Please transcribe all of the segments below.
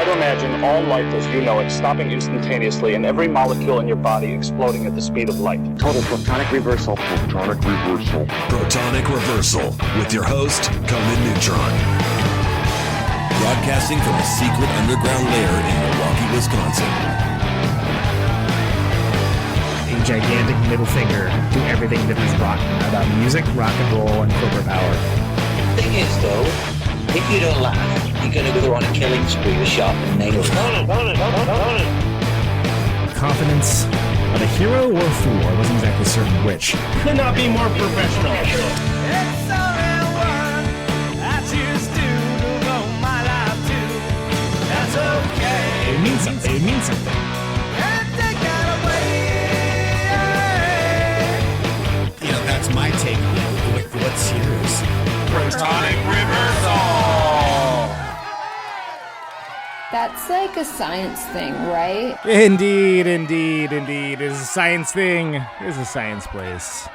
Try to imagine all life as you know it stopping instantaneously and every molecule in your body exploding at the speed of light. Total protonic reversal. Protonic reversal. Protonic Reversal with your host, Conan Neutron. Broadcasting from a secret underground lair in Milwaukee, Wisconsin. A gigantic middle finger to everything that is rock about music, rock and roll, and corporate power. The thing is, though, if you don't laugh, you're going to go on a killing spree with sharpened nails. Confidence of a hero or a fool, I wasn't exactly certain which. Could not be more professional. It's only one I choose to devote my life to. That's okay. It means something. It means something. And take that away. You know, that's my take on it. What's yours? Protonic Reversal! That's like a science thing, right? Indeed. It is a science thing. It is a science place.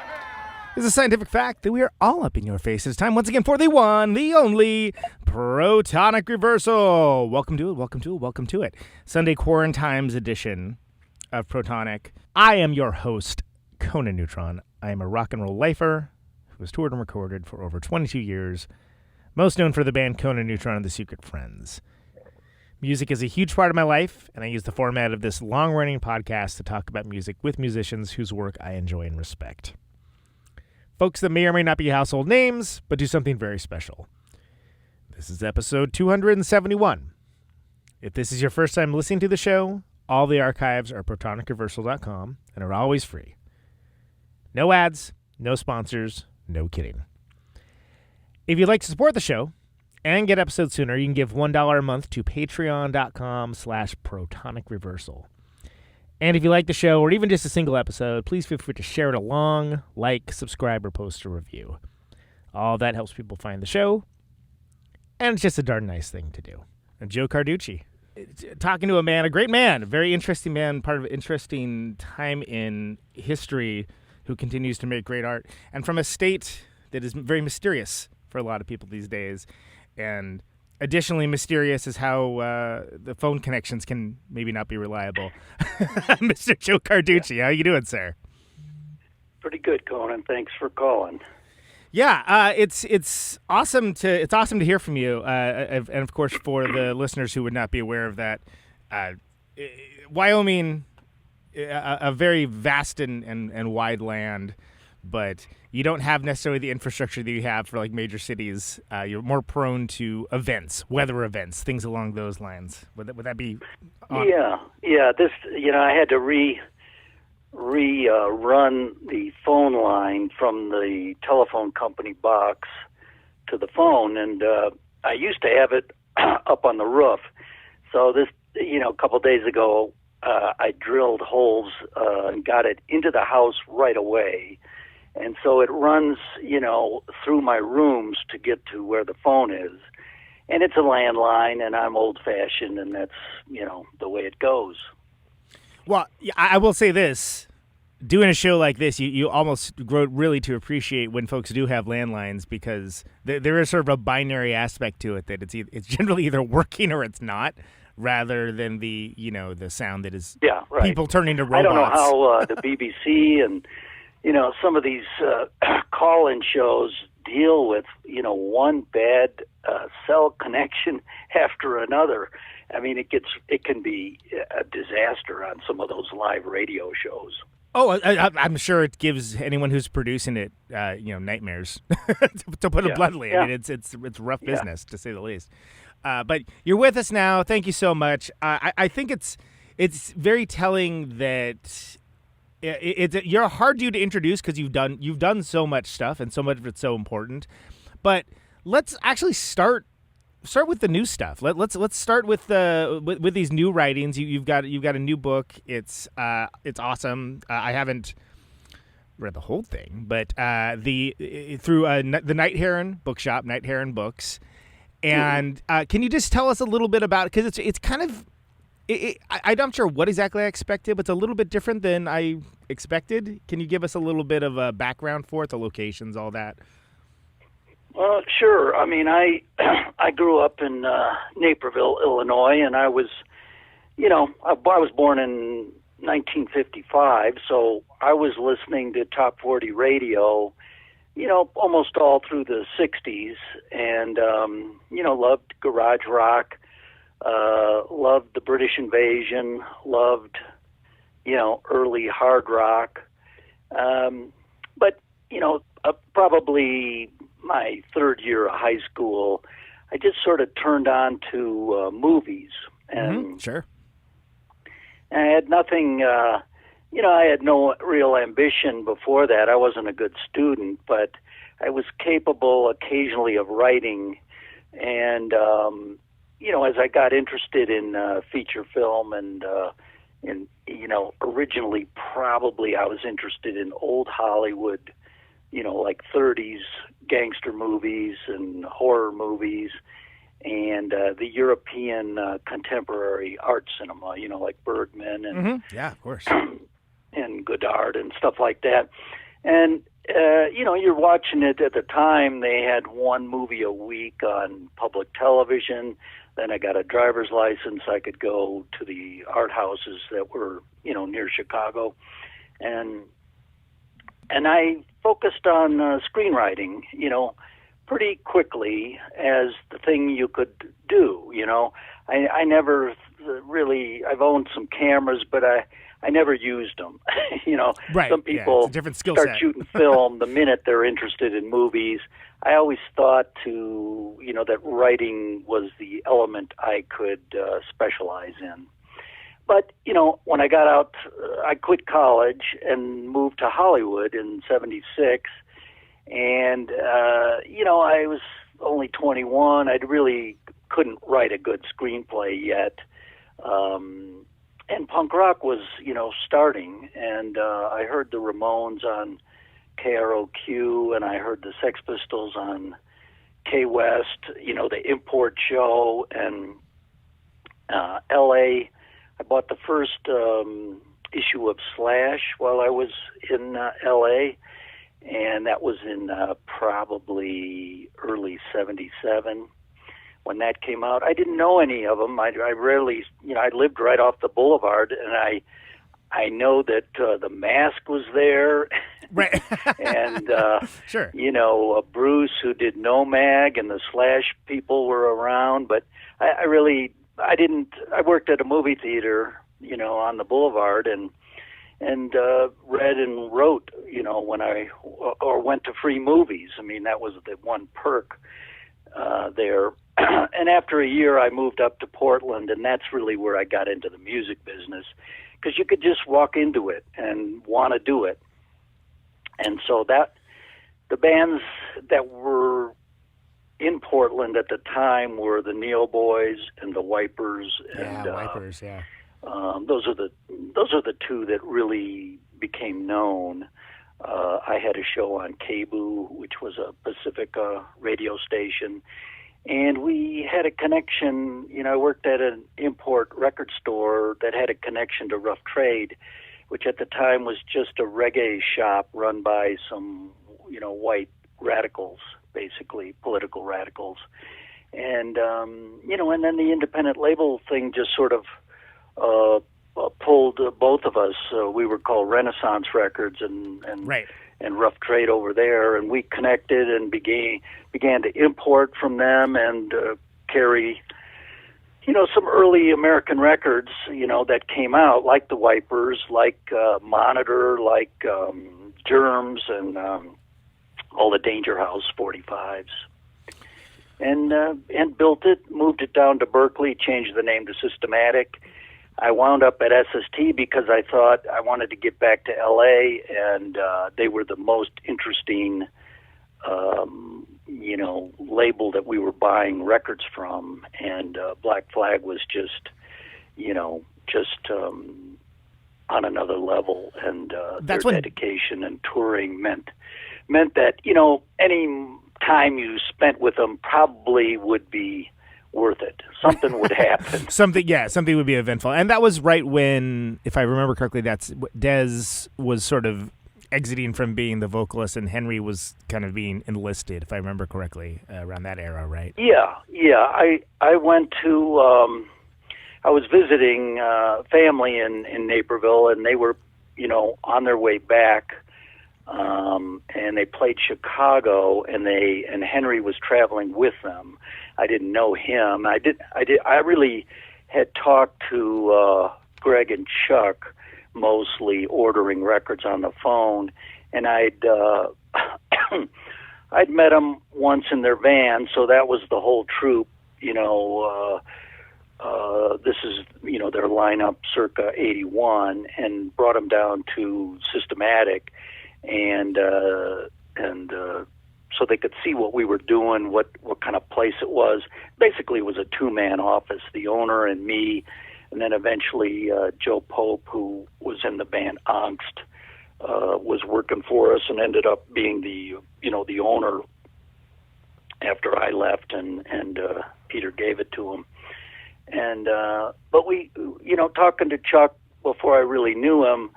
It's a scientific fact that we are all up in your faces. Time once again for the one, the only Protonic Reversal. Welcome to it. Sunday Quarantimes edition of Protonic. I am your host, Conan Neutron. I am a rock and roll lifer who has toured and recorded for over 22 years, most known for the band Conan Neutron and the Secret Friends. Music is a huge part of my life, and I use the format of this long-running podcast to talk about music with musicians whose work I enjoy and respect. Folks that may or may not be household names, but do something very special. This is episode 271. If this is your first time listening to the show, all the archives are protonicreversal.com and are always free. No ads, no sponsors, no kidding. If you'd like to support the show and get episodes sooner, you can give $1 a month to patreon.com/protonicreversal. And if you like the show or even just a single episode, please feel free to share it along, like, subscribe, or post a review. All that helps people find the show, and it's just a darn nice thing to do. And Joe Carducci, talking to a great man, a very interesting man, part of an interesting time in history, who continues to make great art, and from a state that is very mysterious for a lot of people these days. And additionally mysterious is how the phone connections can maybe not be reliable. Mr. Joe Carducci, how you doing, sir? Pretty good, Conan. Thanks for calling. Yeah, it's awesome to hear from you, and of course for the listeners who would not be aware of that, Wyoming, a very vast and wide land, but you don't have necessarily the infrastructure that you have for like major cities. You're more prone to events, weather events, things along those lines. Would that be? Yeah. This, I had to run the phone line from the telephone company box to the phone, and I used to have it up on the roof. So this, a couple days ago, I drilled holes and got it into the house right away. And so it runs, through my rooms to get to where the phone is. And it's a landline, and I'm old-fashioned, and that's, the way it goes. Well, I will say this. Doing a show like this, you almost grow really to appreciate when folks do have landlines, because there is sort of a binary aspect to it, that it's generally either working or it's not, rather than the sound that is people turning to robots. I don't know how the BBC and some of these call-in shows deal with, one bad cell connection after another. I mean, it can be a disaster on some of those live radio shows. Oh, I'm sure it gives anyone who's producing it, nightmares, to put it bluntly. Yeah. I mean, it's rough business, to say the least. But you're with us now. Thank you so much. I think it's very telling that you're a hard dude to introduce, because you've done so much stuff, and so much of it's so important. But let's actually start with the new stuff. Let's start with these new writings. You've got a new book. It's awesome. I haven't read the whole thing, but through the Night Heron bookshop, Night Heron Books. And can you just tell us a little bit about it? Because it's kind of I'm not sure what exactly I expected, but it's a little bit different than I expected. Can you give us a little bit of a background for it, the locations, all that? Sure. I mean, I I grew up in Naperville, Illinois, and I was, I was born in 1955, so I was listening to Top 40 radio, almost all through the 60s, and, loved garage rock, loved the British Invasion, loved, early hard rock. But, probably my third year of high school, I just sort of turned on to movies. And Sure. I had nothing, I had no real ambition before that. I wasn't a good student, but I was capable occasionally of writing. And, as I got interested in feature film and, originally probably I was interested in old Hollywood, like 30s gangster movies and horror movies, and the European contemporary art cinema, like Bergman and Yeah, of course. and Godard and stuff like that. And you're watching it at the time. They had one movie a week on public television. Then I got a driver's license. I could go to the art houses that were, near Chicago, and I focused on screenwriting, pretty quickly as the thing you could do. I never really. I've owned some cameras, but I never used them. Right, Some people it's a different skill start set. shooting film the minute they're interested in movies. I always thought that writing was the element I could specialize in. But, when I got out, I quit college and moved to Hollywood in 76. And, I was only 21. I really couldn't write a good screenplay yet. And punk rock was, starting. And I heard the Ramones on KROQ, and I heard the Sex Pistols on K-West, the Import Show, and L.A. I bought the first issue of Slash while I was in L.A., and that was in probably early 77 when that came out. I didn't know any of them. I rarely, I lived right off the boulevard, and I know that the Mask was there, Right. and Sure. Bruce, who did Nomag, and the Slash people were around, but I didn't. I worked at a movie theater, on the boulevard, and read and wrote, when or went to free movies. I mean, that was the one perk there. And after a year, I moved up to Portland, and that's really where I got into the music business, because you could just walk into it and want to do it. And so the bands that were in Portland at the time were the Neo Boys and the Wipers. And, Wipers, yeah. those are the two that really became known. I had a show on KBOO, which was a Pacifica radio station, and we had a connection. I worked at an import record store that had a connection to Rough Trade, which at the time was just a reggae shop run by some, white radicals, basically political radicals. And, and then the independent label thing just sort of pulled both of us. We were called Renaissance Records and Right. and Rough Trade over there, and we connected and began to import from them and carry, some early American records, that came out, like the Wipers, like Monitor, like Germs, and all the Danger House 45s. And built it, moved it down to Berkeley, changed the name to Systematic. I wound up at SST because I thought I wanted to get back to LA, and they were the most interesting, label that we were buying records from. And Black Flag was just on another level, and their dedication and touring meant that any time you spent with them probably would be worth it. Something would happen. Something would be eventful. And that was right when, if I remember correctly, that's Dez was sort of exiting from being the vocalist, and Henry was kind of being enlisted, if I remember correctly, around that era, right? Yeah. I went to. I was visiting family in Naperville, and they were, on their way back, and they played Chicago, and Henry was traveling with them. I didn't know him. I really had talked to Greg and Chuck, mostly ordering records on the phone, and I'd met them once in their van, so that was the whole troupe. This is their lineup circa '81, and brought them down to Systematic, and so they could see what we were doing, what kind of place it was. Basically, it was a two-man office, the owner and me. And then eventually Joe Pope, who was in the band Angst, was working for us and ended up being the owner after I left, and Peter gave it to him. And but we, talking to Chuck before I really knew him,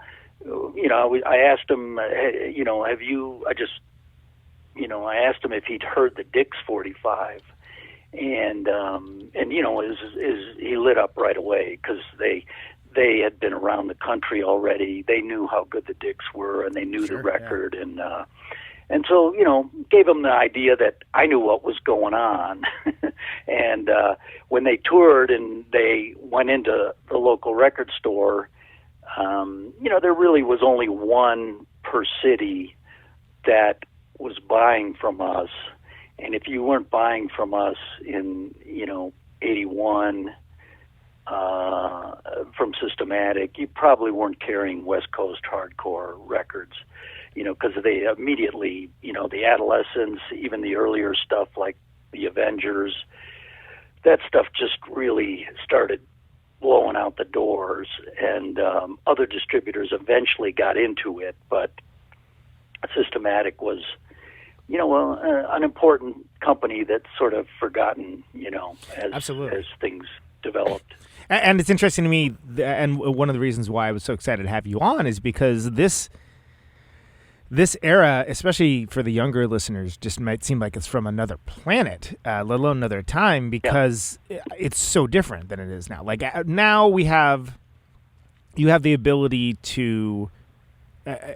I asked him, have you? I asked him if he'd heard the Dix 45. And he lit up right away, because they had been around the country already. They knew how good the Dicks were, and they knew the record, yeah. And so gave him the idea that I knew what was going on. And when they toured and they went into the local record store, there really was only one per city that was buying from us. And if you weren't buying from us in, 81 from Systematic, you probably weren't carrying West Coast hardcore records, because they immediately, the Adolescents, even the earlier stuff like the Avengers, that stuff just really started blowing out the doors. And other distributors eventually got into it, but Systematic was an important company that's sort of forgotten, as things developed. And it's interesting to me, and one of the reasons why I was so excited to have you on is because this era, especially for the younger listeners, just might seem like it's from another planet, let alone another time, because it's so different than it is now. Like now you have the ability to,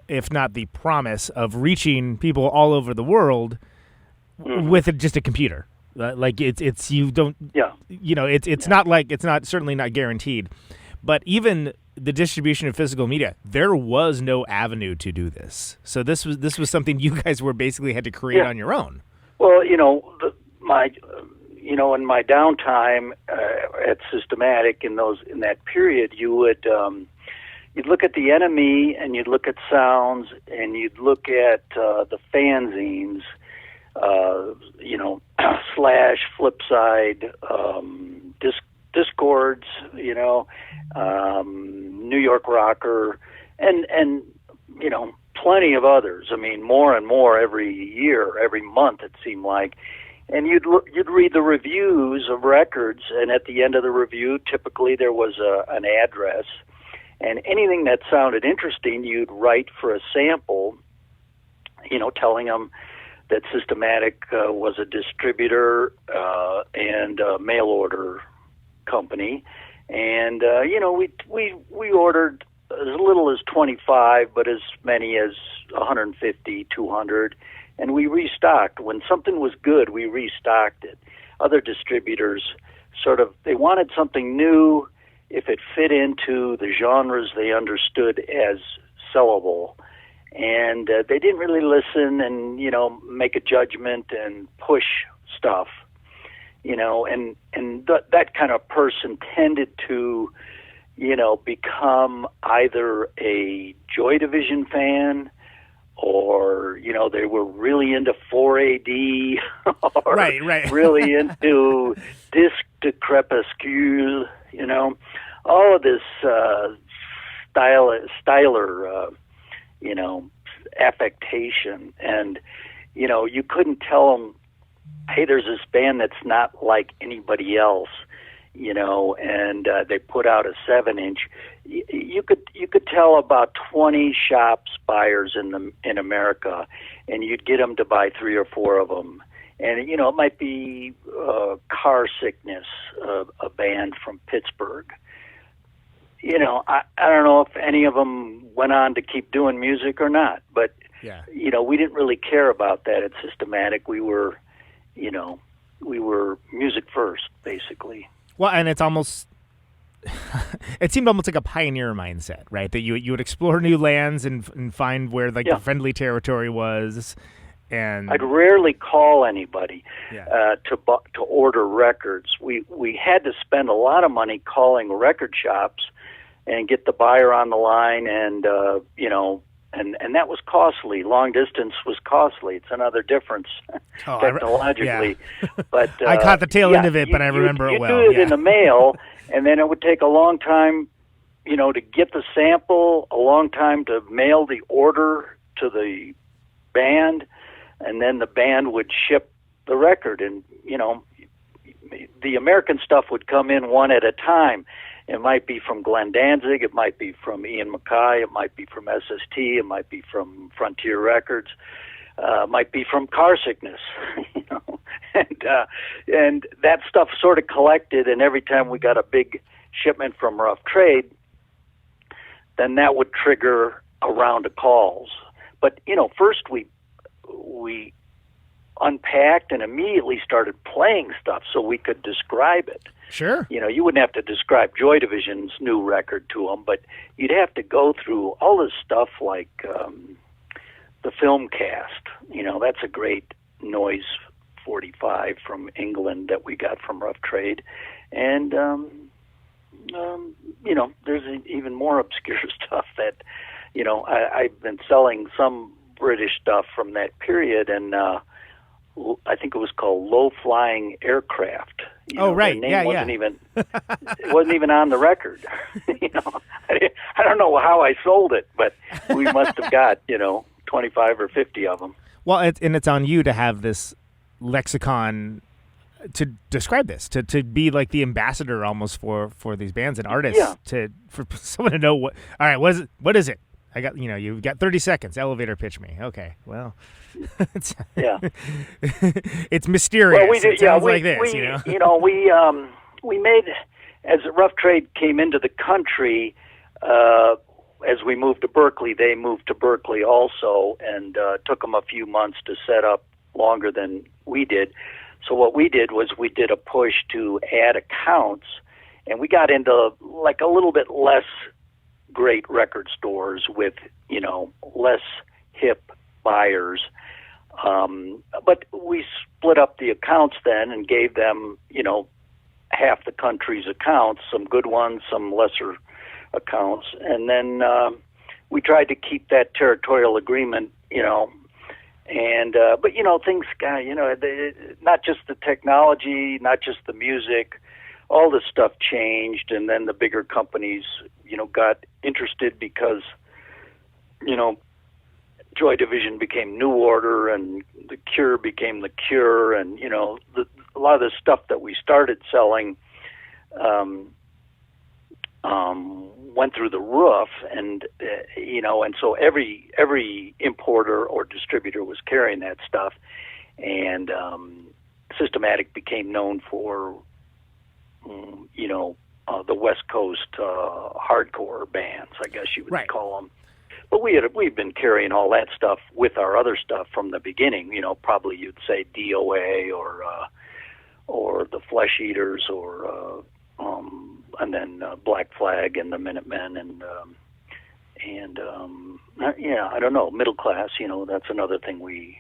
if not the promise of reaching people all over the world with just a computer. Like it's you don't, it's not like, it's not, certainly not guaranteed, but even the distribution of physical media, there was no avenue to do this. So this was something you guys were basically had to create on your own. Well, in my downtime at Systematic in that period, you would, you'd look at the Enemy, and you'd look at Sounds, and you'd look at the fanzines, Slash, Flipside, Discords, New York Rocker, and plenty of others. I mean, more and more every year, every month it seemed like. And you'd read the reviews of records, and at the end of the review, typically there was an address. And anything that sounded interesting, you'd write for a sample, telling them that Systematic was a distributor and a mail order company. And, we ordered as little as 25, but as many as 150, 200. And we restocked. When something was good, we restocked it. Other distributors they wanted something new if it fit into the genres they understood as sellable. And they didn't really listen and, make a judgment and push stuff, and that kind of person tended to, become either a Joy Division fan or, they were really into 4AD or right. really into Disc de Crepuscule, all of this styler, affectation. And, you couldn't tell them, hey, there's this band that's not like anybody else. and they put out a 7-inch. You could tell about 20 shops buyers in America, and you'd get them to buy 3 or 4 of them. And it might be Car Sickness, a band from Pittsburgh. I don't know if any of them went on to keep doing music or not, but we didn't really care about that at Systematic. We were music first, basically. Well, and it's almost, it seemed almost like a pioneer mindset, right? That you would explore new lands and find where the friendly territory was. And I'd rarely call anybody to order records. We had to spend a lot of money calling record shops and get the buyer on the line, and and that was costly. Long distance was costly. It's another difference technologically. But I caught the tail end of it, but I remember it well. You do it in the mail, and then it would take a long time, to get the sample, a long time to mail the order to the band, and then the band would ship the record. And, the American stuff would come in one at a time. It might be from Glenn Danzig, it might be from Ian MacKaye, it might be from SST, it might be from Frontier Records, it might be from Car Sickness, and that stuff sort of collected, and every time we got a big shipment from Rough Trade, then that would trigger a round of calls. But, first we unpacked and immediately started playing stuff so we could describe it. Sure. You wouldn't have to describe Joy Division's new record to them, but you'd have to go through all this stuff like the film cast. That's a great noise 45 from England that we got from Rough Trade. And, there's even more obscure stuff that, I've been selling some British stuff from that period, and I think it was called Low Flying Aircraft. Right. The name wasn't even it wasn't even on the record. I don't know how I sold it, but we must have got 25 or 50 of them. Well, it's on you to have this lexicon to describe this, to be like the ambassador almost for these bands and artists, for someone to know what. All right, what is it? I got you've got 30 seconds. Elevator pitch me. Okay, well, it's mysterious. Well, we did, it sounds like this. We made, as Rough Trade came into the country, as we moved to Berkeley, they moved to Berkeley also, and took them a few months to set up, longer than we did. So what we did was we did a push to add accounts, and we got into like a little bit less great record stores with, less hip buyers. But we split up the accounts then and gave them, half the country's accounts, some good ones, some lesser accounts. And then we tried to keep that territorial agreement, but, things got, not just the technology, not just the music, all this stuff changed, and then the bigger companies, got interested because, Joy Division became New Order, and The Cure became The Cure, and, a lot of the stuff that we started selling went through the roof, and, and so every importer or distributor was carrying that stuff, and Systematic became known for, the West Coast hardcore bands, I guess you would call them. But we've been carrying all that stuff with our other stuff from the beginning. Probably you'd say DOA or the Flesh Eaters and then Black Flag and the Minutemen and I don't know, Middle Class. That's another thing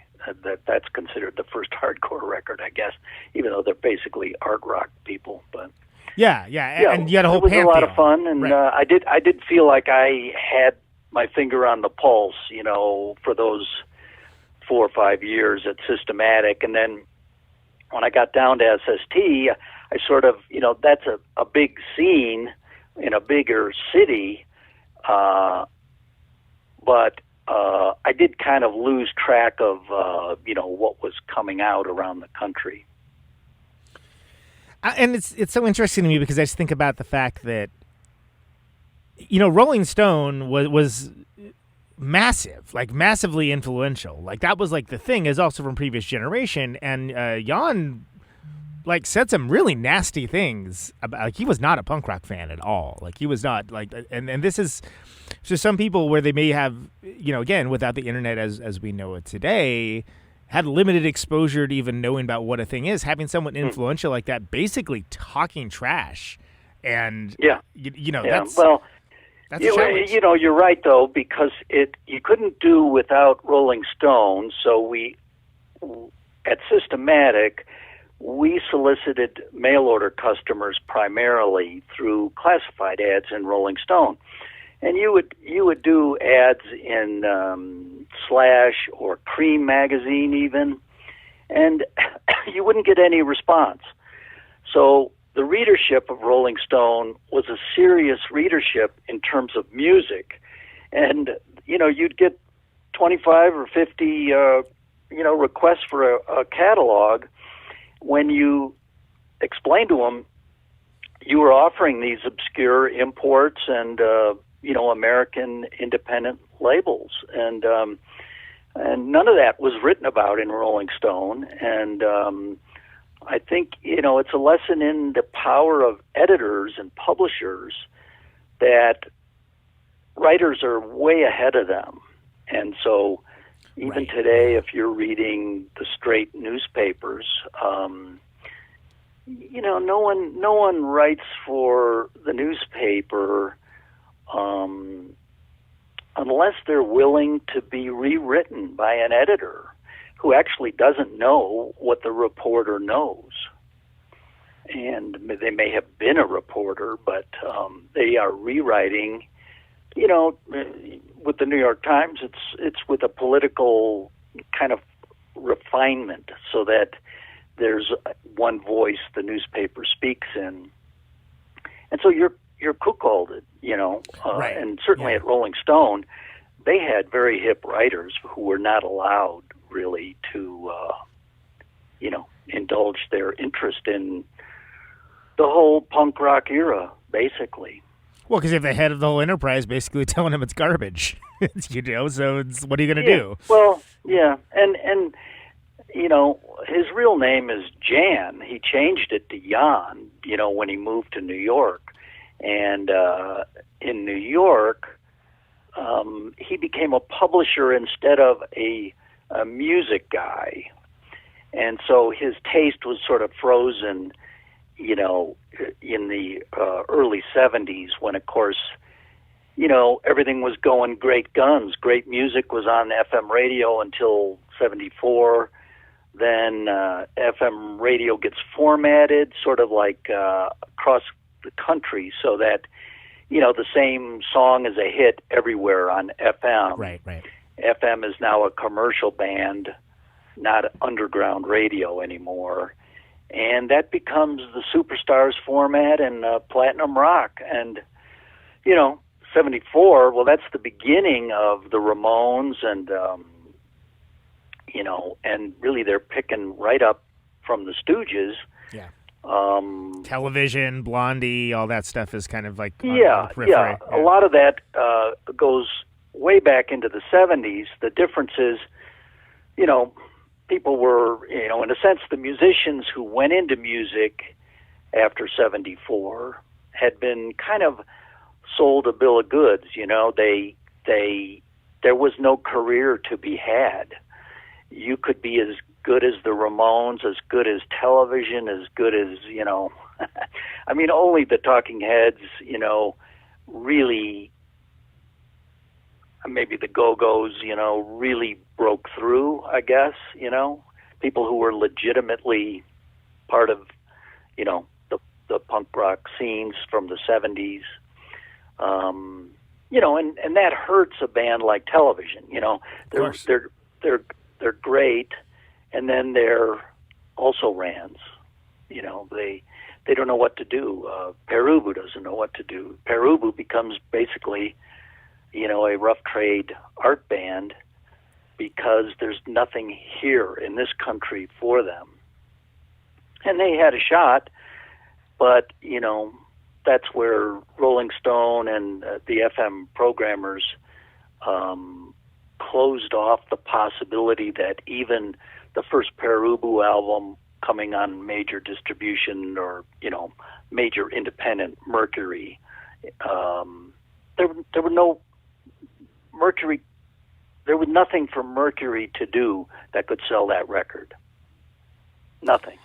that's considered the first hardcore record, I guess, even though they're basically art rock people, but. Yeah, and you had a whole pantheon. It was a lot of fun, and I did feel like I had my finger on the pulse, for those 4 or 5 years at Systematic, and then when I got down to SST, I sort of, that's a big scene in a bigger city, but I did kind of lose track of, what was coming out around the country. And it's so interesting to me because I just think about the fact that, Rolling Stone was massive, like massively influential. Like that was like the thing, is also from previous generation. And Jan like said some really nasty things about, like, he was not a punk rock fan at all. Like he was not like, and this is so some people where they may have, again, without the internet as we know it today, had limited exposure to even knowing about what a thing is. Having someone influential like that basically talking trash, and that's a challenge. You're right though, because you couldn't do without Rolling Stone. So we at Systematic, we solicited mail order customers primarily through classified ads in Rolling Stone, and you would do ads in Slash or Cream magazine even, and you wouldn't get any response. So the readership of Rolling Stone was a serious readership in terms of music, and you'd get 25 or 50 requests for a catalog. When you explain to them you were offering these obscure imports and American independent labels, and none of that was written about in Rolling Stone. And I think it's a lesson in the power of editors and publishers, that writers are way ahead of them. And so even today, if you're reading the straight newspapers, no one writes for the newspaper unless they're willing to be rewritten by an editor who actually doesn't know what the reporter knows. And they may have been a reporter, but they are rewriting. With the New York Times, it's with a political kind of refinement, so that there's one voice the newspaper speaks in, and so you're cuckolded, Right. And certainly at Rolling Stone, they had very hip writers who were not allowed really to, indulge their interest in the whole punk rock era, basically. Well, because if the head of the whole enterprise basically telling him it's garbage, so what are you going to do? Well, yeah, and his real name is Jan. He changed it to Jan, when he moved to New York. And in New York, he became a publisher instead of a music guy. And so his taste was sort of frozen, in the early 70s, when, of course, everything was going great guns. Great music was on FM radio until 74. Then FM radio gets formatted sort of like across the country, so that, the same song is a hit everywhere on FM. Right. FM is now a commercial band, not underground radio anymore. And that becomes the Superstars format and platinum rock. And, 74, well, that's the beginning of the Ramones, and, and really they're picking right up from the Stooges. Yeah. Television, Blondie, all that stuff is kind of like on the periphery. Yeah. A lot of that goes way back into the 70s. The difference is, people were, in a sense, the musicians who went into music after 74 had been kind of sold a bill of goods. There was no career to be had. You could be as good as the Ramones, as good as television, as good as, only the Talking Heads, really, maybe the Go-Go's, really broke through, I guess, people who were legitimately part of, the punk rock scenes from the 70s, and that hurts a band like Television, they're great, and then they're also rans, they don't know what to do. Perubu doesn't know what to do. Perubu becomes basically, a rough trade art band, because there's nothing here in this country for them. And they had a shot, but that's where Rolling Stone and the FM programmers closed off the possibility that even the first Perubu album coming on major distribution or major independent Mercury, there were no Mercury. There was nothing for Mercury to do that could sell that record. Nothing,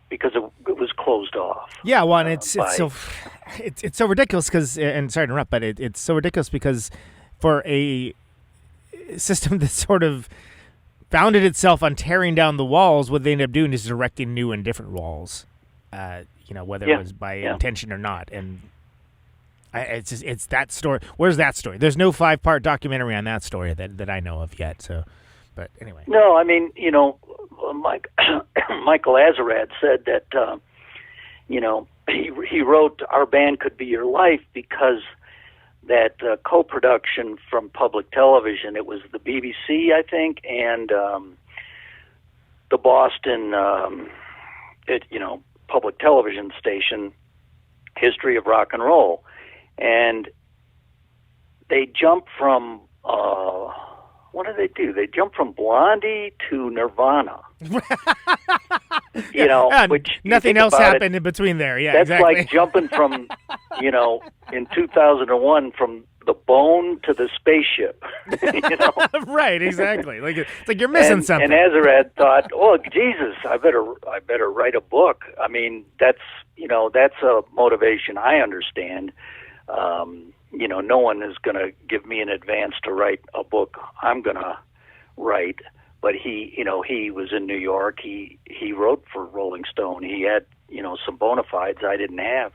because it was closed off. Yeah, well, and it's so ridiculous because, and sorry to interrupt, but it's so ridiculous because for a system that sort of founded itself on tearing down the walls, what they ended up doing is erecting new and different walls. Whether it was by intention or not, and it's that story. Where's that story? There's no 5-part documentary on that story that I know of yet. So, but anyway. No, I mean, Michael Azerrad said that he wrote "Our Band Could Be Your Life" because that co-production from public television. It was the BBC, I think, and the Boston, public television station, History of Rock and Roll. And they jump from, what do they do? They jump from Blondie to Nirvana. Which nothing else happened in between there. Yeah, that's exactly. like jumping from, in 2001 from the bone to the spaceship. Right, exactly. Like it's like you're missing something. And Azerrad thought, "Oh, Jesus, I better write a book." I mean, that's a motivation I understand. No one is going to give me an advance to write a book I'm going to write. But he was in New York. He wrote for Rolling Stone. He had, some bona fides I didn't have.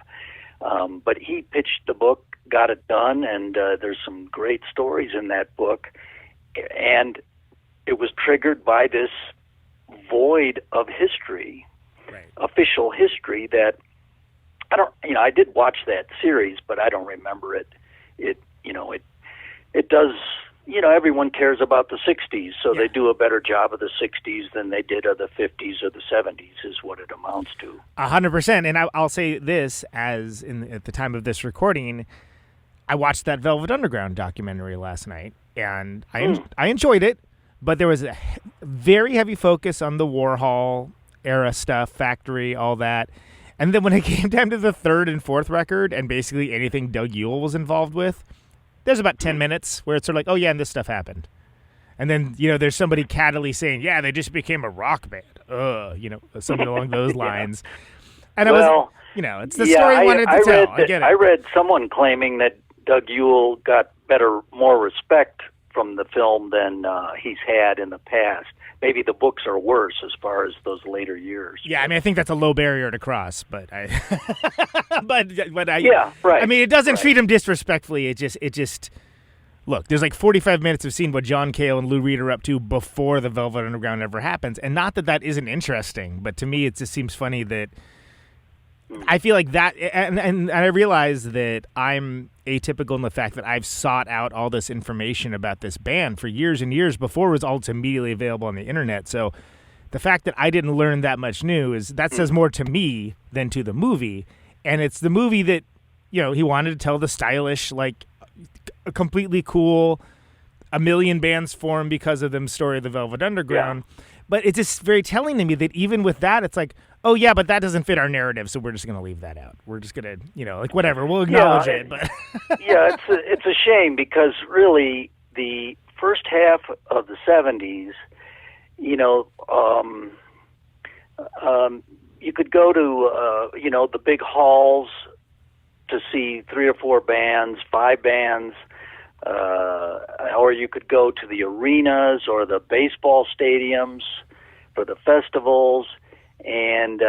But he pitched the book, got it done, and there's some great stories in that book. And it was triggered by this void of history, right. Official history that I did watch that series, but I don't remember it. It does. Everyone cares about the 60s, so they do a better job of the 60s than they did of the 50s or the 70s is what it amounts to. 100%. And I'll say this, at the time of this recording, I watched that Velvet Underground documentary last night, and I enjoyed it, but there was a very heavy focus on the Warhol era stuff, Factory, all that. And then when it came down to the third and fourth record and basically anything Doug Yule was involved with, there's about 10 minutes where it's sort of like, oh, yeah, and this stuff happened. And then, there's somebody cattily saying, yeah, they just became a rock band. Something along those lines. And it's the story I wanted to tell. I get it. I read someone claiming that Doug Yule got more respect from the film than he's had in the past. Maybe the books are worse as far as those later years. Yeah, I mean, I think that's a low barrier to cross, but right. I mean, it doesn't treat him disrespectfully. It just look. There's like 45 minutes of seeing what John Cale and Lou Reed are up to before the Velvet Underground ever happens, and not that isn't interesting, but to me, it just seems funny that I feel like that, and I realize that I'm atypical in the fact that I've sought out all this information about this band for years and years before it was all immediately available on the internet. So the fact that I didn't learn that much new that says more to me than to the movie. And it's the movie that, he wanted to tell the stylish, like a completely cool, a million bands formed because of them story of the Velvet Underground. Yeah. But it's just very telling to me that even with that, it's like, oh, yeah, but that doesn't fit our narrative, so we're just going to leave that out. We're just going to, whatever, we'll acknowledge it. But yeah, it's a shame because really the first half of the 70s, you could go to, the big halls to see 3 or 4 bands, 5 bands, or you could go to the arenas or the baseball stadiums for the festivals, and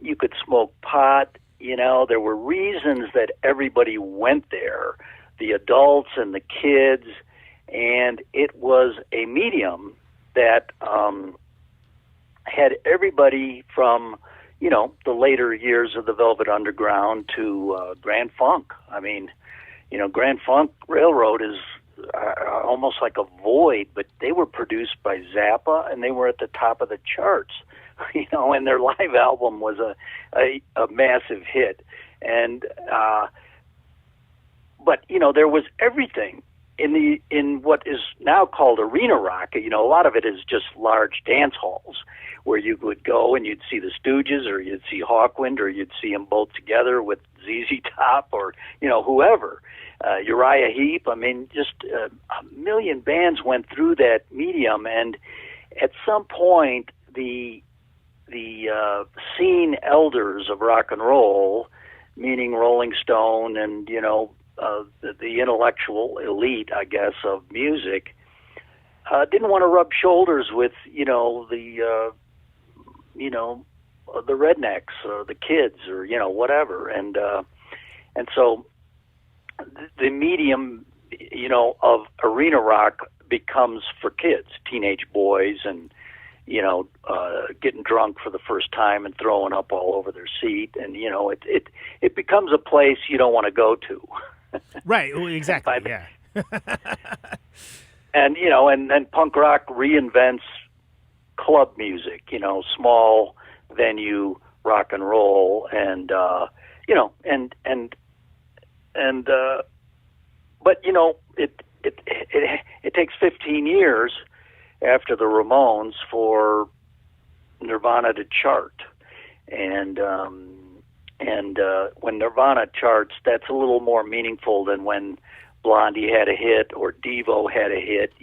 you could smoke pot. There were reasons that everybody went there, the adults and the kids, and it was a medium that had everybody from, the later years of the Velvet Underground to Grand Funk. I mean, Grand Funk Railroad is almost like a void, but they were produced by Zappa, and they were at the top of the charts. and their live album was a massive hit. And but there was everything in what is now called arena rock. A lot of it is just large dance halls where you would go and you'd see the Stooges, or you'd see Hawkwind, or you'd see them both together with ZZ Top, or whoever, Uriah Heep. I mean, just a million bands went through that medium, and at some point the scene elders of rock and roll, meaning Rolling Stone and the intellectual elite, I guess, of music, didn't want to rub shoulders with the rednecks or the kids or whatever, and so the medium of arena rock becomes for kids, teenage boys, and getting drunk for the first time and throwing up all over their seat, and it becomes a place you don't want to go to. Right, exactly. Yeah. And then punk rock reinvents club music, small venue rock and roll, and but it takes 15 years after the Ramones for Nirvana to chart, and when Nirvana charts, that's a little more meaningful than when Blondie had a hit or Devo had a hit,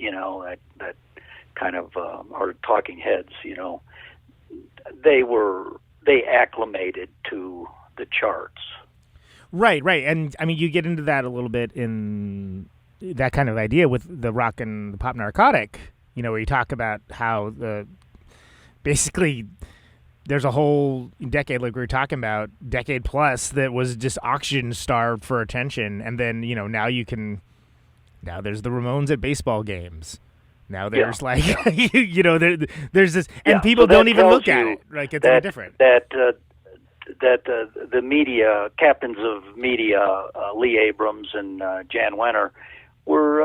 that kind of, or Talking Heads, they acclimated to the charts. Right. And I mean, you get into that a little bit in that kind of idea with the rock and the Pop Narcotic, where you talk about how basically there's a whole decade, like we were talking about, decade plus, that was just auction starved for attention. And then, now there's the Ramones at baseball games. Now there's there's this, and people so don't even look at it. Like, it's any different. That the media, captains of media, Lee Abrams and Jan Wenner, were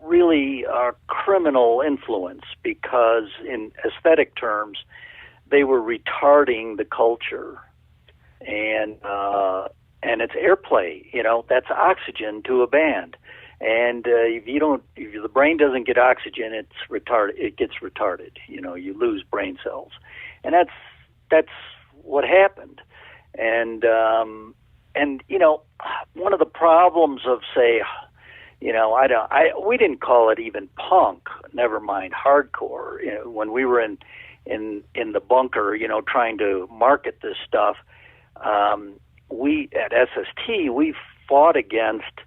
really a criminal influence, because in aesthetic terms, they were retarding the culture, and it's airplay. That's oxygen to a band, and if the brain doesn't get oxygen, it's retarded. It gets retarded. You lose brain cells, and that's what happened. And one of the problems of, say, we didn't call it even punk, never mind hardcore. When we were in the bunker, trying to market this stuff, we at SST, we fought against,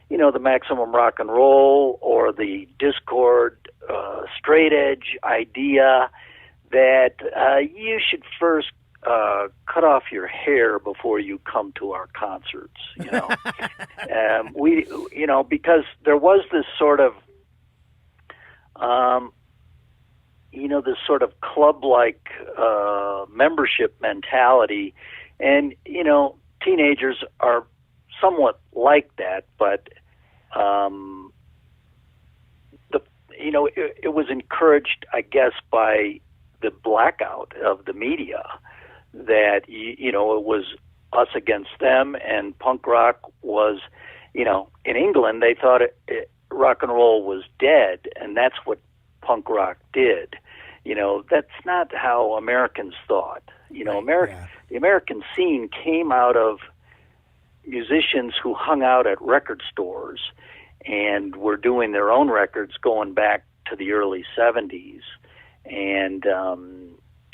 the maximum rock and roll or the Discord straight edge idea that you should first cut off your hair before you come to our concerts, because there was this sort of, this sort of club-like membership mentality, and teenagers are somewhat like that, but it was encouraged, I guess, by the blackout of the media, that it was us against them, and punk rock was, in England they thought rock and roll was dead, and that's what punk rock did. That's not how Americans thought. The American scene came out of musicians who hung out at record stores and were doing their own records going back to the early 70s, and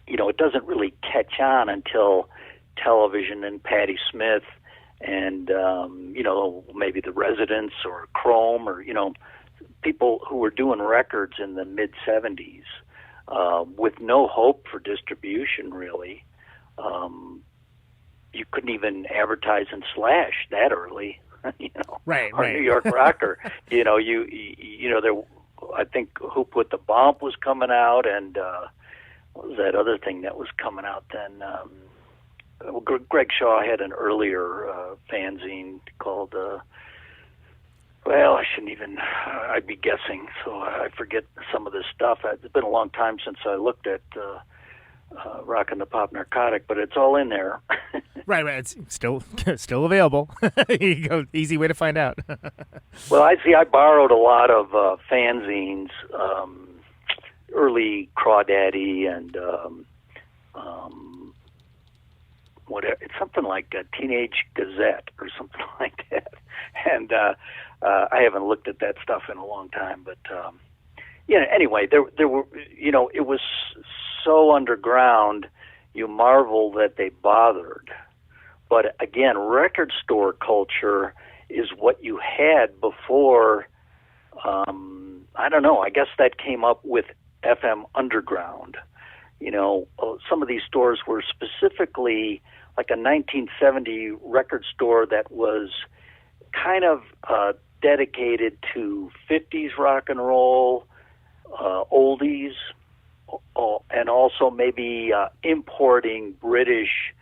it doesn't really catch on until television and Patti Smith and maybe the Residents or Chrome, or people who were doing records in the mid 70s with no hope for distribution, really. You couldn't even advertise in Slash that early, right. Or New York Rocker. There, I think Who Put the Bomb was coming out, and what was that other thing that was coming out then? Greg Shaw had an earlier fanzine called Well, I shouldn't even. I'd be guessing, so I forget some of this stuff. It's been a long time since I looked at Rockin' the Pop Narcotic, but it's all in there. Right. It's still available. Here you go. Easy way to find out. Well, I borrowed a lot of fanzines, early Crawdaddy and whatever. It's something like a Teenage Gazette or something like that. And I haven't looked at that stuff in a long time, but anyway, there were, it was so underground, you marvel that they bothered. But again, record store culture is what you had before. I don't know. I guess that came up with FM Underground. Some of these stores were specifically like a 1970 record store that was kind of dedicated to 50s rock and roll, oldies, and also maybe importing British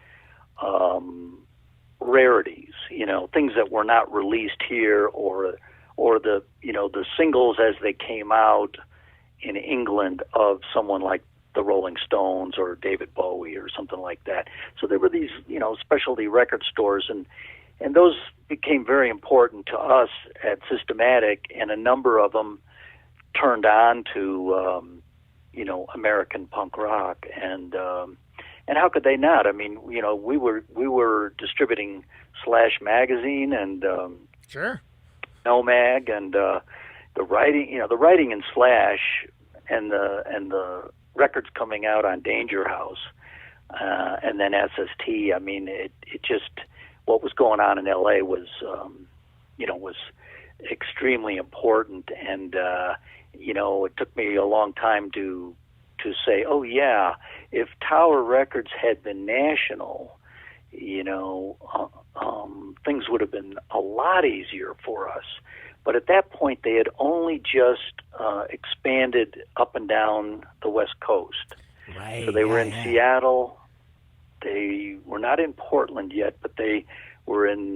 rarities, things that were not released here, or the the singles as they came out in England of someone like the Rolling Stones or David Bowie or something like that. So there were these specialty record stores, and those became very important to us at Systematic, and a number of them turned on to American punk rock, and how could they not? I mean, we were distributing Slash magazine and Sure. Nomag, and the writing in Slash, and the records coming out on Danger House, and then SST. I mean, it just, what was going on in LA was was extremely important, and it took me a long time to say, oh yeah, if Tower Records had been national, things would have been a lot easier for us. But at that point, they had only just expanded up and down the West Coast. Right. So they were in Seattle. They were not in Portland yet, but they were in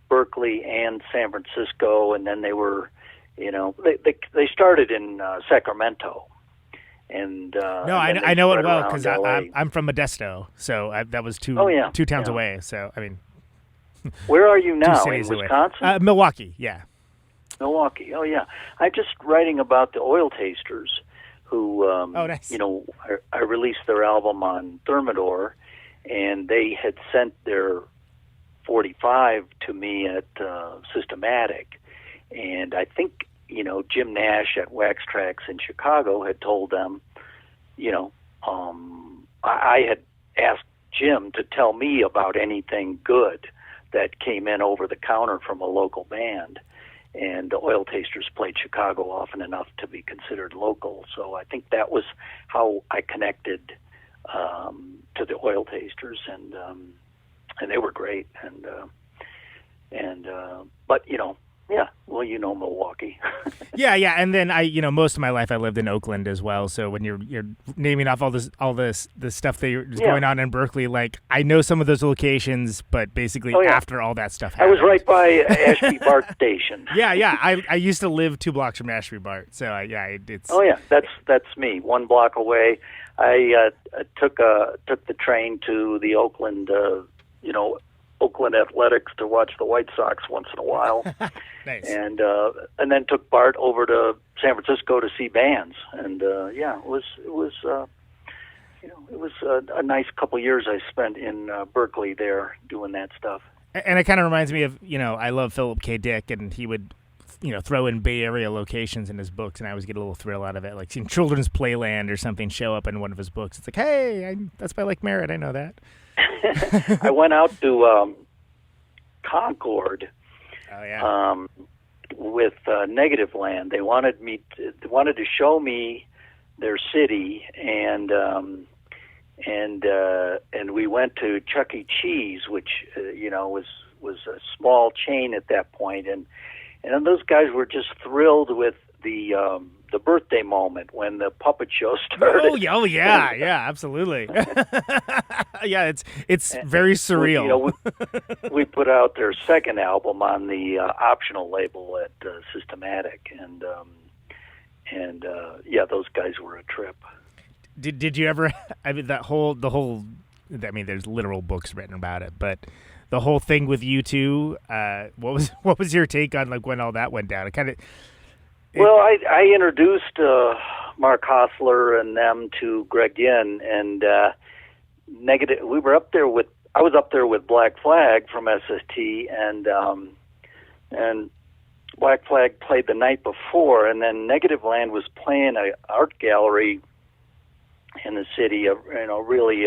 Berkeley and San Francisco, and then they were, they started in Sacramento. And I know it well because I'm from Modesto, so that was two towns away. So I mean, where are you now? In Wisconsin? Milwaukee, yeah. Milwaukee. Oh yeah. I'm just writing about the Oil Tasters, who nice. I released their album on Thermidor, and they had sent their 45 to me at Systematic, and I think Jim Nash at Wax Trax in Chicago had told them, I had asked Jim to tell me about anything good that came in over the counter from a local band. And the Oil Tasters played Chicago often enough to be considered local. So I think that was how I connected to the Oil Tasters, and they were great. But Milwaukee. yeah, and then most of my life I lived in Oakland as well. So when you're naming off all this stuff that is going on in Berkeley, like I know some of those locations, but basically after all that stuff happened. I was right by Ashby Bart Station. Yeah. I used to live 2 blocks from Ashby Bart, so it's. Oh yeah, that's me. 1 block away. I took the train to the Oakland, Oakland Athletics to watch the White Sox once in a while. Nice. And then took Bart over to San Francisco to see bands, and it was a nice couple years I spent in Berkeley there doing that stuff. And it kind of reminds me of I love Philip K. Dick, and he would throw in Bay Area locations in his books, and I always get a little thrill out of it, like seeing Children's Playland or something show up in one of his books. It's like, hey, that's by Lake Merritt, I know that. I went out to Concord. Oh yeah. With Negative Land. They wanted to show me their city, and we went to Chuck E. Cheese, which was a small chain at that point, and those guys were just thrilled with the birthday moment when the puppet show started. Oh yeah, absolutely. Yeah, it's very surreal. We put out their second album on the optional label at Systematic, and those guys were a trip. Did you ever? I mean, the whole. I mean, there's literal books written about it, but the whole thing with you two. What was your take on like when all that went down? Well, I introduced Mark Hostler and them to Greg Yin, and Negative. I was up there with Black Flag from SST, and Black Flag played the night before, and then Negative Land was playing an art gallery in the city. Really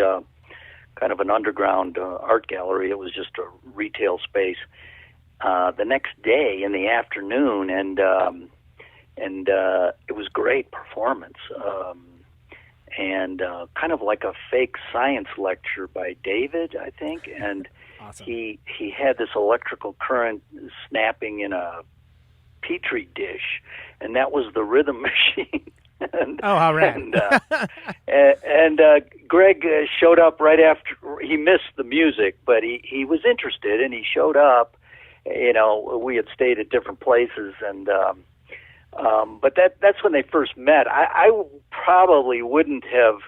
kind of an underground art gallery. It was just a retail space. The next day in the afternoon, and it was great performance, and kind of like a fake science lecture by David, I think, and awesome. he had this electrical current snapping in a petri dish, and that was the rhythm machine. How rad! And Greg showed up right after. He missed the music, but he was interested, and he showed up. We had stayed at different places, and but that's when they first met. I probably wouldn't have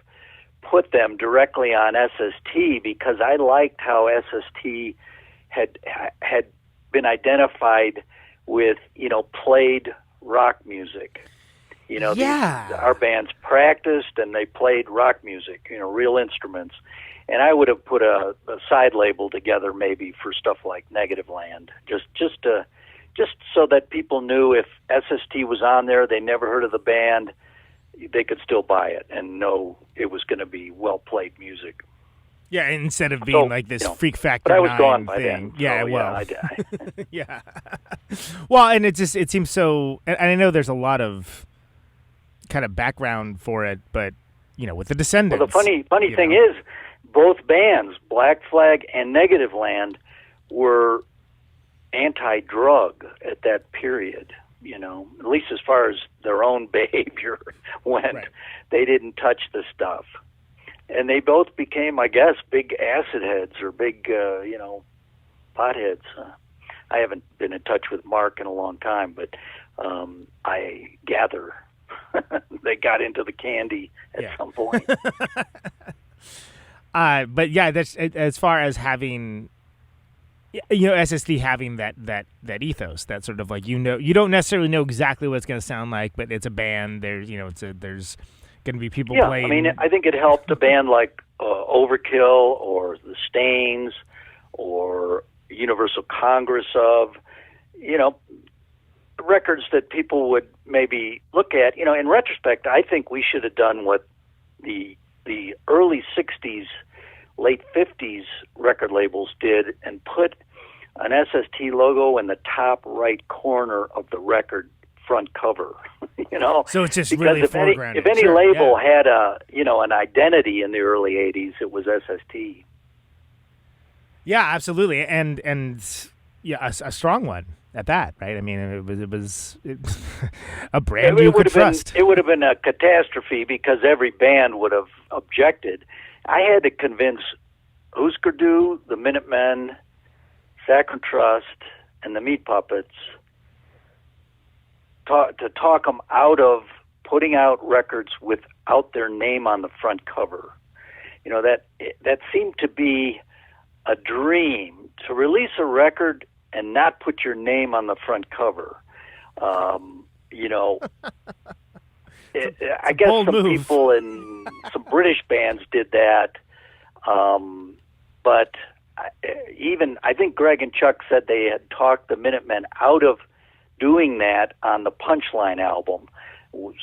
put them directly on SST because I liked how SST had been identified with played rock music. Our bands practiced and they played rock music, real instruments. And I would have put a side label together maybe for stuff like Negative Land, just so that people knew if SST was on there, they never heard of the band, they could still buy it and know it was going to be well-played music. Yeah, instead of being like this Freak Factor 9 but I was gone by thing. then. Yeah, so, well. I Yeah. Well, and it seems so, and I know there's a lot of kind of background for it, but, with the Descendants. Well, the funny thing is, both bands, Black Flag and Negative Land, were anti-drug at that period, at least as far as their own behavior went. Right. They didn't touch the stuff. And they both became, I guess, big acid heads or big, potheads. I haven't been in touch with Mark in a long time, but I gather they got into the candy at some point. But yeah, that's as far as having, SST having that ethos, that sort of like, you don't necessarily know exactly what it's going to sound like, but it's a band. There's there's going to be people playing. I mean, I think it helped a band like Overkill or the Stains or Universal Congress of, records that people would maybe look at. In retrospect, I think we should have done what the early 60s, late 50s record labels did and put an SST logo in the top right corner of the record front cover. So it's just because really if any foregrounded. label had an identity in the early 80s, it was SST. Yeah, absolutely, and a strong one at that, right? I mean, it was a brand you could trust. It would have been a catastrophe because every band would have objected. I had to convince Husker Du, the Minutemen, Saccharine Trust, and the Meat Puppets to talk them out of putting out records without their name on the front cover. That seemed to be a dream, to release a record and not put your name on the front cover. I guess some people in some British bands did that, but I think Greg and Chuck said they had talked the Minutemen out of doing that on the Punchline album.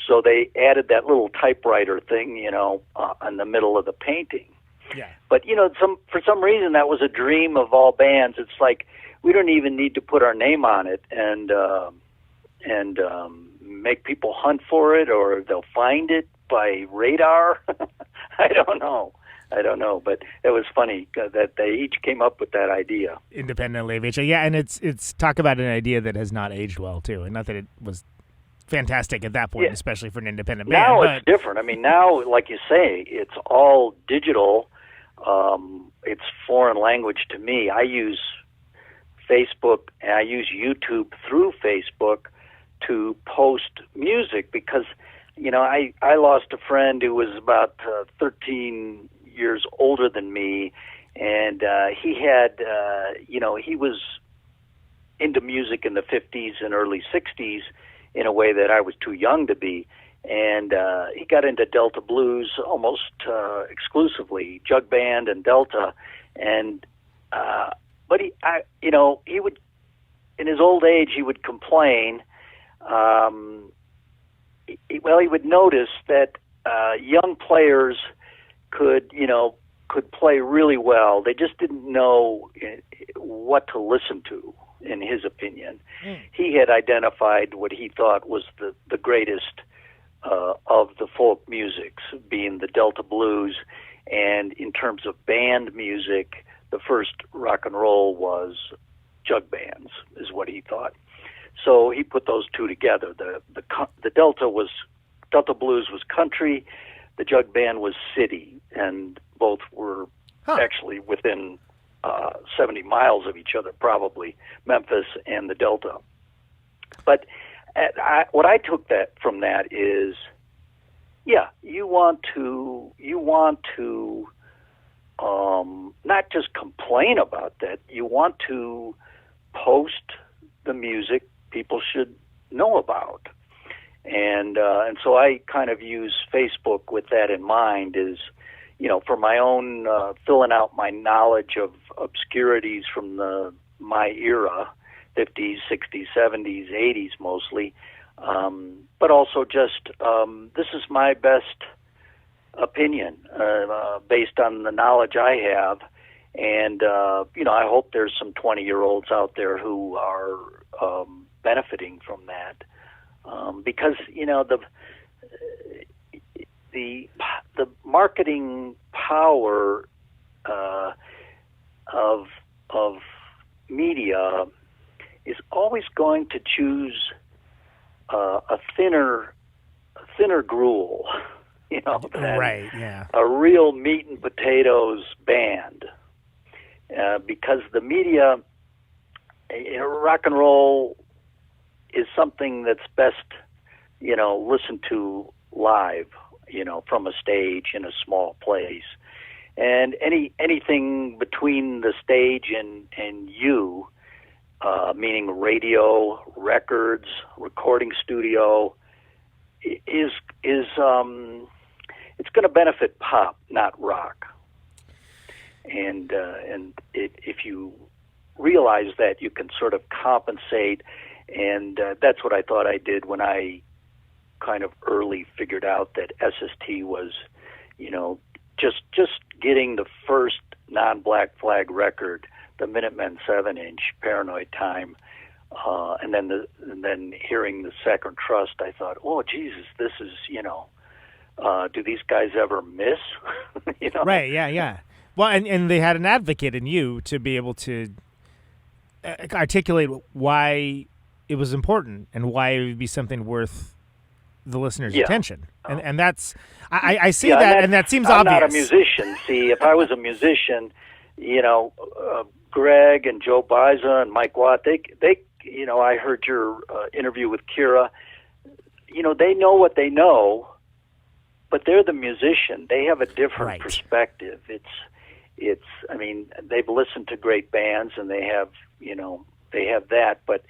So they added that little typewriter thing, in the middle of the painting. Yeah. But for some reason that was a dream of all bands. It's like we don't even need to put our name on it and make people hunt for it, or they'll find it by radar. I don't know, but it was funny that they each came up with that idea independently of each other. Yeah, and it's talk about an idea that has not aged well too, and not that it was fantastic at that point, Yeah. especially for an independent band. Now But it's different. I mean, now, like you say, it's all digital. It's foreign language to me. I use Facebook and I use YouTube through Facebook to post music because, I lost a friend who was about 13 years older than me, and he had, he was into music in the 50s and early 60s in a way that I was too young to be. And he got into Delta blues almost exclusively, jug band and Delta. And but he would, in his old age, he would complain. He would notice that young players could play really well. They just didn't know what to listen to, in his opinion. He had identified what he thought was the greatest of the folk musics, being the Delta blues, and in terms of band music, the first rock and roll was jug bands, is what he thought. So he put those two together. The Delta blues was country, the jug band was city, and both were actually within 70 miles of each other, probably, Memphis and the Delta. But what I took from that is, you want to not just complain about that. You want to post the music people should know about, and so I kind of use Facebook with that in mind. Is for my own filling out my knowledge of obscurities from my era, 50s, 60s, 70s, 80s mostly, but also just this is my best opinion based on the knowledge I have, and I hope there's some 20-year-olds out there who are benefiting from that, because the marketing power of media is always going to choose a thinner gruel, than right, yeah, a real meat and potatoes band, because the media, rock and roll is something that's best, listened to live, from a stage in a small place. And anything between the stage and you, meaning radio, records, recording studio, is it's going to benefit pop, not rock. And if you realize that, you can sort of compensate, and that's what I thought I did when I kind of early figured out that SST was, just getting the first non-Black Flag record, the Minutemen 7-inch, Paranoid Time, and then hearing the Second Trust, I thought, oh Jesus, this is, do these guys ever miss? Right, yeah. Well, and they had an advocate in you to be able to articulate why it was important and why it would be something worth the listener's attention. And that's, I see that, and that seems I'm obvious. I'm not a musician. See, if I was a musician, Greg and Joe Baiza and Mike Watt, they I heard your interview with Kira. They know what they know, but they're the musician. They have a different perspective. It's. I mean, they've listened to great bands, and they have that. But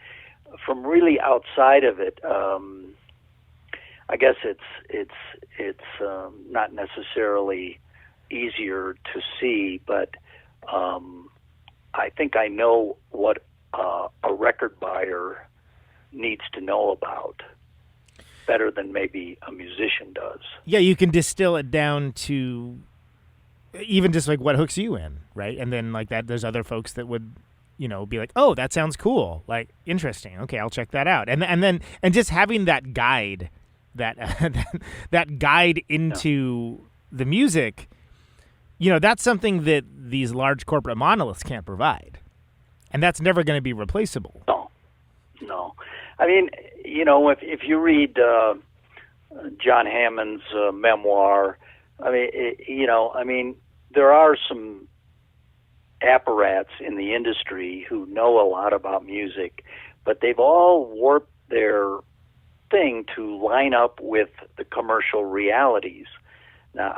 from really outside of it, I guess it's not necessarily easier to see, but I think I know what a record buyer needs to know about better than maybe a musician does. Yeah, you can distill it down to even just like what hooks you in, right? And then like that, there's other folks that would, be like, oh, that sounds cool, like interesting. Okay, I'll check that out. And just having that guide, that guide into the music, that's something that these large corporate monoliths can't provide, and that's never going to be replaceable. No. I mean, if you read John Hammond's memoir, I mean, there are some apparats in the industry who know a lot about music, but they've all warped their thing to line up with the commercial realities. Now,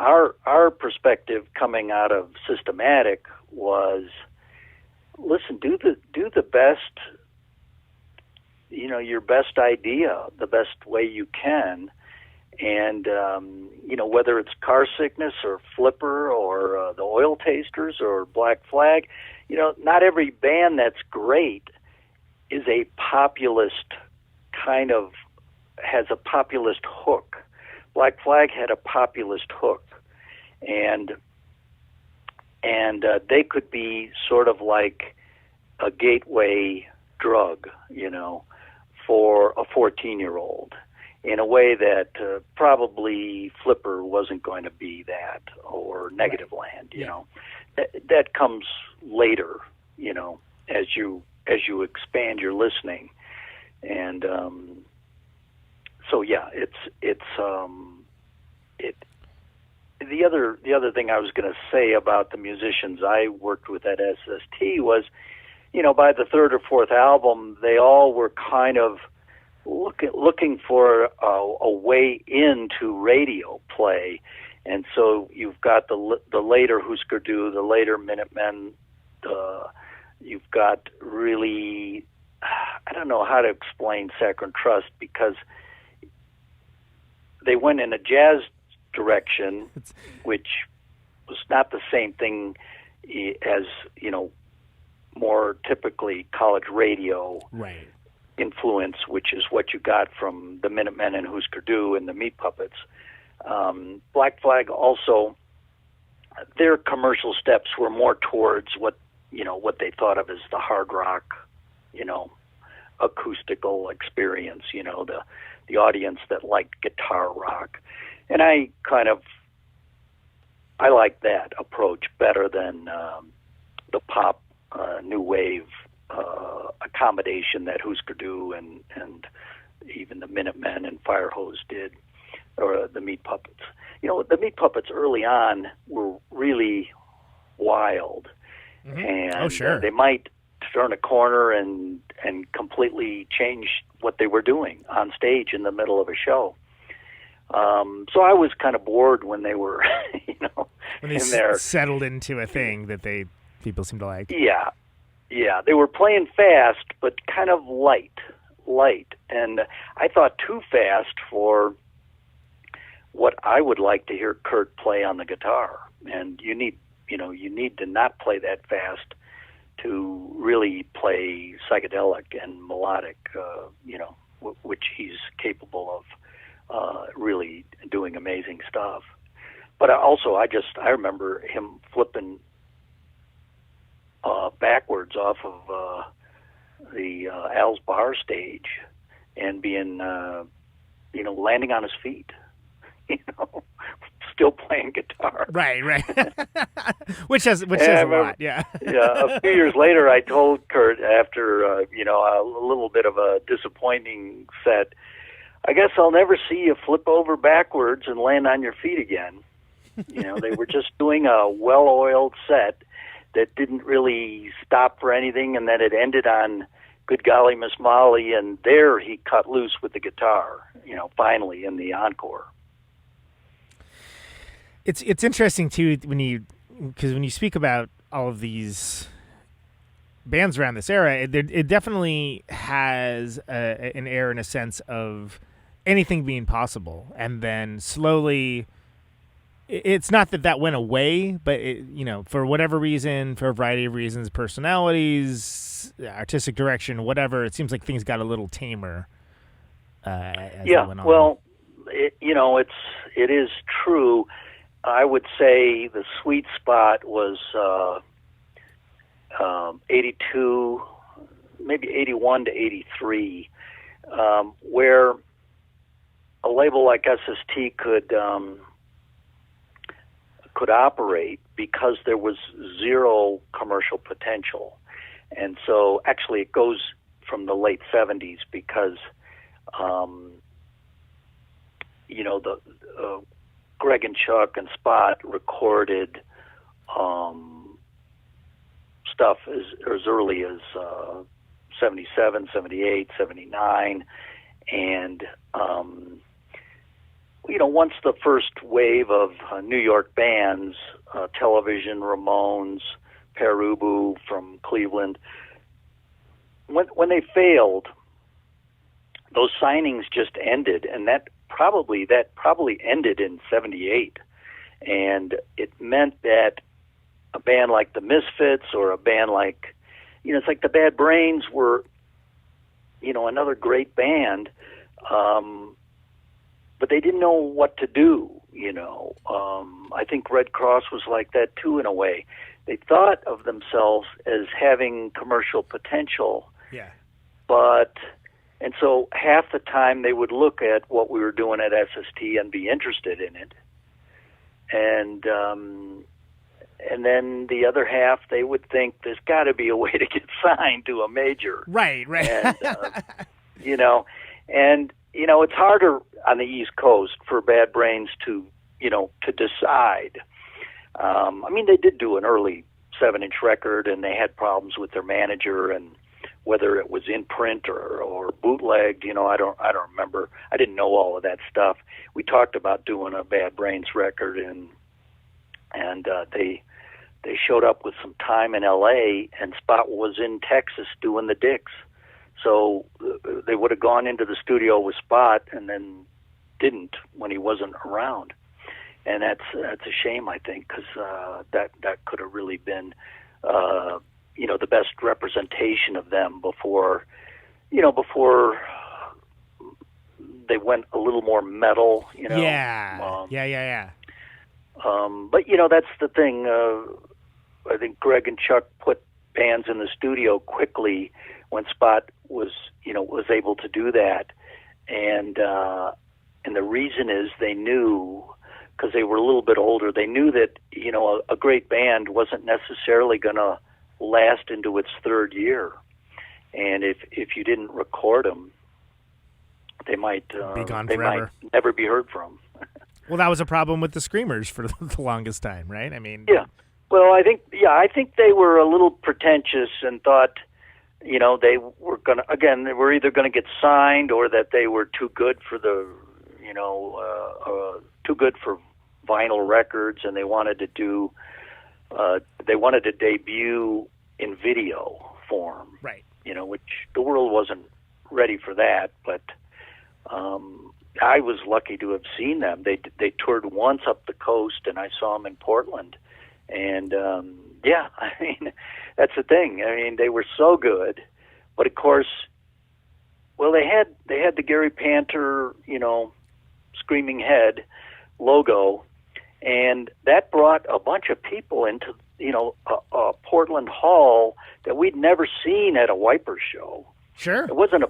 our perspective coming out of Systematic was, listen, do the best, your best idea, the best way you can, and whether it's Car Sickness or Flipper or the Oil Tasters or Black Flag, not every band that's great is a populist has a populist hook. Black Flag had a populist hook, and they could be sort of like a gateway drug, for a 14-year-old, in a way that probably Flipper wasn't going to be that, or Negative Land, that comes later, as you expand your listening, and so yeah, the other thing I was going to say about the musicians I worked with at SST was, by the third or fourth album, they all were kind of looking for a way into radio play, and so you've got the later Husker Du, the later Minutemen, you've got really, I don't know how to explain Saccharine Trust, because they went in a jazz direction, which was not the same thing as, more typically college radio influence, which is what you got from the Minutemen and Husker Du and the Meat Puppets. Black Flag also, their commercial steps were more towards what they thought of as the hard rock, acoustical experience, the audience that liked guitar rock. And I like that approach better than the pop new wave accommodation that Husker Du and even the Minutemen and Firehose did, or the Meat Puppets. The Meat Puppets early on were really wild, and they might turn a corner and completely change what they were doing on stage in the middle of a show. So I was kind of bored when they were, when they settled into a thing that people seem to like. Yeah, they were playing fast, but kind of light, and I thought too fast for what I would like to hear Kurt play on the guitar. And you need to not play that fast to really play psychedelic and melodic, which he's capable of really doing amazing stuff. But also, I remember him flipping backwards off of the Al's Bar stage and being, landing on his feet, still paying guitar. Right. which has a lot, yeah. Yeah. A few years later, I told Kurt after a little bit of a disappointing set, I guess I'll never see you flip over backwards and land on your feet again. They were just doing a well-oiled set that didn't really stop for anything, and then it ended on Good Golly Miss Molly, and there he cut loose with the guitar, finally in the encore. It's interesting too when you speak about all of these bands around this era, it definitely has an air and a sense of anything being possible, and then slowly, it's not that went away, but for whatever reason, for a variety of reasons, personalities, artistic direction, whatever, it seems like things got a little tamer. As they went on. Well, it is true. I would say the sweet spot was 82, maybe 81 to 83, where a label like SST could operate because there was zero commercial potential. And so actually it goes from the late 70s because, the Greg and Chuck and Spot recorded stuff as early as 77, 78, 79, and once the first wave of New York bands, Television, Ramones, Perubu from Cleveland, when they failed, those signings just ended, and that probably ended in 78, and it meant that a band like the Misfits or a band like, it's like the Bad Brains were, another great band, but they didn't know what to do, I think Red Cross was like that too in a way. They thought of themselves as having commercial potential, and so half the time they would look at what we were doing at SST and be interested in it, and then the other half they would think there's got to be a way to get signed to a major, right, and it's harder on the East Coast for Bad Brains to decide. They did do an early 7-inch record, and they had problems with their manager, and whether it was in print or bootlegged, I don't remember. I didn't know all of that stuff. We talked about doing a Bad Brains record, and they showed up with some time in L.A., and Spot was in Texas doing the Dicks. So they would have gone into the studio with Spot and then didn't when he wasn't around. And that's a shame, I think, because that could have really been, the best representation of them before they went a little more metal, Yeah. But that's the thing. I think Greg and Chuck put bands in the studio quickly when Spot was able to do that, and the reason is they knew, because they were a little bit older, they knew that a great band wasn't necessarily going to last into its third year, and if you didn't record them, they might be gone they forever. might never be heard from. Well, that was a problem with the Screamers for the longest time, right? Yeah. Well, I think they were a little pretentious and thought, they were they were either going to get signed or that they were too good for too good for vinyl records, and they wanted to debut in video form, right? Which the world wasn't ready for that, but I was lucky to have seen them. They toured once up the coast, and I saw them in Portland, and that's the thing. They were so good, but of course, they had the Gary Panter, Screaming Head logo, and that brought a bunch of people into a Portland hall that we'd never seen at a Wiper show. Sure, it wasn't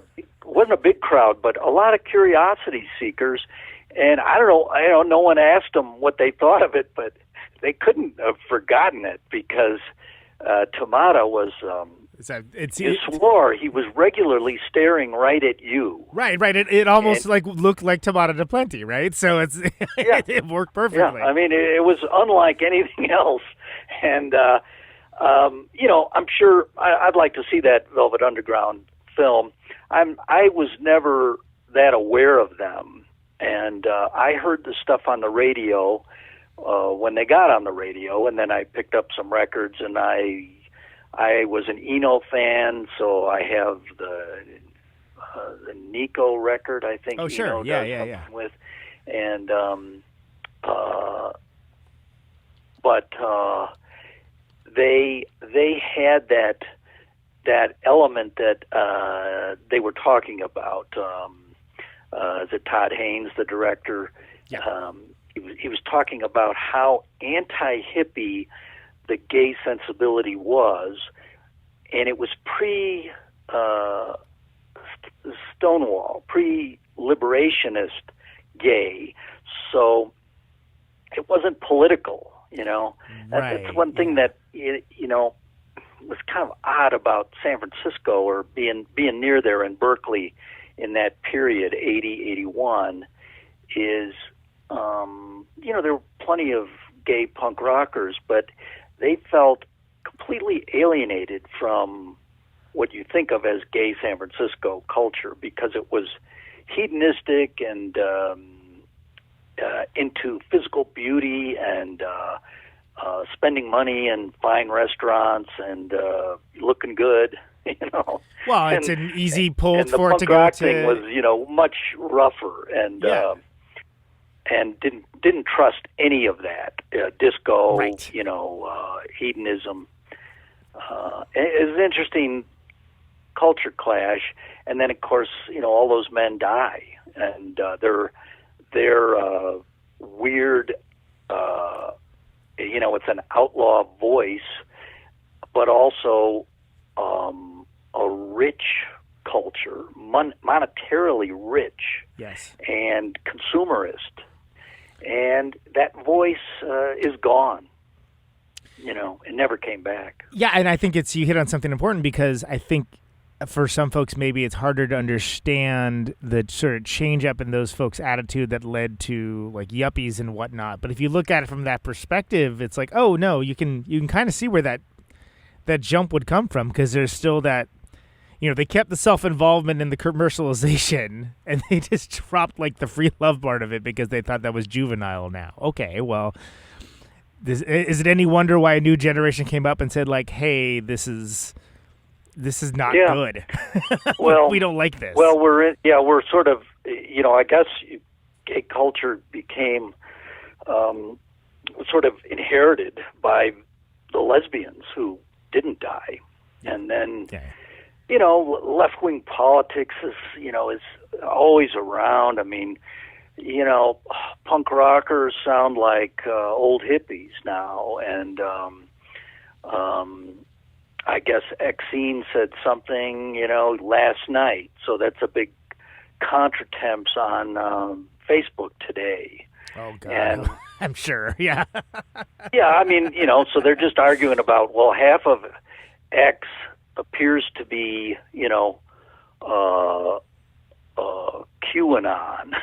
a big crowd, but a lot of curiosity seekers. And I don't know. No one asked them what they thought of it, but they couldn't have forgotten it because Tamada was. He swore he was regularly staring right at you. Right. It almost looked like Tamada de Plenty, right? So it worked perfectly. Yeah, it was unlike anything else, and I'm sure I'd like to see that Velvet Underground film. I was never that aware of them, and I heard the stuff on the radio when they got on the radio, and then I picked up some records, and I was an Eno fan, so I have the Nico record, I think. Oh, sure. Eno does something with, and but they had that element that they were talking about. Is it Todd Haynes, the director? Yeah. He was talking about how anti-hippie the gay sensibility was, and it was Stonewall, pre-liberationist gay, so it wasn't political. Right. That's one thing that was kind of odd about San Francisco or being near there in Berkeley in that period, 80, 81, is, there were plenty of gay punk rockers, but they felt completely alienated from what you think of as gay San Francisco culture because it was hedonistic and into physical beauty and spending money in fine restaurants and looking good, Well, it's an easy pull and for the it to punk go rock to. thing was, much rougher and didn't trust any of that disco, Right. hedonism. It was an interesting culture clash, and then of course, all those men die, and they're weird. It's an outlaw voice, but also a rich culture, monetarily rich, Yes. and consumerist, and that voice is gone. It never came back. Yeah, and I think you hit on something important because I think for some folks maybe it's harder to understand the sort of change up in those folks' attitude that led to like yuppies and whatnot. But if you look at it from that perspective, it's like, oh no, you can kind of see where that jump would come from because there's still that, they kept the self-involvement in the commercialization and they just dropped like the free love part of it because they thought that was juvenile now. Okay, well, is it any wonder why a new generation came up and said like, hey, this is not good. Well, we don't like this. Well, we're sort of, I guess gay culture became sort of inherited by the lesbians who didn't die. And then, left-wing politics is always around. I mean, punk rockers sound like old hippies now. And I guess Exene said something, last night. So that's a big contretemps on Facebook today. Oh, God. And, I'm sure. Yeah. yeah, I mean, so they're just arguing about, well, half of X appears to be, QAnon.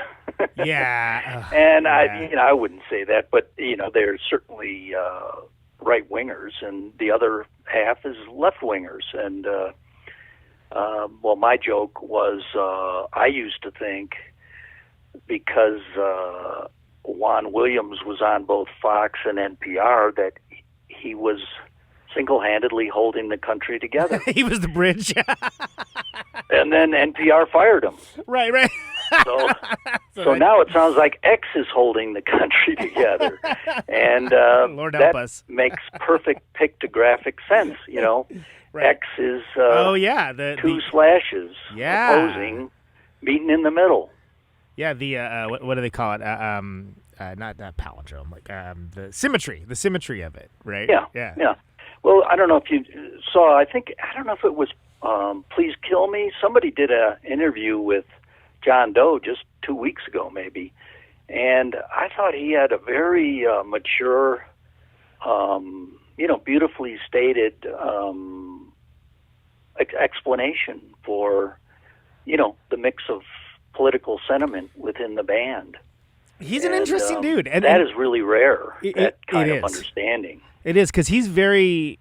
Yeah. And yeah. I wouldn't say that, but, they're certainly right-wingers, and the other half is left-wingers. And, my joke was I used to think because Juan Williams was on both Fox and NPR that he was single-handedly holding the country together. He was the bridge. And then NPR fired him. Right. So now it sounds like X is holding the country together. And Lord help that us. makes perfect pictographic sense, Right. X is two slashes opposing, meeting in the middle. Yeah, the what do they call it? Not palindrome, like the symmetry of it, right? Yeah. Well, I don't know if you saw. I don't know if it was Please Kill Me. Somebody did an interview with John Doe just 2 weeks ago, maybe, and I thought he had a very mature, beautifully stated explanation for, the mix of political sentiment within the band. He's an interesting dude. And that is really rare, that kind it of is. understanding. It is, because he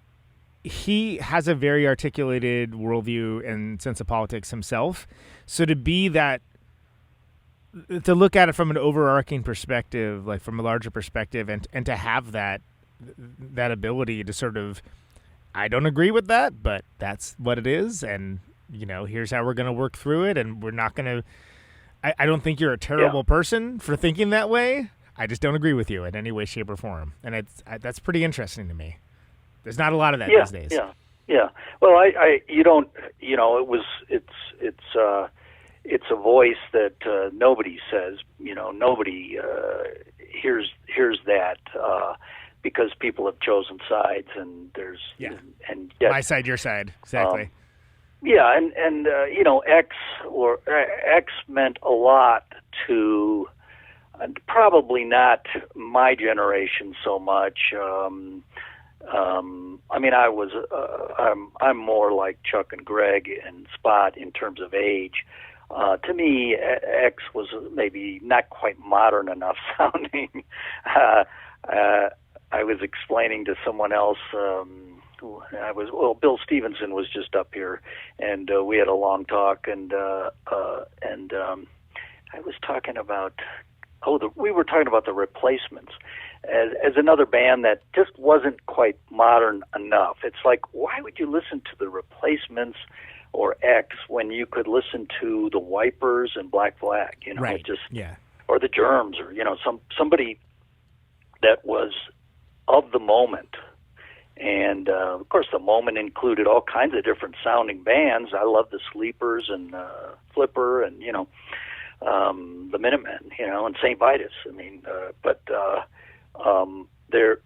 has a very articulated worldview and sense of politics himself. So to look at it from an overarching perspective, like from a larger perspective, and to have that ability to sort of, I don't agree with that, but that's what it is, and here's how we're going to work through it, and we're not going to. I don't think you're a terrible person for thinking that way. I just don't agree with you in any way, shape, or form, and that's pretty interesting to me. There's not a lot of that these days. Yeah. Well, you don't. It's a voice that nobody says. Nobody hears that because people have chosen sides, and there's and yet, my side, your side, exactly. And X meant a lot to probably not my generation so much. I mean, I'm more like Chuck and Greg and Spot in terms of age. To me, X was maybe not quite modern enough sounding. I was explaining to someone else. Bill Stevenson was just up here, and we had a long talk, and I was talking about. We were talking about the Replacements as another band that just wasn't quite modern enough. It's like, why would you listen to the Replacements or X when you could listen to the Wipers and Black Flag? You know, right? Or the Germs, or somebody that was of the moment. And of course, the moment included all kinds of different sounding bands. I love the Sleepers and Flipper, and the Minutemen, and St. Vitus. I mean, but there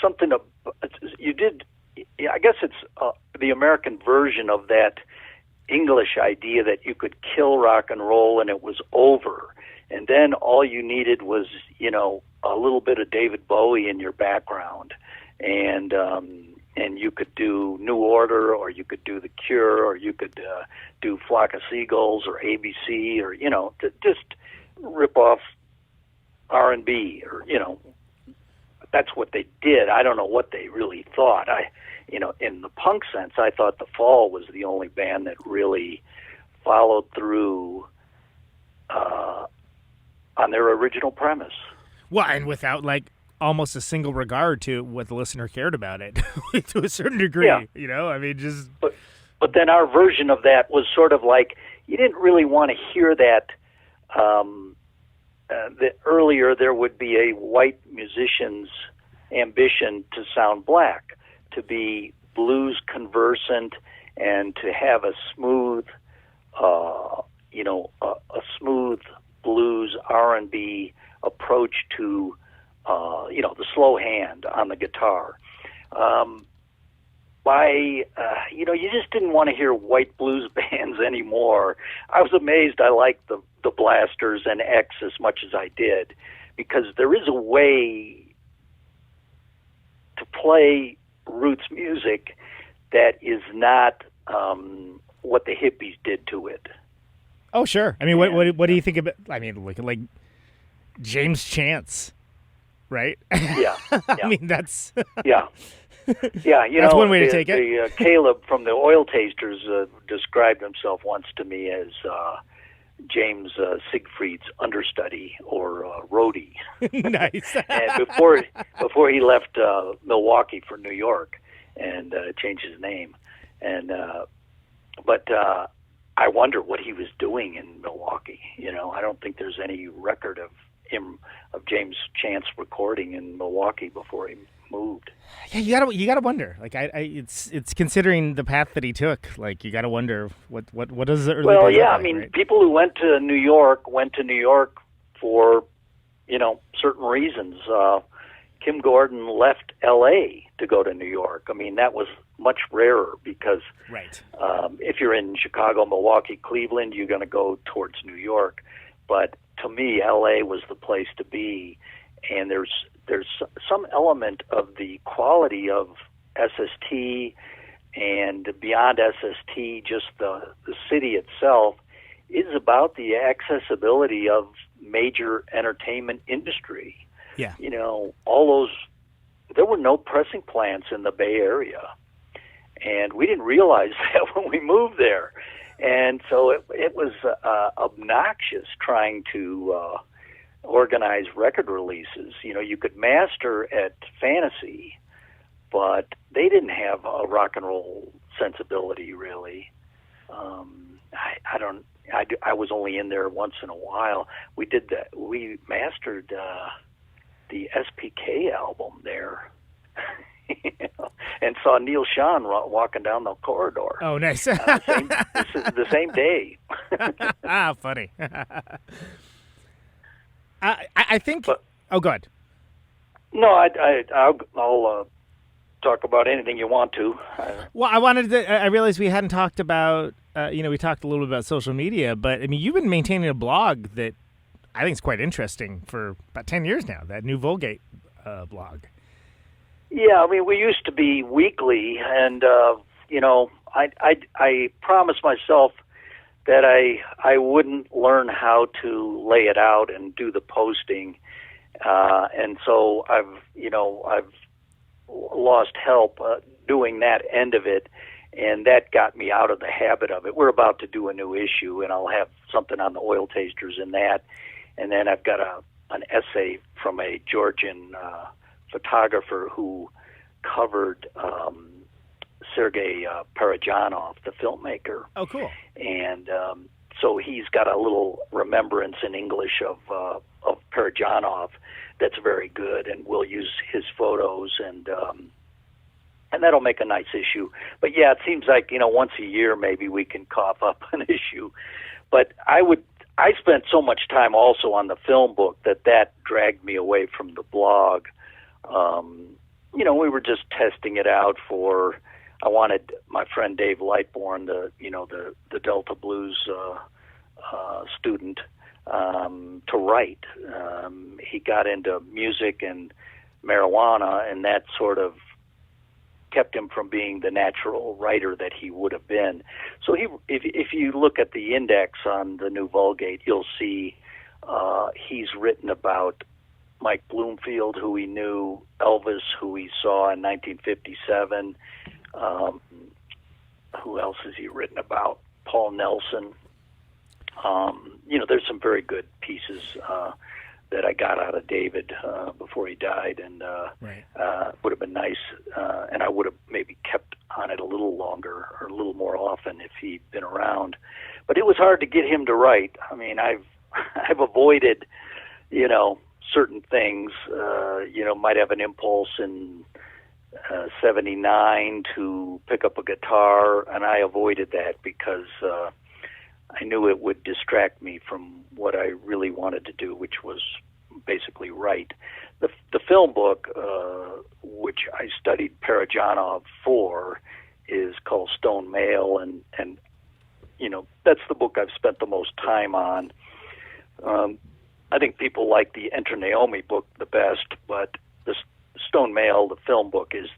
something you did. I guess it's the American version of that English idea that you could kill rock and roll and it was over, and then all you needed was a little bit of David Bowie in your background, and you could do New Order, or you could do The Cure, or you could do Flock of Seagulls, or ABC, or to just rip off R&B, or that's what they did. I don't know what they really thought. In the punk sense, I thought The Fall was the only band that really followed through on their original premise. Well, and without almost a single regard to what the listener cared about it, to a certain degree. Yeah. I mean, just. But then our version of that was sort of like, you didn't really want to hear that. That earlier there would be a white musician's ambition to sound black, to be blues conversant, and to have a smooth, a smooth blues R&B approach to, the slow hand on the guitar. You just didn't want to hear white blues bands anymore. I was amazed I liked the Blasters and X as much as I did, because there is a way to play roots music that is not what the hippies did to it. Oh, sure. I mean, what do you think about? I mean, like James Chance, right? Yeah. I mean, that's yeah. Yeah, that's one way to take it. Caleb from the Oil Tasters described himself once to me as James Siegfried's understudy, or roadie. Nice. And before he left Milwaukee for New York and changed his name, and but I wonder what he was doing in Milwaukee. I don't think there's any record of James Chance recording in Milwaukee before he moved. Yeah, you gotta wonder. It's considering the path that he took. You gotta wonder what does the early Well, days yeah, look I like, mean, right? people who went to New York for certain reasons. Kim Gordon left L.A. to go to New York. I mean, that was much rarer because right. If you're in Chicago, Milwaukee, Cleveland, you're going to go towards New York. But to me, L.A. was the place to be, and there's some element of the quality of SST and beyond SST, just the city itself, is about the accessibility of major entertainment industry. Yeah. There were no pressing plants in the Bay Area, and we didn't realize that when we moved there. And so it was obnoxious trying to organize record releases. You could master at Fantasy, but they didn't have a rock and roll sensibility, really. I was only in there once in a while. We did that. We mastered the SPK album there. And saw Neil Schon walking down the corridor. Oh, nice. The same day. Funny. I think. Go ahead. No, I'll talk about anything you want to. Well, I realized we hadn't talked about. We talked a little bit about social media, but I mean, you've been maintaining a blog that I think is quite interesting for about 10 years now. That new Vulgate blog. Yeah, I mean, we used to be weekly, and I promised myself that I wouldn't learn how to lay it out and do the posting, and so I've lost help doing that end of it, and that got me out of the habit of it. We're about to do a new issue, and I'll have something on the oil tasters in that, and then I've got an essay from a Georgian photographer who covered Sergei Parajanov, the filmmaker. Oh, cool. And so he's got a little remembrance in English of Parajanov that's very good, and we'll use his photos, and that'll make a nice issue. But yeah, it seems like, once a year maybe we can cough up an issue. But I spent so much time also on the film book that dragged me away from the blog. We were just testing it out I wanted my friend Dave Lightbourne, the Delta Blues student, to write. He got into music and marijuana, and that sort of kept him from being the natural writer that he would have been. So if you look at the index on the New Vulgate, you'll see he's written about Mike Bloomfield, who he knew, Elvis, who he saw in 1957. Who else has he written about? Paul Nelson. There's some very good pieces that I got out of David before he died, and would have been nice, and I would have maybe kept on it a little longer or a little more often if he'd been around. But it was hard to get him to write. I mean, I've avoided, certain things. Might have an impulse in 79 to pick up a guitar, and I avoided that because I knew it would distract me from what I really wanted to do, which was basically write. The film book, which I studied Parajanov for, is called Stone Mail, and that's the book I've spent the most time on. I think people like the Enter Naomi book the best, but the Stone Mail, the film book, is,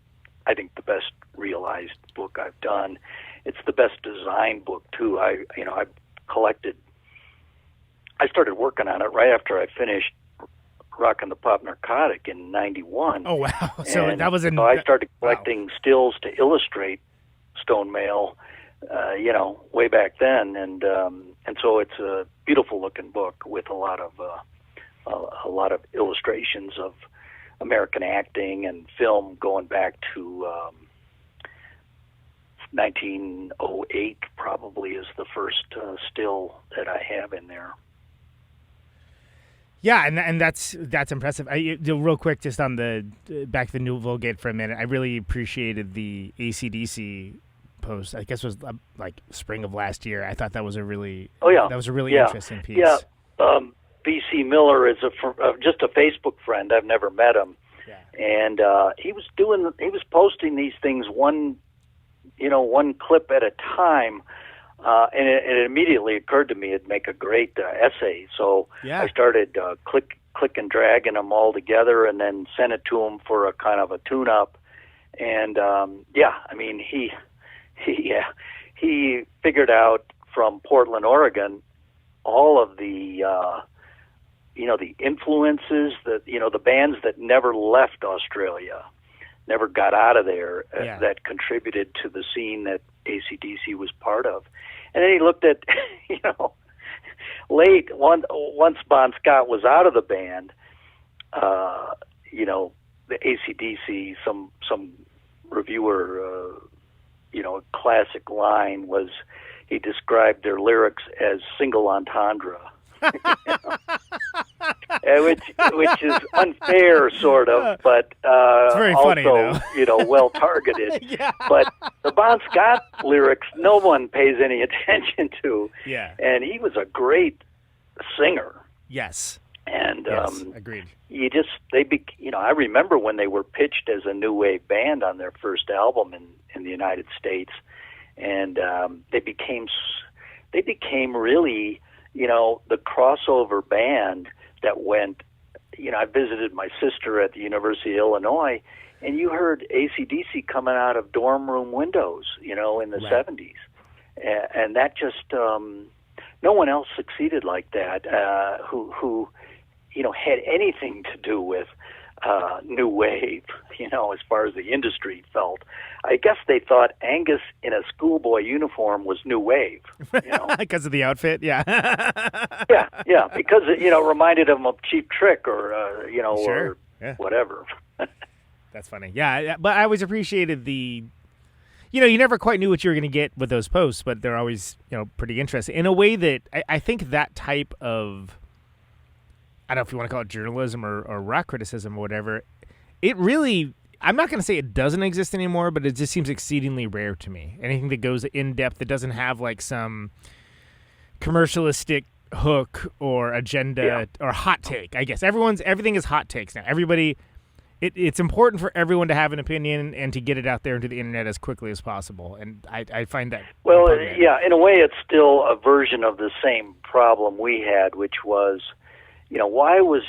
I think, the best realized book I've done. It's the best design book too. I started working on it right after I finished Rockin' the Pop Narcotic in '91. Oh wow! So that was I started collecting stills to illustrate Stone Mail, way back then, and so it's a beautiful looking book with a lot of illustrations of American acting and film going back to 1908 probably is the first still that I have in there. Yeah, and that's impressive. Real quick, just on the back to the New Vulgate for a minute, I really appreciated the AC/DC post. I guess it was like spring of last year. I thought that was a really interesting piece. Yeah, B.C. Miller is just a Facebook friend. I've never met him, and he was posting these things one clip at a time. And it immediately occurred to me it'd make a great essay. So I started click and dragging them all together, and then sent it to him for a kind of a tune-up. And he figured out from Portland, Oregon, all of the the influences that the bands that never left Australia, never got out of there, that contributed to the scene that AC/DC was part of. And then he looked at, once Bon Scott was out of the band, the AC/DC, some reviewer, a classic line was, he described their lyrics as single entendre. which is unfair, sort of, but it's very also, funny, well targeted. But the Bon Scott lyrics, no one pays any attention to. Yeah, and he was a great singer. Yes, and agreed. I remember when they were pitched as a new wave band on their first album in the United States, and they became really, the crossover band that went, I visited my sister at the University of Illinois, and you heard AC/DC coming out of dorm room windows, in the 70s. And that just, no one else succeeded like that, who had anything to do with new wave, as far as the industry felt. I guess they thought Angus in a schoolboy uniform was new wave, because of the outfit. Yeah. yeah, because it, reminded them of Cheap Trick or, Sure. or whatever. That's funny. Yeah, but I always appreciated the, you never quite knew what you were going to get with those posts, but they're always, pretty interesting in a way that I think that type of, I don't know if you want to call it journalism or rock criticism or whatever, it really, I'm not going to say it doesn't exist anymore, but it just seems exceedingly rare to me. Anything that goes in depth that doesn't have like some commercialistic hook or agenda or hot take. I guess everything is hot takes now. Everybody, it's important for everyone to have an opinion and to get it out there into the internet as quickly as possible. And I find that in a way, it's still a version of the same problem we had, which was, why was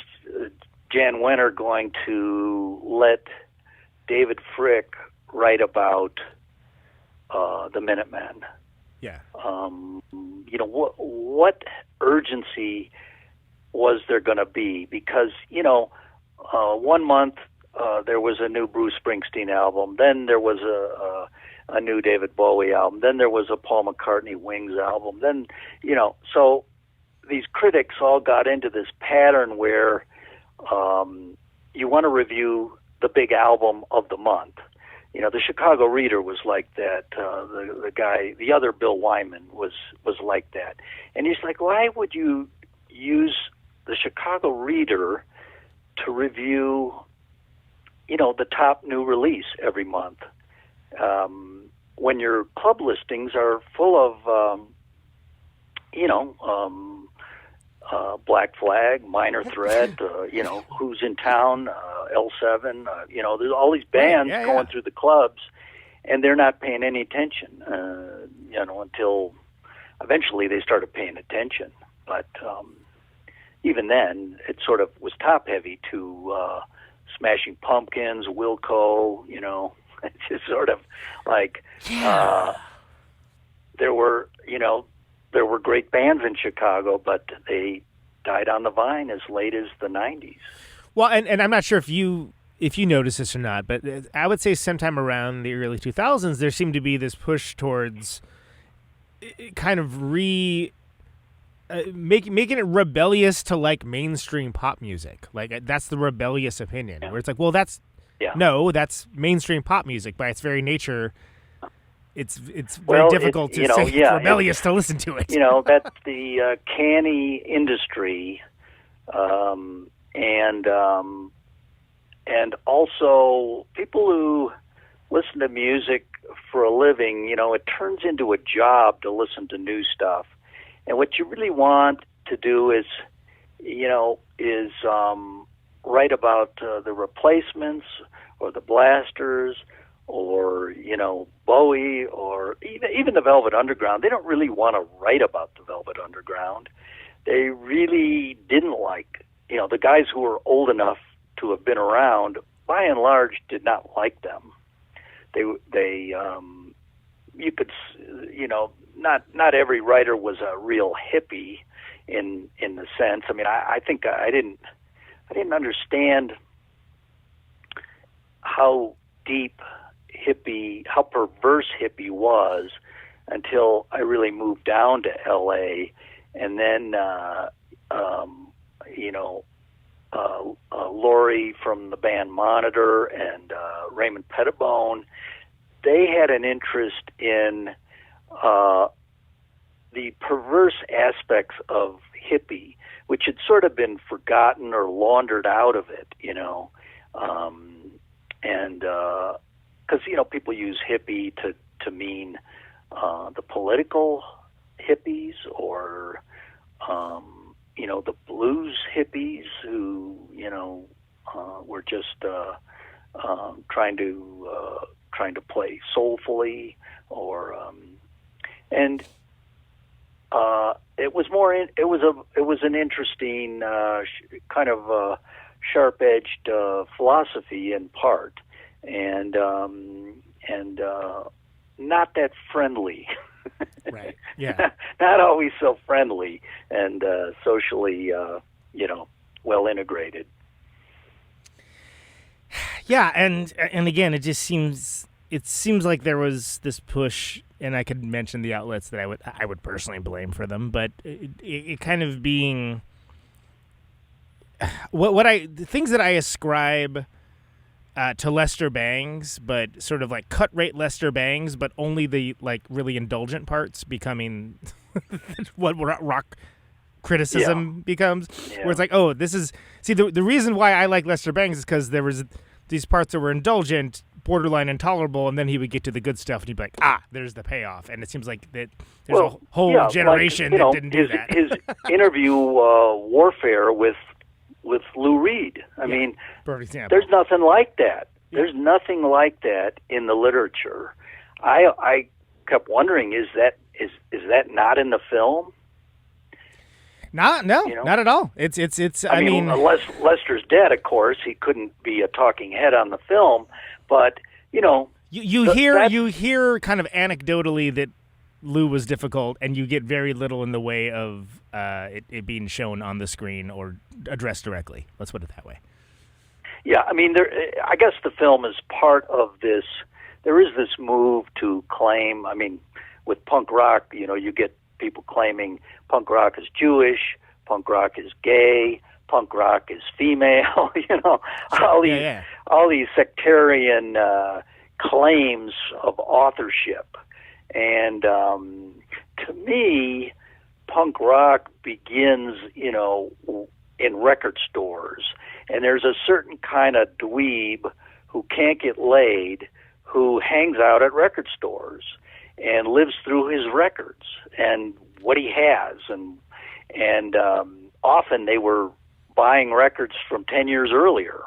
Jan Wenner going to let David Frick write about the Minutemen? Yeah. What urgency was there going to be? Because, 1 month there was a new Bruce Springsteen album, then there was a new David Bowie album, then there was a Paul McCartney Wings album, then, so these critics all got into this pattern where you want to review the big album of the month. The Chicago Reader was like that. The guy, the other Bill Wyman was like that. And he's like, why would you use the Chicago Reader to review, the top new release every month? When your club listings are full of, Black Flag, Minor Threat, Who's in Town, L7, there's all these bands going through the clubs, and they're not paying any attention, until eventually they started paying attention. But even then, it sort of was top-heavy to Smashing Pumpkins, Wilco, it's just sort of like there were great bands in Chicago, but they died on the vine as late as the 90s. Well, and I'm not sure if you notice this or not, but I would say sometime around the early 2000s, there seemed to be this push towards kind of making it rebellious to like mainstream pop music. Like that's the rebellious opinion, where it's like, well, that's mainstream pop music by its very nature. It's very difficult to say it's rebellious to listen to it. That's the canny industry, and also people who listen to music for a living. It turns into a job to listen to new stuff, and what you really want to do is write about the Replacements or the Blasters, or Bowie, or even the Velvet Underground. They don't really want to write about the Velvet Underground. They really didn't like, the guys who were old enough to have been around, by and large, did not like them. They you could, not every writer was a real hippie in the sense. I mean, I think I didn't understand how deep hippie, how perverse hippie was until I really moved down to L.A. And then, Laurie from the band Monitor and Raymond Pettibone, they had an interest in the perverse aspects of hippie, which had sort of been forgotten or laundered out of it, and because people use hippie to mean the political hippies, or the blues hippies who were just trying to play soulfully, or and it was more. It was an interesting kind of sharp-edged philosophy in part. and not that friendly. Right. Yeah. Not always so friendly and socially, well integrated. Yeah, and again, it seems like there was this push, and I could mention the outlets that I would personally blame for them, but it kind of being the things that I ascribe to Lester Bangs, but sort of like cut rate Lester Bangs, but only the like really indulgent parts becoming what rock criticism becomes, where it's like, oh, this is the reason why I like Lester Bangs is because there was these parts that were indulgent, borderline intolerable, and then he would get to the good stuff, and he'd be like, there's the payoff. And it seems like that there's a whole generation that didn't do that. His interview warfare with Lou Reed. I mean, perfect example. There's nothing like that. There's nothing like that in the literature. I kept wondering, is that not in the film? Not at all. It's. I mean, unless Lester's dead, of course, he couldn't be a talking head on the film. But you hear kind of anecdotally that Lou was difficult, and you get very little in the way of it being shown on the screen or addressed directly. Let's put it that way. Yeah, I mean, I guess the film is part of this. There is this move to claim. I mean, with punk rock, you get people claiming punk rock is Jewish, punk rock is gay, punk rock is female. All these sectarian claims of authorship. And to me, punk rock begins, in record stores. And there's a certain kind of dweeb who can't get laid, who hangs out at record stores and lives through his records and what he has. And often they were buying records from 10 years earlier.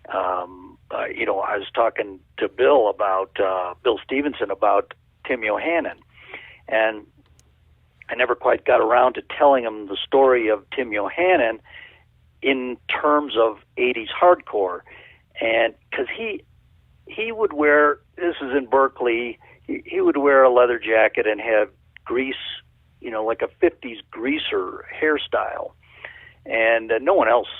I was talking to Bill Stevenson about Tim Yohannan, and I never quite got around to telling him the story of Tim Yohannan in terms of 80s hardcore. And because he would wear, this is in Berkeley, he would wear a leather jacket and have grease, like a 50s greaser hairstyle. And no one else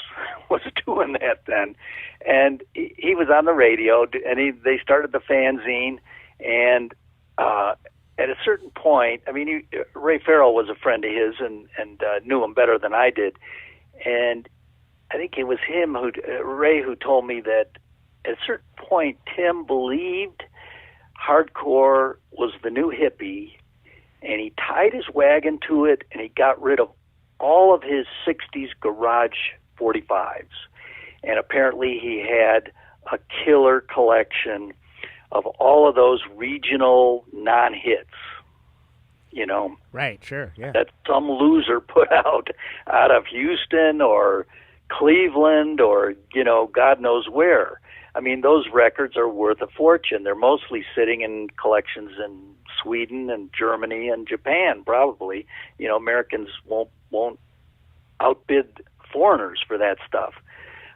was doing that then. And he was on the radio, and they started the fanzine. And at a certain point, I mean, Ray Farrell was a friend of his and knew him better than I did. And I think it was Ray, who told me that at a certain point, Tim believed hardcore was the new hippie, and he tied his wagon to it, and he got rid of all of his 60s garage 45s. And apparently he had a killer collection of all of those regional non-hits, Right, sure, yeah. That some loser put out of Houston or Cleveland or, God knows where. I mean, those records are worth a fortune. They're mostly sitting in collections in Sweden and Germany and Japan, probably. Americans won't outbid foreigners for that stuff,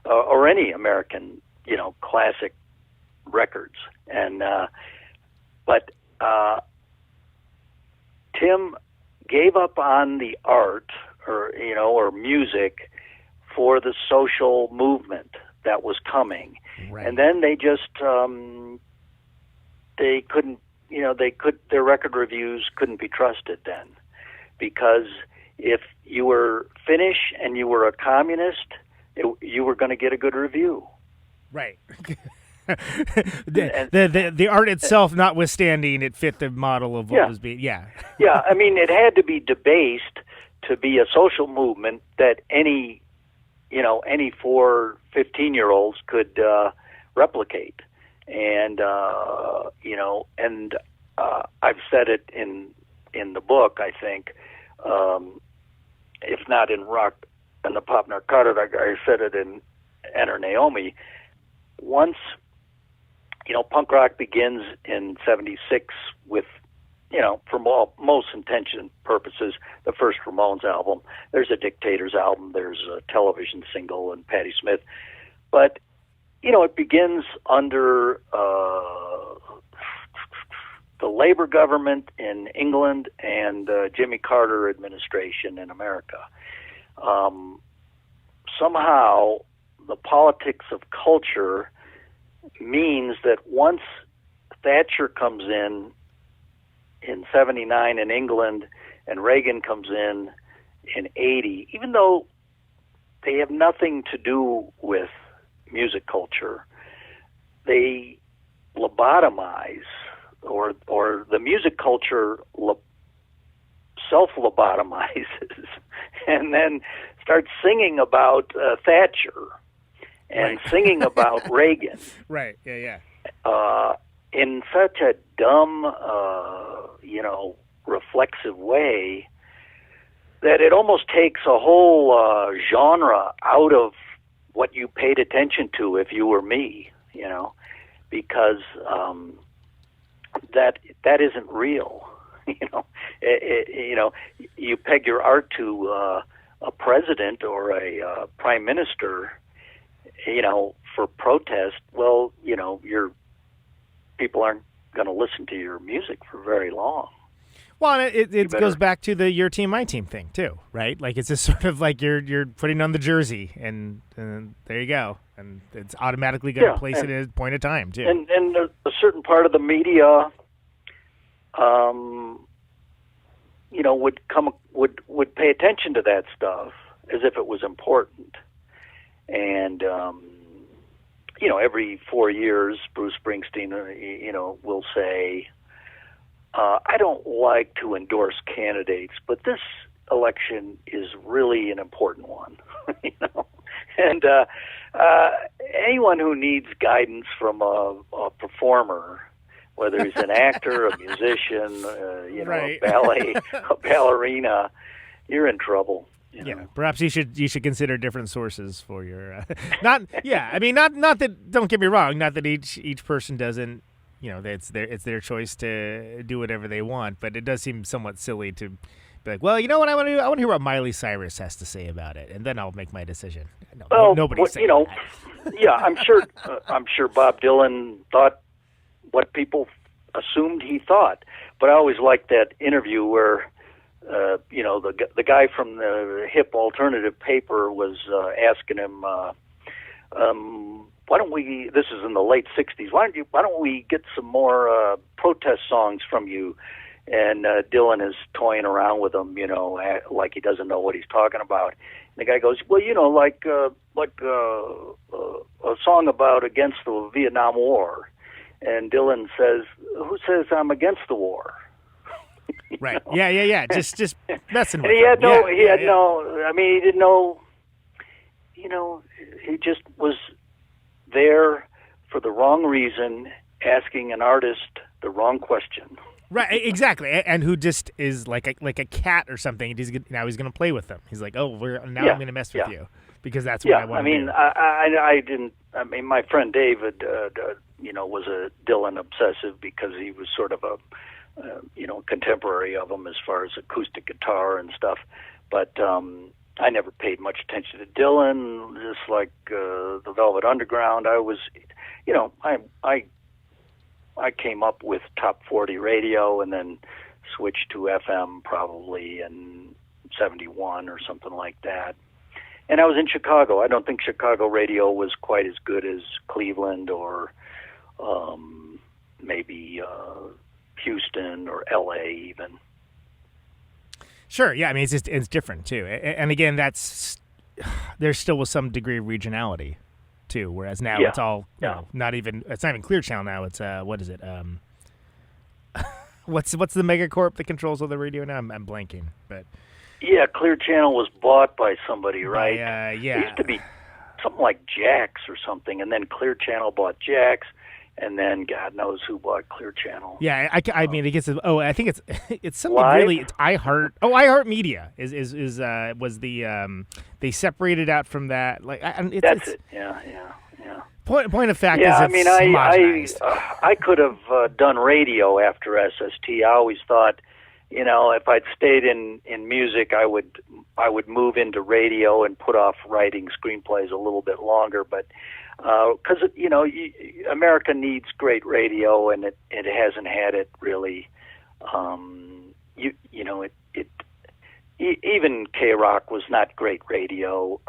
or any American, classic records. And but Tim gave up on the art or music for the social movement that was coming. Right. And then they just they couldn't, their record reviews couldn't be trusted then, because if you were Finnish and you were a communist, you were going to get a good review. Right. the art itself notwithstanding, it fit the model of what was being. Yeah. Yeah. I mean, it had to be debased to be a social movement that any 4 15-year-olds could replicate. And I've said it in the book, I think, if not in Rock and the Pop Narcotic, I said it in Enter Naomi. Once, punk rock begins in 76 with, for most intention purposes, the first Ramones album. There's a Dictators album, there's a television single, and Patti Smith. But it begins under the Labor government in England and Jimmy Carter administration in America. Somehow, the politics of culture means that once Thatcher comes in 79 in England and Reagan comes in 80, even though they have nothing to do with music culture, they lobotomize, or the music culture self-lobotomizes and then starts singing about Thatcher and singing about Reagan. Right, yeah. In such a dumb, reflexive way that it almost takes a whole genre out of what you paid attention to if you were me, because that isn't real. You peg your art to a president or a prime minister, for protest. Well, your people aren't going to listen to your music for very long. Well, it goes back to the your team, my team thing too, right? Like it's just sort of like you're putting on the jersey, and there you go, and it's automatically going to place it at a point of time too. And a certain part of the media, would pay attention to that stuff as if it was important, and every 4 years, Bruce Springsteen, will say, I don't like to endorse candidates, but this election is really an important one, And anyone who needs guidance from a performer, whether he's an actor, a musician, right. a ballerina, you're in trouble. Yeah, perhaps you should consider different sources for your not that, don't get me wrong, not that each person doesn't, it's their choice to do whatever they want, but it does seem somewhat silly to be like, well, you know what I want to do? I want to hear what Miley Cyrus has to say about it, and then I'll make my decision. Nobody's saying that. Yeah, I'm sure Bob Dylan thought what people assumed he thought, but I always liked that interview where the guy from the hip alternative paper was asking him, why don't we? This is in the late '60s. Why don't we get some more protest songs from you? And Dylan is toying around with him, like he doesn't know what he's talking about. And the guy goes, well, like a song about against the Vietnam War. And Dylan says, who says I'm against the war? Right. Yeah. Just messing with him. He didn't know, he just was there for the wrong reason, asking an artist the wrong question. Right, exactly, and who just is like a cat or something. Now he's going to play with them. He's like, I'm going to mess with you because that's what I want to do. I didn't. I mean, my friend David, was a Dylan obsessive because he was sort of a, contemporary of him as far as acoustic guitar and stuff. But I never paid much attention to Dylan. Just like the Velvet Underground, I was, I came up with top 40 radio and then switched to FM probably in 71 or something like that. And I was in Chicago. I don't think Chicago radio was quite as good as Cleveland or maybe Houston or LA even. Sure, yeah. I mean, it's different too. And again, there still was some degree of regionality too, whereas now it's all it's not even Clear Channel now. It's what is it? What's the megacorp that controls all the radio now? I'm blanking, but Clear Channel was bought by somebody, right? It used to be something like Jax or something, and then Clear Channel bought Jax, and then God knows who bought Clear Channel. Yeah, I mean, it gets. Oh, I think it's something really. It's iHeart. Oh, iHeartMedia was the they separated out from that. Like that's it. Yeah. Point of fact is, I mean, I could have done radio after SST. I always thought, if I'd stayed in music, I would move into radio and put off writing screenplays a little bit longer. But because America needs great radio, and it hasn't had it really. Even K-Rock was not great radio.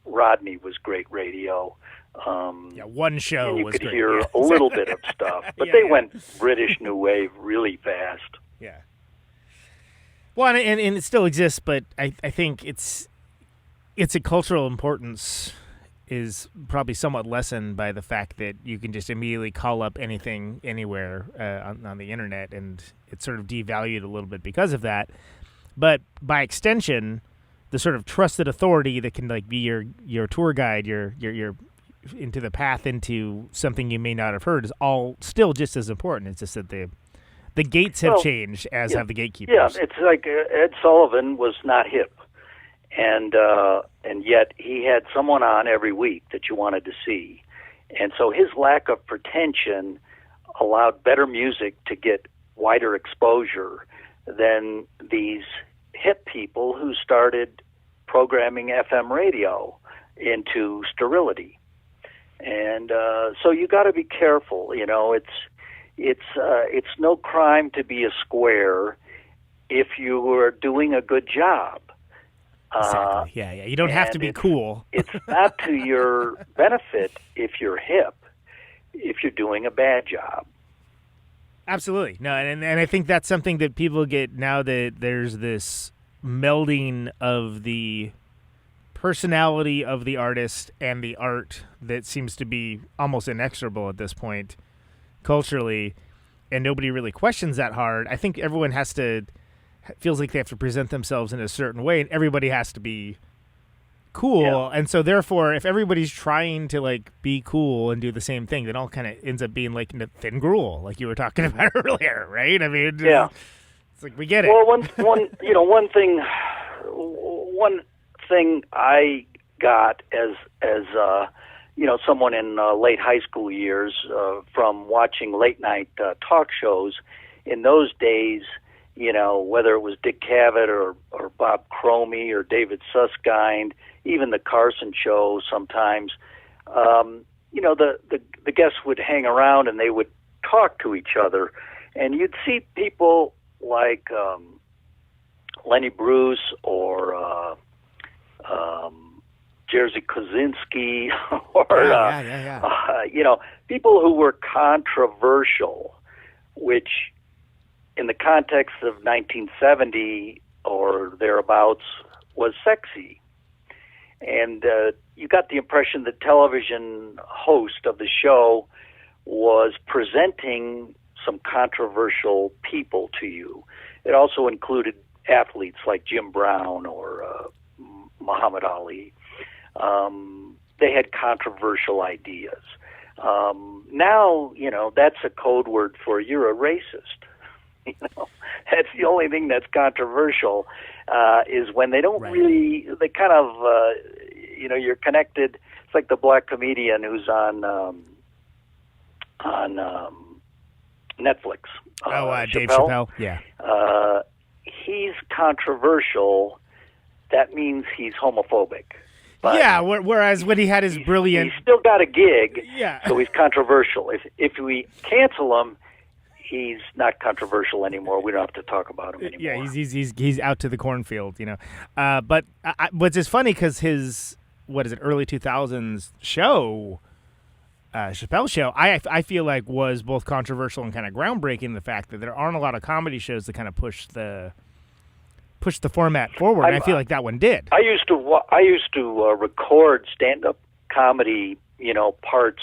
Rodney was great radio. One show and you was could great. hear a little bit of stuff, but they went British New Wave really fast. Yeah. Well, and it still exists, but I think its a cultural importance is probably somewhat lessened by the fact that you can just immediately call up anything anywhere on the internet, and it's sort of devalued a little bit because of that. But by extension, the sort of trusted authority that can like be your tour guide, your into the path into something you may not have heard is all still just as important. It's just that the gates have changed, as have the gatekeepers. Yeah, it's like Ed Sullivan was not hip, and yet he had someone on every week that you wanted to see, and so his lack of pretension allowed better music to get wider exposure than these hip people who started programming FM radio into sterility. And so you got to be careful. It's no crime to be a square if you are doing a good job. Exactly. Yeah. You don't have to be cool. It's not to your benefit if you're hip, if you're doing a bad job. Absolutely. No, and I think that's something that people get now that there's this melding of the personality of the artist and the art that seems to be almost inexorable at this point culturally, and nobody really questions that hard. I think everyone feels like they have to present themselves in a certain way, and everybody has to be cool. Yeah. And so therefore, if everybody's trying to like be cool and do the same thing, then all kind of ends up being like thin gruel, like you were talking about earlier, right? I mean, it's like we get it. Well, one thing I got as someone in late high school years from watching late night talk shows in those days, whether it was Dick Cavett or Bob Cromie or David Susskind, even the Carson Show sometimes, the guests would hang around and they would talk to each other, and you'd see people like Lenny Bruce or Jerzy Kosinski or people who were controversial, which in the context of 1970 or thereabouts was sexy. And you got the impression the television host of the show was presenting some controversial people to you. It also included athletes like Jim Brown or Muhammad Ali. They had controversial ideas. Now, that's a code word for you're a racist. That's the only thing that's controversial, is when they don't really, they kind of, you're connected. It's like the black comedian who's on Netflix. Dave Chappelle? Yeah. He's controversial. That means he's homophobic. But yeah, whereas when he had his brilliant... He's still got a gig, yeah. So he's controversial. If we cancel him, he's not controversial anymore. We don't have to talk about him anymore. Yeah, he's out to the cornfield, But what's just funny because his, early 2000s show, Chappelle Show, I feel like was both controversial and kind of groundbreaking. The fact that there aren't a lot of comedy shows that kind of push the format forward. And I feel like that one did. I used to record stand-up comedy, parts,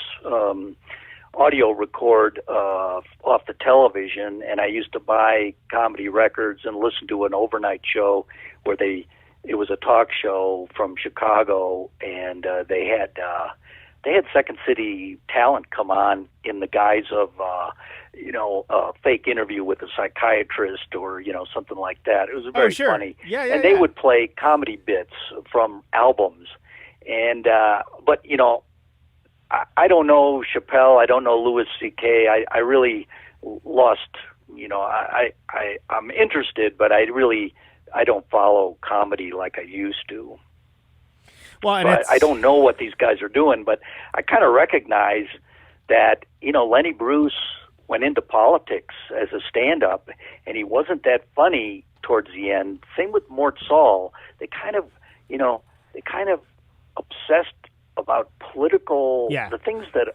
audio record off the television, and I used to buy comedy records and listen to an overnight show where it was a talk show from Chicago, and they had Second City talent come on in the guise of a fake interview with a psychiatrist or something like that. It was very funny. And they would play comedy bits from albums, and but I don't know Chappelle. I don't know Louis C.K. I really lost. I'm interested, but I don't follow comedy like I used to. Well, and so I don't know what these guys are doing, but I kind of recognize that, Lenny Bruce went into politics as a stand-up, and he wasn't that funny towards the end. Same with Mort Saul. They kind of obsessed about political, the things that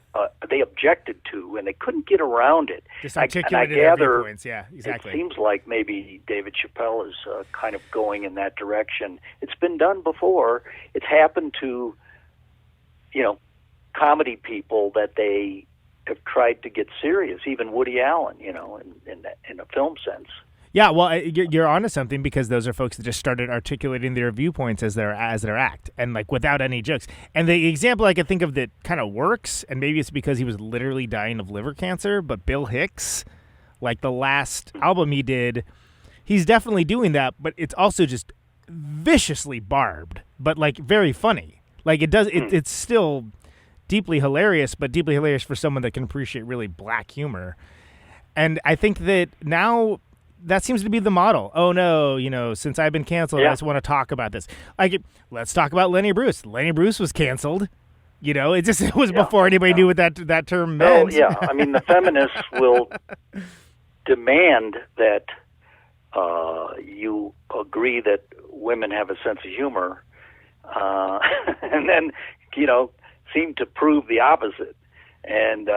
they objected to, and they couldn't get around it. Just articulated and I gather, their viewpoints. Yeah, exactly. It seems like maybe David Chappelle is kind of going in that direction. It's been done before. It's happened to, comedy people that they have tried to get serious. Even Woody Allen, in a film sense. Yeah, well, you're onto something, because those are folks that just started articulating their viewpoints as their act, and like without any jokes. And the example I could think of that kind of works, and maybe it's because he was literally dying of liver cancer, but Bill Hicks, like the last album he did, he's definitely doing that, but it's also just viciously barbed, but like very funny. Like it's still deeply hilarious, but deeply hilarious for someone that can appreciate really black humor. And I think that now that seems to be the model. Oh no, since I've been canceled, I just want to talk about this. Let's talk about Lenny Bruce. Lenny Bruce was canceled. It was before anybody knew what that term meant. Oh yeah, I mean the feminists will demand that you agree that women have a sense of humor, and then seem to prove the opposite. And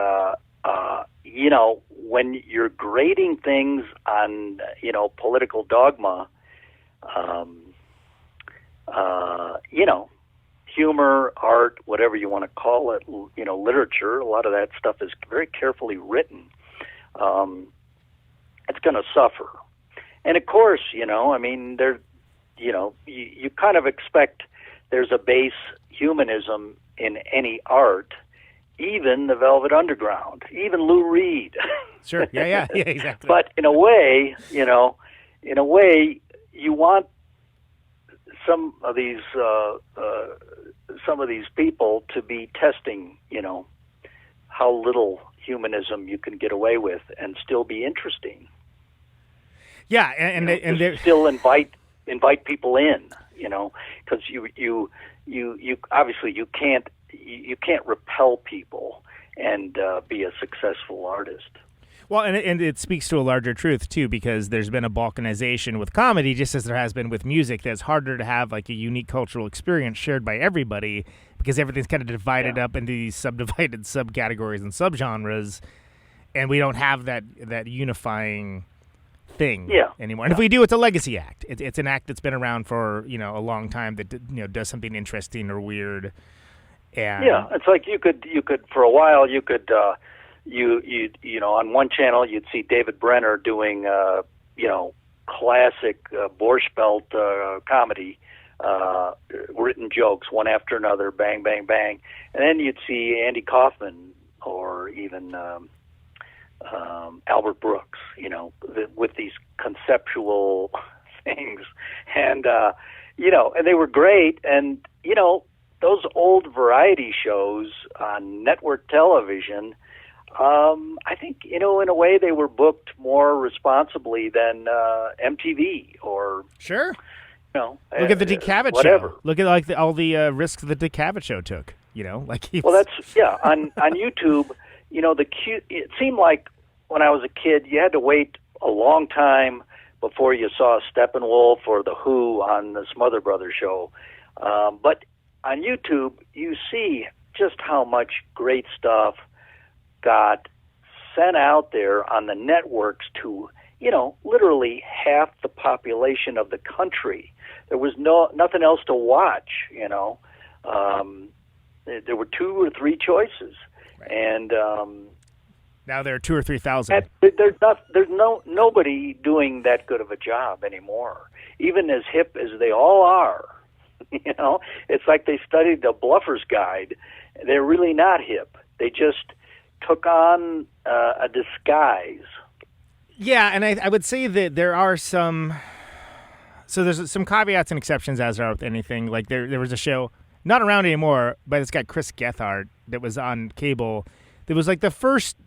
when you're grading things on, political dogma, humor, art, whatever you want to call it, literature, a lot of that stuff is very carefully written. It's going to suffer. And of course, you kind of expect there's a base humanism in any art, even the Velvet Underground, even Lou Reed. Sure. Yeah, exactly. But in a way, you want some of these people to be testing, how little humanism you can get away with and still be interesting. Yeah, and they still invite people in, because you obviously you can't repel people and be a successful artist. Well, and it speaks to a larger truth too, because there's been a balkanization with comedy, just as there has been with music. That's harder to have like a unique cultural experience shared by everybody, because everything's kind of divided up into these subdivided subcategories and subgenres, and we don't have that unifying thing anymore. And if we do, it's a legacy act. It's an act that's been around for a long time that does something interesting or weird. And it's like you could for a while you could on one channel you'd see David Brenner doing classic Borscht Belt comedy, written jokes one after another, bang bang bang, and then you'd see Andy Kaufman or even Albert Brooks, with these conceptual things, and and they were great, and those old variety shows on network television, I think, in a way they were booked more responsibly than MTV or... Sure. Look at the Dick Cavett whatever. show. Look at all the risks the Dick Cavett show took, Well, that's, on YouTube, it seemed like when I was a kid, you had to wait a long time before you saw Steppenwolf or The Who on the Smother Brothers show. But on YouTube, you see just how much great stuff got sent out there on the networks to, literally half the population of the country. There was nothing else to watch, There were 2 or 3 choices. Right. And now there are 2,000 or 3,000. There's nobody doing that good of a job anymore, even as hip as they all are. It's like they studied the Bluffer's Guide. They're really not hip. They just took on a disguise. Yeah, and I would say that there are some... So there's some caveats and exceptions, as there are with anything. Like there was a show, not around anymore, but it's got Chris Gethard that was on cable. That was like the first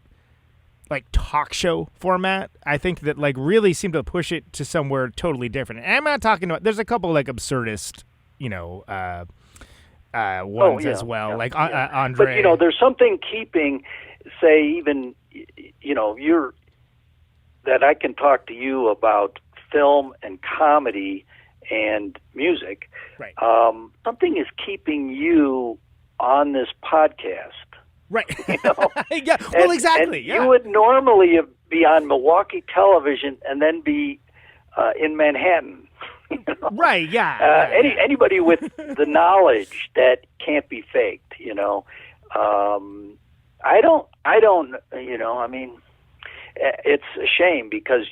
like talk show format, I think, that like really seemed to push it to somewhere totally different. And I'm not talking about... There's a couple like absurdist, ones as well, like Andre. But there's something keeping, say, even that I can talk to you about film and comedy and music. Right. Something is keeping you on this podcast. Right. Yeah. Well, exactly. You would normally be on Milwaukee television and then be in Manhattan. Right. Yeah. Anybody with the knowledge that can't be faked. I don't. I mean, it's a shame because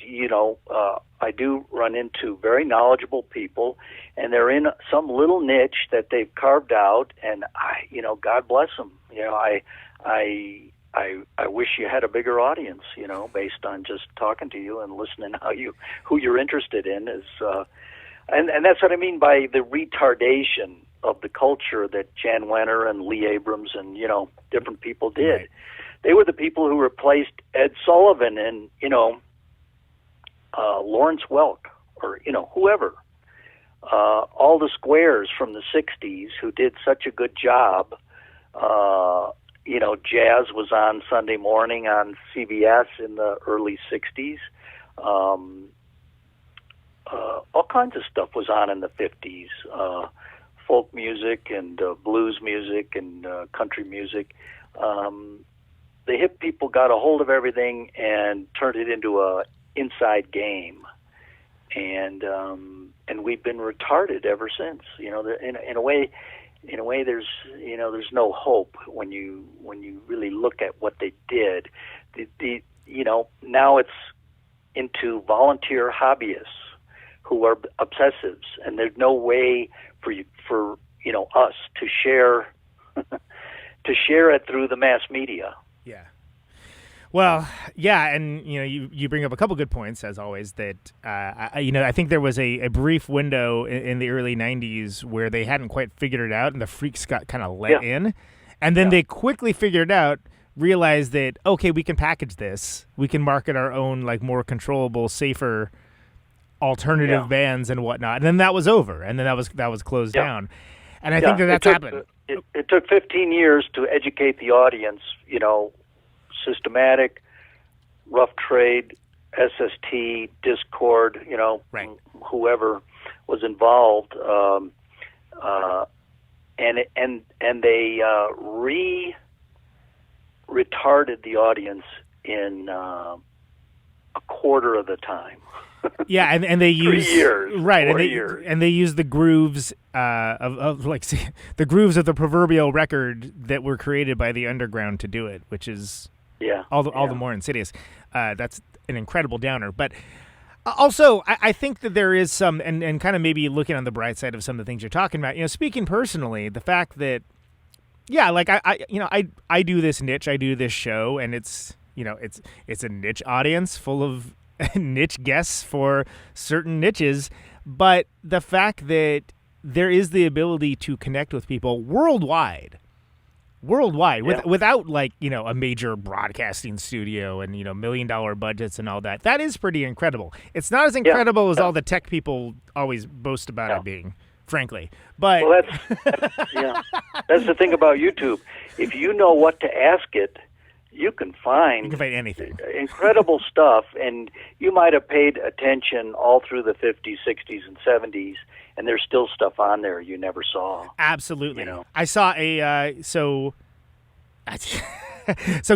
I do run into very knowledgeable people, and they're in some little niche that they've carved out, and God bless them. I wish you had a bigger audience, based on just talking to you and listening who you're interested in is, and that's what I mean by the retardation of the culture that Jan Wenner and Lee Abrams and different people did. Right. They were the people who replaced Ed Sullivan and Lawrence Welk or whoever. All the squares from the '60s who did such a good job. Jazz was on Sunday morning on CBS in the early '60s. All kinds of stuff was on in the '50s. Folk music and blues music and country music. The hip people got a hold of everything and turned it into a inside game, and we've been retarded ever since. In a way, there's no hope when you really look at what they did. Now it's into volunteer hobbyists who are obsessives, and there's no way for us to share it through the mass media. Yeah. Well, yeah, and you bring up a couple good points as always. That I think there was a brief window in the early '90s where they hadn't quite figured it out, and the freaks got kind of let in, and then they quickly figured out, realized that okay, we can package this, we can market our own like more controllable, safer alternative bands and whatnot, and then that was over, and then that was closed down, and I think that's happened. It took 15 years to educate the audience. Systematic, Rough Trade, SST, Discord, right. Whoever was involved, and they retarded the audience in a quarter of the time. Yeah, and they use 3 years, right, 4 years. and they use the grooves of the grooves of the proverbial record that were created by the underground to do it, which is all the more insidious. That's an incredible downer, but also I think that there is some and kind of maybe looking on the bright side of some of the things you're talking about. Speaking personally, the fact that like I do this niche, I do this show, and it's a niche audience full of niche guests for certain niches, but the fact that there is the ability to connect with people worldwide without like a major broadcasting studio and $1 million budgets and all that is pretty incredible. It's not as incredible as all the tech people always boast about it being, frankly, but that's the thing about YouTube. If you know what to ask it, you can find anything. Incredible stuff, and you might have paid attention all through the 50s, 60s, and 70s, and there's still stuff on there you never saw. Absolutely. I saw so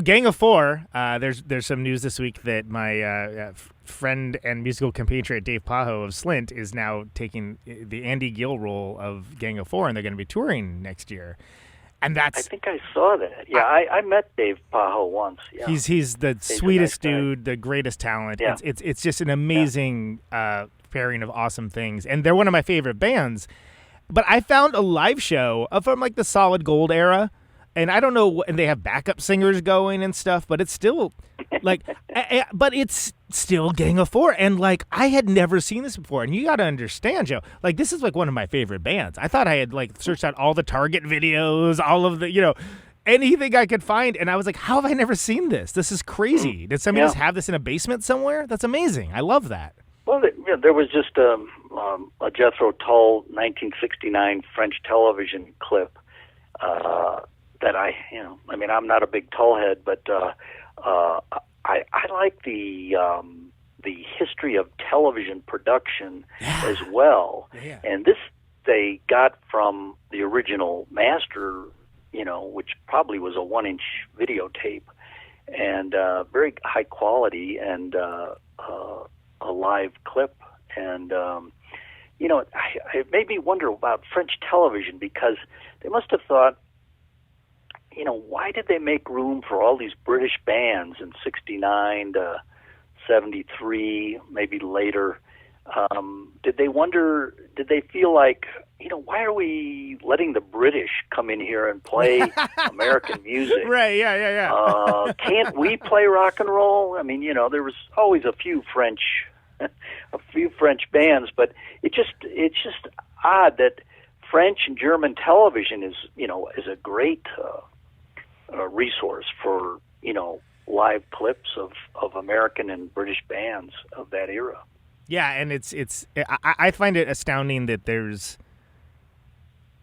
Gang of Four, there's some news this week that my friend and musical compatriot Dave Pajo of Slint is now taking the Andy Gill role of Gang of Four, and they're going to be touring next year. And I think I saw that. Yeah, I met Dave Pajo once. Yeah. He's the sweetest dude, the greatest talent. Yeah. It's just an amazing pairing of awesome things, and they're one of my favorite bands. But I found a live show from like the Solid Gold era, and I don't know, and they have backup singers going and stuff, but it's still like, but it's still Gang of Four, and like I had never seen this before, and you got to understand, Joe, like this is like one of my favorite bands. I thought I had like searched out all the Target videos, all of the anything I could find, and I was like, how have I never seen this? This is crazy. Did somebody just have this in a basement somewhere? That's amazing. I love that. Well, there was just a Jethro Tull 1969 French television clip that I mean, I'm not a big tallhead, but I like the history of television production as well. Yeah. And this they got from the original master, which probably was a 1-inch videotape, and very high quality, and a live clip. And it made me wonder about French television, because they must have thought, why did they make room for all these British bands in 69 to 73, maybe later? Did they feel like, why are we letting the British come in here and play American music? Right, yeah. Can't we play rock and roll? I mean, there was always a few French bands, but it's just odd that French and German television is a great resource for live clips of American and British bands of that era. Yeah, and I find it astounding that there's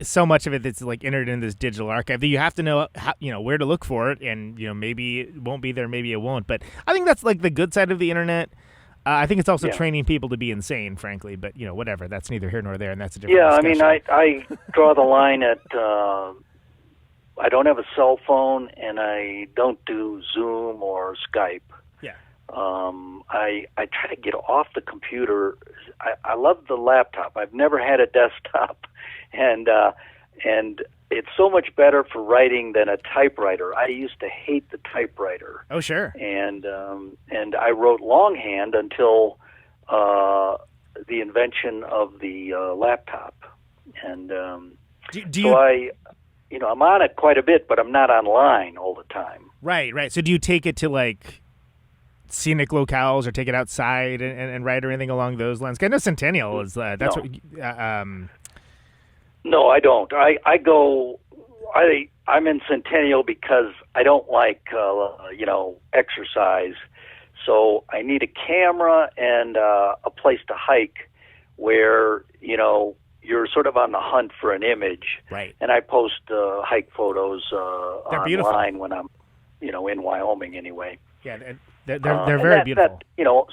so much of it that's like entered in this digital archive that you have to know how, where to look for it, and maybe it won't be there, maybe it won't. But I think that's like the good side of the internet. I think it's also training people to be insane, frankly. But whatever, that's neither here nor there, and that's a different discussion. I mean, I draw the line at I don't have a cell phone, and I don't do Zoom or Skype. Yeah. I try to get off the computer. I love the laptop. I've never had a desktop, and it's so much better for writing than a typewriter. I used to hate the typewriter. Oh, sure. And I wrote longhand until the invention of the laptop. And I'm on it quite a bit, but I'm not online all the time. Right. So do you take it to like scenic locales, or take it outside and write, or anything along those lines? I know Centennial is that's no. what. No, I don't. I'm in Centennial because I don't like exercise, so I need a camera and a place to hike where you're sort of on the hunt for an image. Right. And I post hike photos They're online beautiful. when I'm in Wyoming anyway. Yeah, they're very beautiful.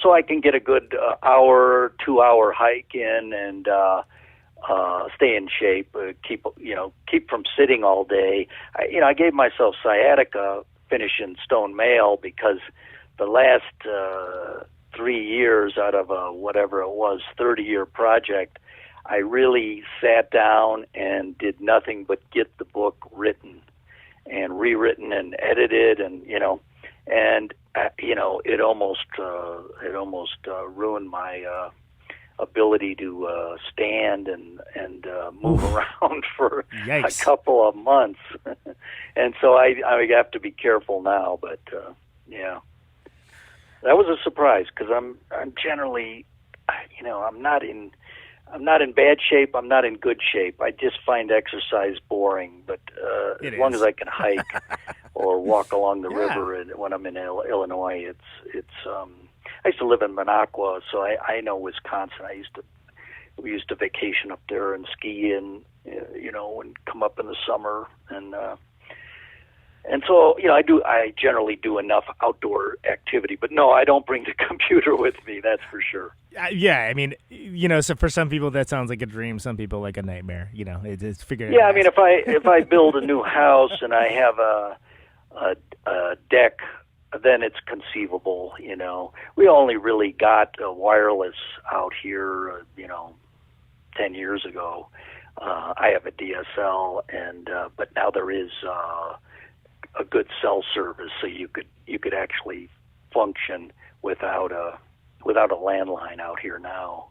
So I can get a good 2-hour hike in and stay in shape, keep from sitting all day. I gave myself sciatica finishing Stone Mail because the last 3 years out of a whatever it was 30-year project, I really sat down and did nothing but get the book written and rewritten and edited, and it almost ruined my ability to stand and move around for Yikes. a couple of months. And so I have to be careful now, but that was a surprise, because I'm generally, I'm not in bad shape. I'm not in good shape. I just find exercise boring. But as long as I can hike or walk along the river, and when I'm in Illinois, it's. I used to live in Minocqua, so I know Wisconsin. We used to vacation up there and ski, and and come up in the summer, and so I generally do enough outdoor activity. But no, I don't bring the computer with me. That's for sure. Yeah, I mean, so for some people that sounds like a dream. Some people like a nightmare. It's figuring. Yeah, I mean, if I build a new house and I have a deck, then it's conceivable. We only really got wireless out here, 10 years ago. I have a DSL, but now there is a good cell service, so you could actually function without a landline out here now.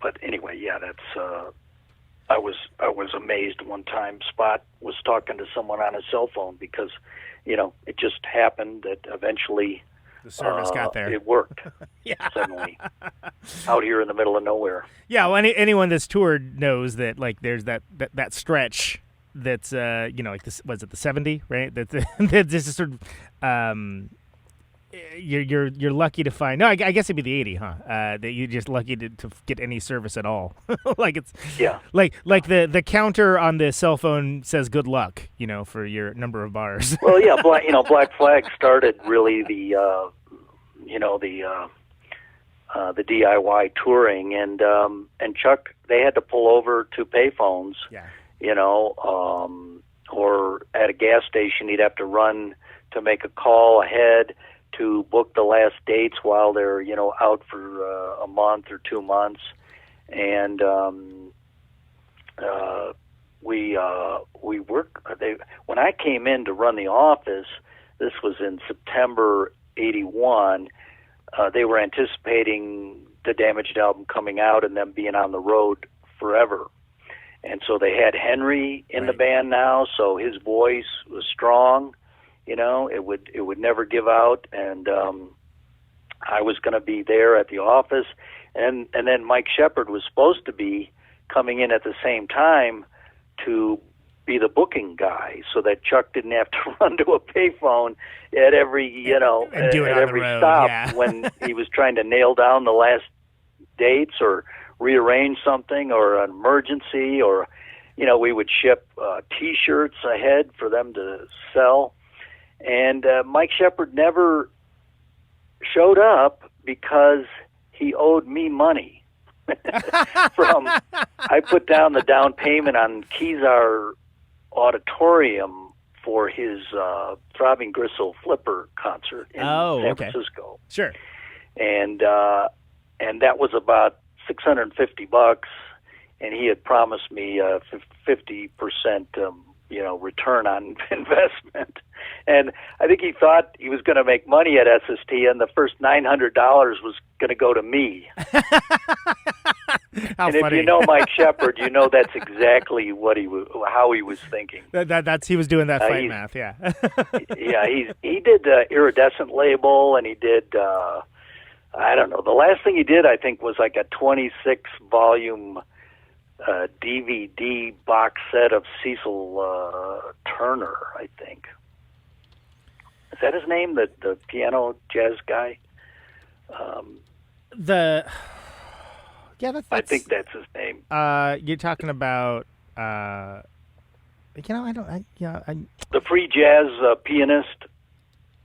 But anyway, that's. I was amazed one time. Spot was talking to someone on a cell phone because, it just happened that eventually the service got there. It worked. Yeah. Suddenly, out here in the middle of nowhere. Yeah, well, anyone that's toured knows that like there's that stretch that's like this, was it the 70, right? That's just sort of you're lucky to find. No, I guess it'd be the 80, huh? That you're just lucky to get any service at all. Like it's like the counter on the cell phone says good luck, for your number of bars. Well, yeah, Black Flag started really the DIY touring, and Chuck, they had to pull over to payphones. Yeah. Or at a gas station, he'd have to run to make a call ahead to book the last dates while they're, out for a month or 2 months. And we worked. When I came in to run the office, this was in September '81. They were anticipating the Damaged album coming out and them being on the road forever. And so they had Henry in the band now, so his voice was strong. It would never give out. And I was going to be there at the office, and then Mike Shepard was supposed to be coming in at the same time to be the booking guy, so that Chuck didn't have to run to a payphone at every at every stop when he was trying to nail down the last dates or rearrange something or an emergency, or we would ship T-shirts ahead for them to sell. And Mike Shepard never showed up because he owed me money. I put down the down payment on Kezar Auditorium for his Throbbing Gristle Flipper concert in San Francisco. Sure. And that was about $650, and he had promised me 50% return on investment. And I think he thought he was going to make money at SST, and the first $900 was going to go to me. How and funny. If you know Mike Shepard, you know that's exactly how he was thinking. That's he was doing that fight math, yeah. Yeah, he did the Iridescent label, and he did I don't know. The last thing he did, I think, was like a 26-volume DVD box set of Cecil Turner, I think. Is that his name, the piano jazz guy? I think that's his name. You're talking about, the free jazz pianist.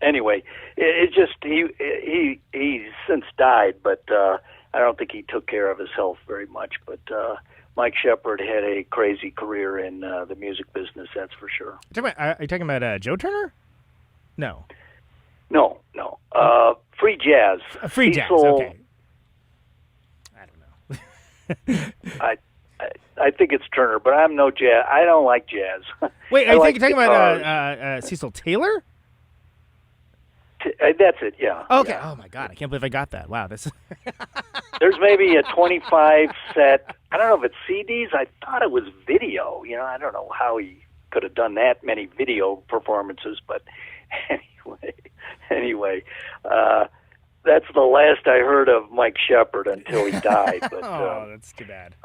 Anyway, it just he since died, but I don't think he took care of his health very much. But Mike Shepard had a crazy career in the music business, that's for sure. Are you talking about Joe Turner? No. No. Free jazz. Free jazz. Cecil, okay. I don't know. I think it's Turner, but I'm no jazz. I don't like jazz. Wait, are you talking about Cecil Taylor? That's it, yeah. Okay. Yeah. Oh my God, I can't believe I got that. Wow, this. There's maybe a 25 set. I don't know if it's CDs. I thought it was video. I don't know how he could have done that many video performances, but anyway, that's the last I heard of Mike Shepard until he died. But, that's too bad.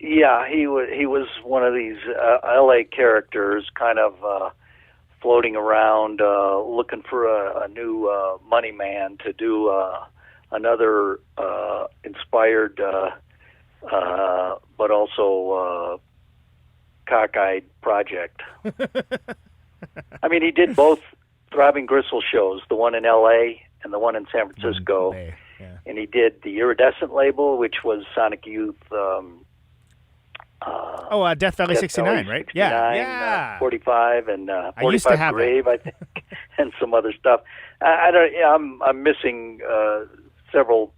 Yeah, he was one of these L.A. characters, kind of floating around, looking for a new money man to do another inspired, but also cockeyed project. I mean, he did both Throbbing Gristle shows, the one in L.A. and the one in San Francisco. Yeah. And he did the Iridescent label, which was Sonic Youth. Death Valley 69, right? 69, Yeah. 45 and I used to 45 have Grave, I think, and some other stuff. I don't. Yeah, I'm missing several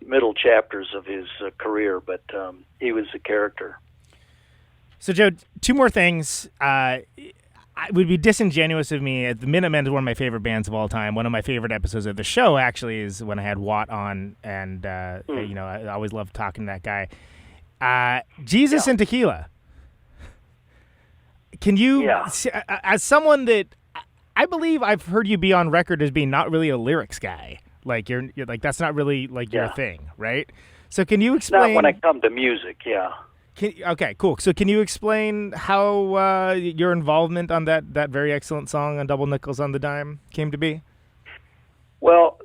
middle chapters of his career, but he was a character. So, Joe, two more things. It would be disingenuous of me. The Minutemen is one of my favorite bands of all time. One of my favorite episodes of the show, actually, is when I had Watt on, and I always loved talking to that guy. Jesus and Tequila. Can you, as someone that I believe I've heard you be on record as being not really a lyrics guy, like you're like that's not really like your thing, right? So can you explain? Not when I come to music, yeah. Okay, cool. So can you explain how your involvement on that very excellent song on Double Nickels on the Dime came to be? Well,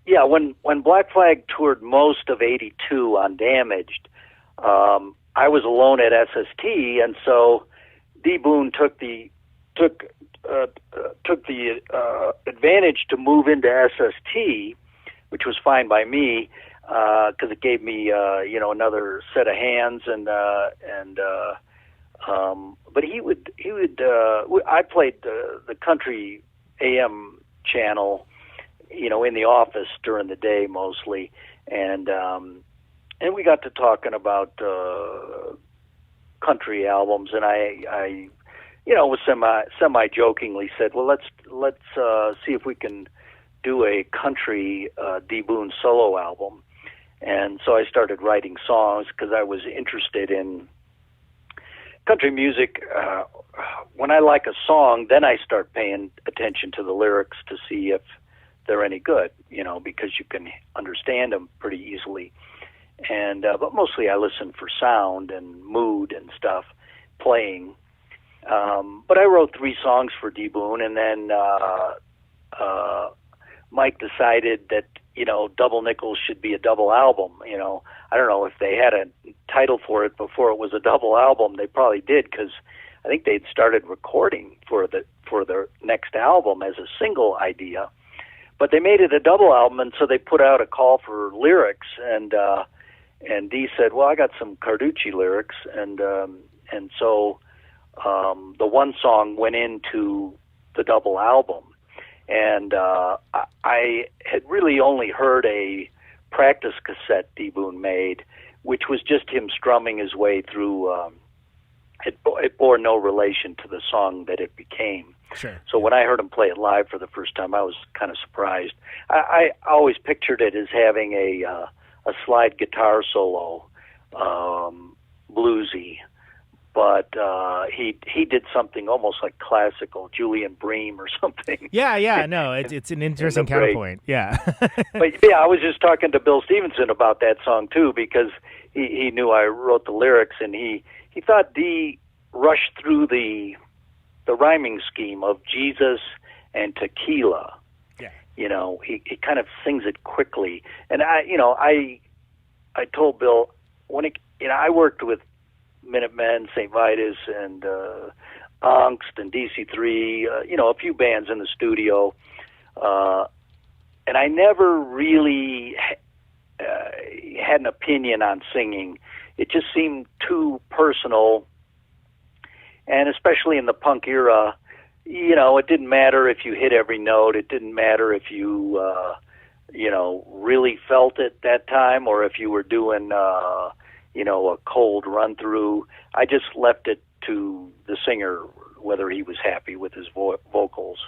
yeah, when Black Flag toured most of '82 on Damaged, I was alone at SST, and so D. Boon took the advantage to move into SST, which was fine by me because it gave me another set of hands but he would I played the country AM channel, in the office during the day mostly, and we got to talking about country albums, and I was semi jokingly said, well, let's see if we can do a country D. Boon solo album, and so I started writing songs because I was interested in country music. When I like a song, then I start paying attention to the lyrics to see if they're any good, because you can understand them pretty easily. And but mostly I listen for sound and mood and stuff playing. But I wrote 3 songs for D. Boon, and then Mike decided that Double Nickels should be a double album. I don't know if they had a title for it before it was a double album. They probably did, because I think they'd started recording for their next album as a single idea. But they made it a double album, and so they put out a call for lyrics, and Dee said, "Well, I got some Carducci lyrics," and so the one song went into the double album. And I had really only heard a practice cassette D. Boon made, which was just him strumming his way through. It bore no relation to the song that it became. Sure. So when I heard him play it live for the first time, I was kind of surprised. I always pictured it as having a slide guitar solo, bluesy. But he did something almost like classical, Julian Bream or something. Yeah, no, it's an interesting counterpoint. Yeah. But yeah, I was just talking to Bill Stevenson about that song too, because he knew I wrote the lyrics, and he thought Dee rushed through the rhyming scheme of Jesus and tequila. Yeah. He kind of sings it quickly, and I told Bill I worked with Minutemen, St. Vitus, and Angst, and DC3, a few bands in the studio, and I never really had an opinion on singing. It just seemed too personal, and especially in the punk era, it didn't matter if you hit every note. It didn't matter if you, really felt it that time, or if you were doing a cold run through. I just left it to the singer whether he was happy with his vocals.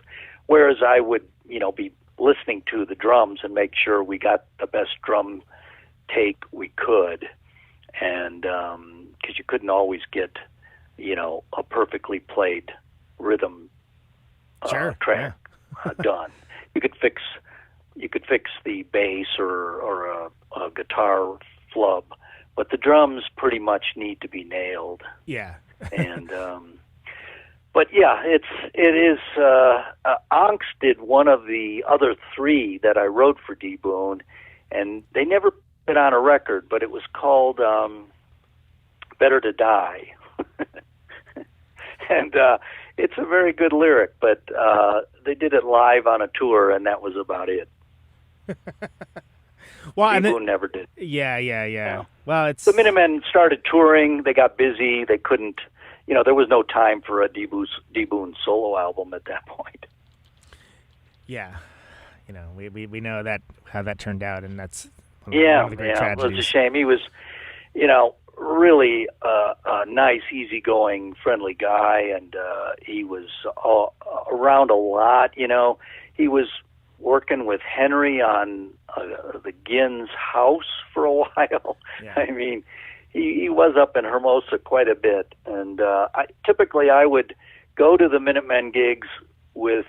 Whereas I would, be listening to the drums and make sure we got the best drum take we could. And because you couldn't always get, a perfectly played rhythm track done. You could fix the bass or a guitar flub, but the drums pretty much need to be nailed. Yeah. And but yeah, it is. Angst did one of the other 3 that I wrote for D. Boon, and they never put it on a record, but it was called "Better to Die," and it's a very good lyric. But they did it live on a tour, and that was about it. Well, D. Boon never did. Yeah. Well, the Minutemen started touring. They got busy. They couldn't. There was no time for a D. Boon solo album at that point. Yeah, we know how that turned out, and that's one one of the great It tragedies. was a shame. He was, really a nice, easygoing, friendly guy, and he was around a lot. He was working with Henry on the Ginn's house for a while. Yeah. I mean, he was up in Hermosa quite a bit, and typically I would go to the Minutemen gigs with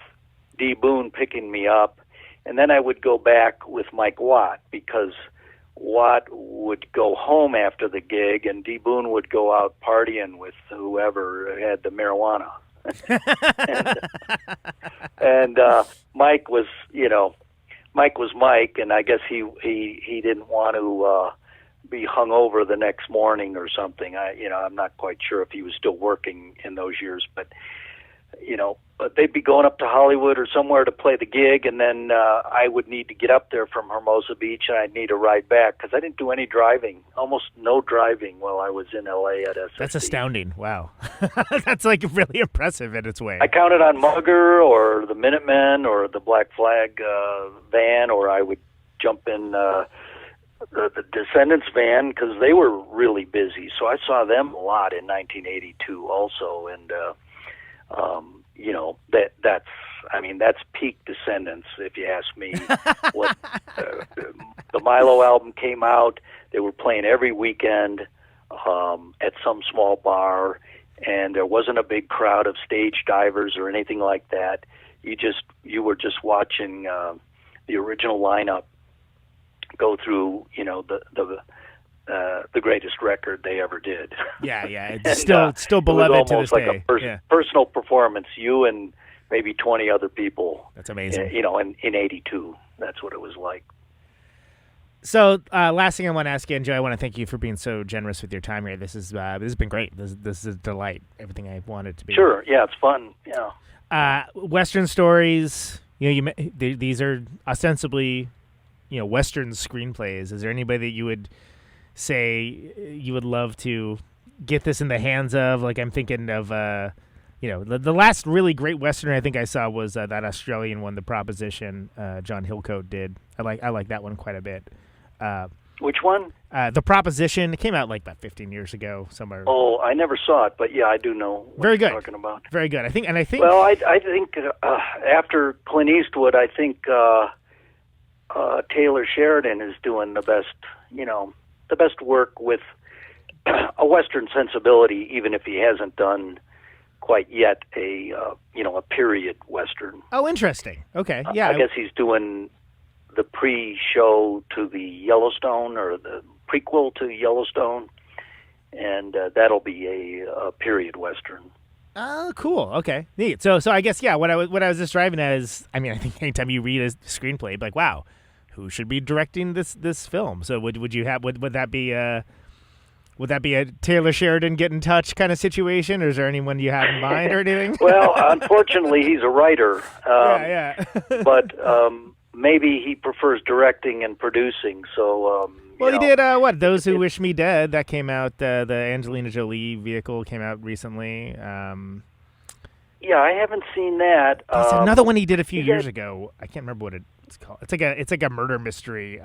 D. Boon picking me up, and then I would go back with Mike Watt, because Watt would go home after the gig, and D. Boon would go out partying with whoever had the marijuana. and Mike was, Mike was Mike, and I guess he didn't want to be hung over the next morning or something. I'm not quite sure if he was still working in those years, but but they'd be going up to Hollywood or somewhere to play the gig, and then I would need to get up there from Hermosa Beach, and I'd need a ride back because I didn't do any driving, almost no driving while I was in L.A. at SST. That's astounding. Wow. That's like really impressive in its way. I counted on Mugger or the Minutemen or the Black Flag van, or I would jump in the Descendants van because they were really busy. So I saw them a lot in 1982 also, and that's peak Descendants, if you ask me. What the Milo album came out, they were playing every weekend at some small bar, and there wasn't a big crowd of stage divers or anything like that. You were just watching the original lineup go through, the greatest record they ever did. Yeah. It's still beloved to this day. It was almost like a personal performance. You and maybe 20 other people. That's amazing. In 82, that's what it was like. So, last thing I want to ask you, and Joe, I want to thank you for being so generous with your time here. This has been great. This is a delight. Everything I wanted to be. Sure. Yeah, it's fun. Yeah. Western stories. These are ostensibly, Western screenplays. Is there anybody that you would say you would love to get this in the hands of? Like, I'm thinking of, the last really great Western I think I saw was that Australian one, The Proposition. John Hillcoat did. I like that one quite a bit. Which one? The Proposition. It came out like about 15 years ago somewhere. Oh, I never saw it, but yeah, I do know what Very you're good. talking about. Very good. I think. Well, I think after Clint Eastwood, I think Taylor Sheridan is doing the best work with a Western sensibility, even if he hasn't done quite yet a period Western. Oh, interesting. Okay, yeah. I guess he's doing the pre-show to the Yellowstone, or the prequel to Yellowstone, and that'll be a period Western. Oh, cool. Okay, neat. So I guess what I was just driving at is, I think anytime you read a screenplay, like, wow, who should be directing this film? So would that be a Taylor Sheridan get in touch kind of situation, or is there anyone you have in mind or anything? Well, unfortunately, he's a writer. Yeah. But maybe he prefers directing and producing. So. He did Those Who Wish Me Dead. That came out. The Angelina Jolie vehicle came out recently. Yeah, I haven't seen that. There's another one he did a few years ago. I can't remember what it's called. It's like a murder mystery.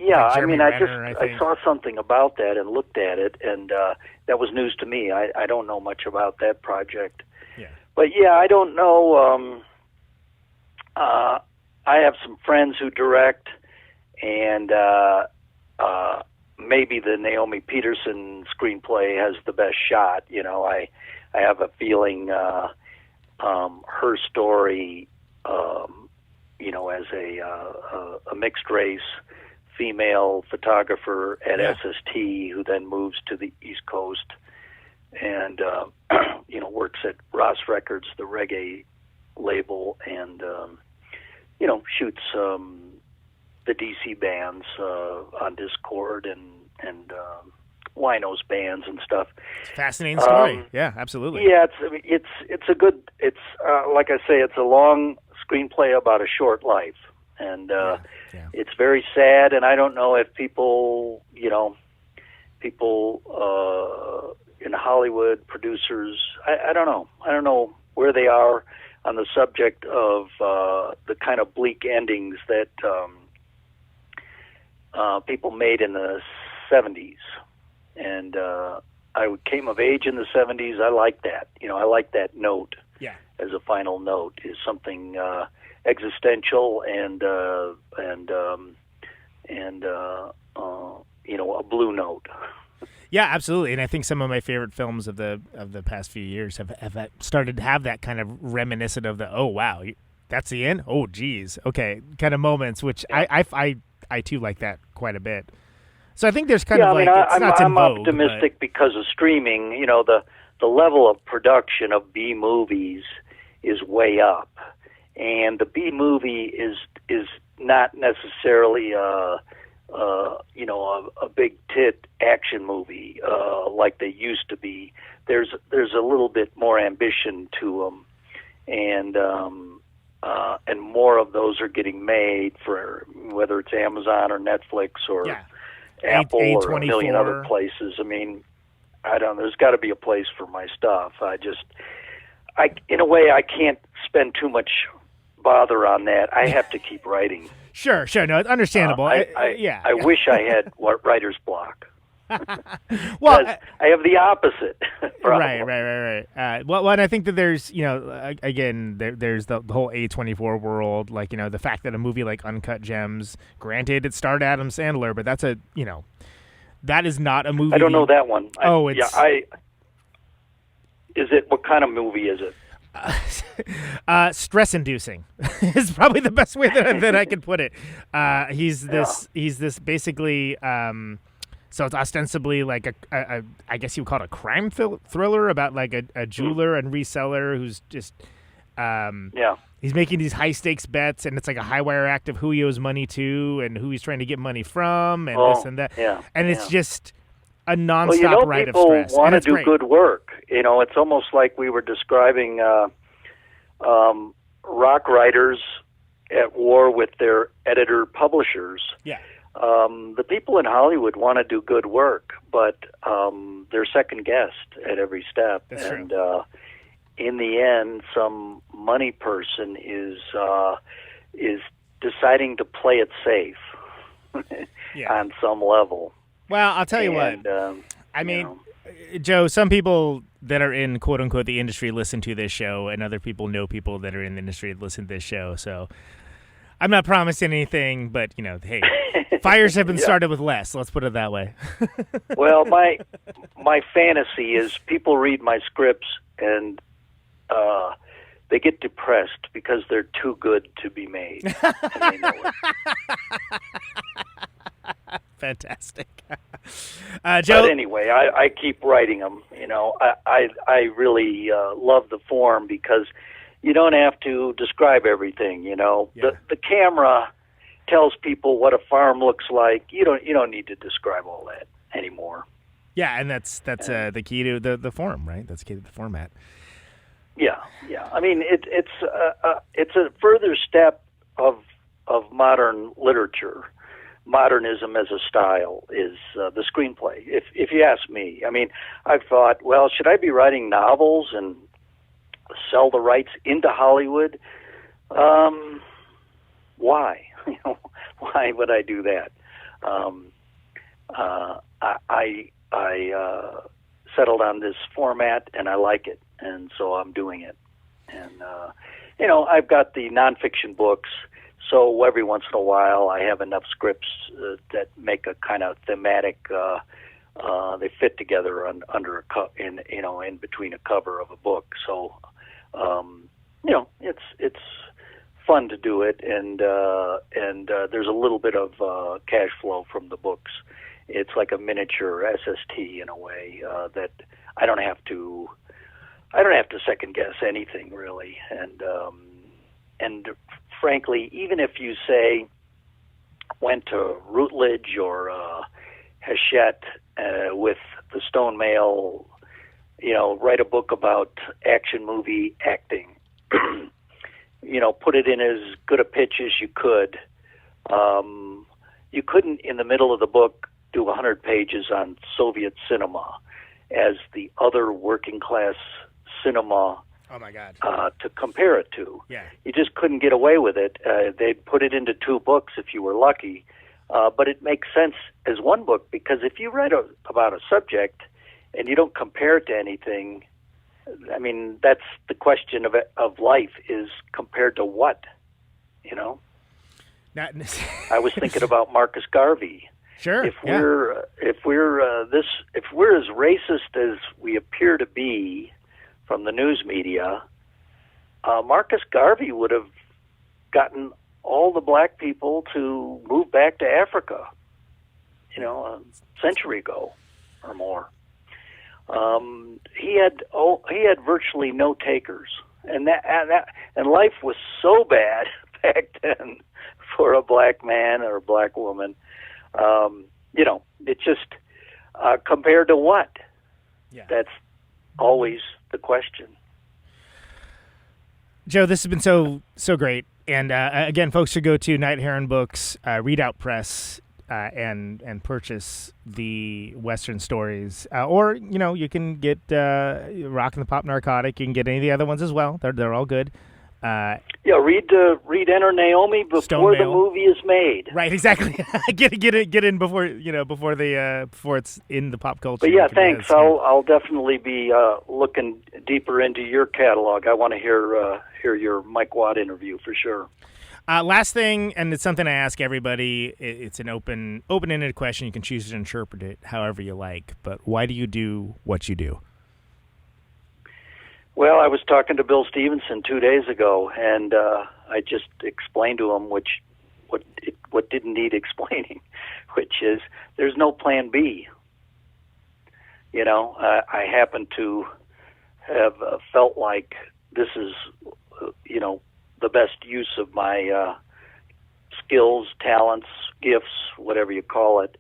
Yeah, like Renner, I saw something about that and looked at it, and that was news to me. I don't know much about that project. Yeah. But yeah, I don't know. I have some friends who direct, and maybe the Naomi Peterson screenplay has the best shot. I have a feeling her story, as a mixed race female photographer at SST, who then moves to the East Coast and works at Ross Records, the reggae label, and shoots the DC bands on Discord and Wino's bands and stuff. It's a fascinating story. Yeah, absolutely. Yeah, it's a good. It's like I say, it's a long screenplay about a short life, and it's very sad. And I don't know if people in Hollywood, producers, I don't know. I don't know where they are on the subject of the kind of bleak endings that people made in the 70s. And I came of age in the 70s. I like that. I like that note. Yeah. As a final note, is something existential and a blue note. Yeah, absolutely. And I think some of my favorite films of the past few years have started to have that kind of reminiscent of the, oh wow, that's the end. Oh geez, okay, kind of moments, which I too like that quite a bit. So I think there's kind of I'm optimistic because of streaming. The level of production of B movies is way up, and the B movie is not necessarily a big tit action movie like they used to be. There's a little bit more ambition to them, and more of those are getting made for whether it's Amazon or Netflix or Apple or a million other places. I mean, I don't know. There's got to be a place for my stuff. In a way, I can't spend too much bother on that. I have to keep writing. Sure. No, it's understandable. I wish I had writer's block. Well, I have the opposite problem. Right. Well, and I think that there's, again, there's the whole A24 world, like, the fact that a movie like Uncut Gems, granted it starred Adam Sandler, but that's that is not a movie. I don't know that one. Is it, what kind of movie is it? Stress-inducing is probably the best way that I could put it. He's this basically. So it's ostensibly like a I guess you would call it a crime thriller about like a jeweler and reseller who's just he's making these high stakes bets, and it's like a high wire act of who he owes money to and who he's trying to get money from and this and that. It's just a nonstop ride of stress. People want to do good work. It's almost like we were describing rock writers at war with their editor publishers. Yeah. The people in Hollywood want to do good work, but they're second guessed at every step. That's and true. In the end, some money person is deciding to play it safe on some level. Well, I'll tell you what. I mean, Joe, some people that are in quote unquote the industry listen to this show, and other people know people that are in the industry that listen to this show. So I'm not promising anything, but hey, fires have been started with less. Let's put it that way. Well, my fantasy is people read my scripts and they get depressed because they're too good to be made. And they know it. Fantastic. But Joe. anyway, I keep writing them. I really love the form because you don't have to describe everything. The camera tells people what a farm looks like. You don't need to describe all that anymore. Yeah, and that's the key to the form, right? That's the key to the format. Yeah. I mean, it's a further step of modern literature. Modernism as a style is the screenplay. If you ask me, I mean, I've thought, well, should I be writing novels and sell the rights into Hollywood? Why? Why would I do that? I settled on this format and I like it, and so I'm doing it. And I've got the nonfiction books. So every once in a while, I have enough scripts that make a kind of thematic. They fit together under in between a cover of a book. So, it's fun to do it, and there's a little bit of cash flow from the books. It's like a miniature SST in a way that I don't have to second guess anything really, and frankly, even if you say went to Routledge or Hachette with the Stone Mail, write a book about action movie acting, put it in as good a pitch as you could. You couldn't, in the middle of the book, do 100 pages on Soviet cinema as the other working class cinema. Oh my God! To compare it to, you just couldn't get away with it. They'd put it into 2 books if you were lucky, but it makes sense as one book because if you write about a subject and you don't compare it to anything, I mean that's the question of life: is compared to what? I was thinking about Marcus Garvey. Sure. If we're as racist as we appear to be from the news media, Marcus Garvey would have gotten all the black people to move back to Africa, a century ago or more. He had virtually no takers. and life was so bad back then for a black man or a black woman. It just compared to what? Yeah. That's always the question. Joe, this has been so great. And again, folks should go to Night Heron Books, Readout Press, and purchase the Western stories. Or, you can get Rockin' the Pop Narcotic. You can get any of the other ones as well. They're all good. Read Enter Naomi before the movie is made. Right, exactly. get in before before it's in the pop culture. But yeah, thanks. I'll definitely be looking deeper into your catalog. I want to hear your Mike Watt interview for sure. Last thing, and it's something I ask everybody. It's an open-ended question. You can choose to interpret it however you like. But why do you do what you do? Well, I was talking to Bill Stevenson 2 days ago, and I just explained to him what didn't need explaining, which is there's no plan B. I happen to have felt like this is, the best use of my skills, talents, gifts, whatever you call it.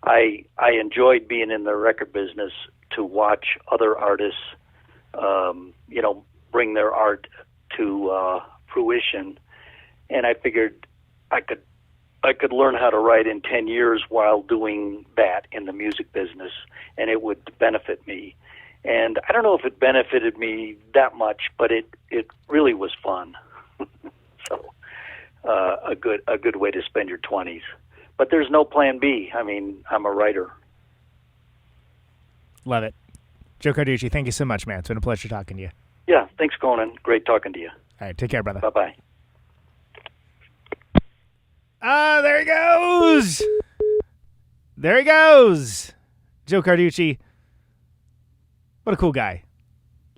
I enjoyed being in the record business to watch other artists bring their art to fruition, and I figured I could learn how to write in 10 years while doing that in the music business, and it would benefit me. And I don't know if it benefited me that much, but it really was fun. So a good way to spend your 20s. But there's no plan B. I mean, I'm a writer. Love it. Joe Carducci, thank you so much, man. It's been a pleasure talking to you. Yeah, thanks, Conan. Great talking to you. All right, take care, brother. Bye-bye. There he goes. There he goes. Joe Carducci. What a cool guy.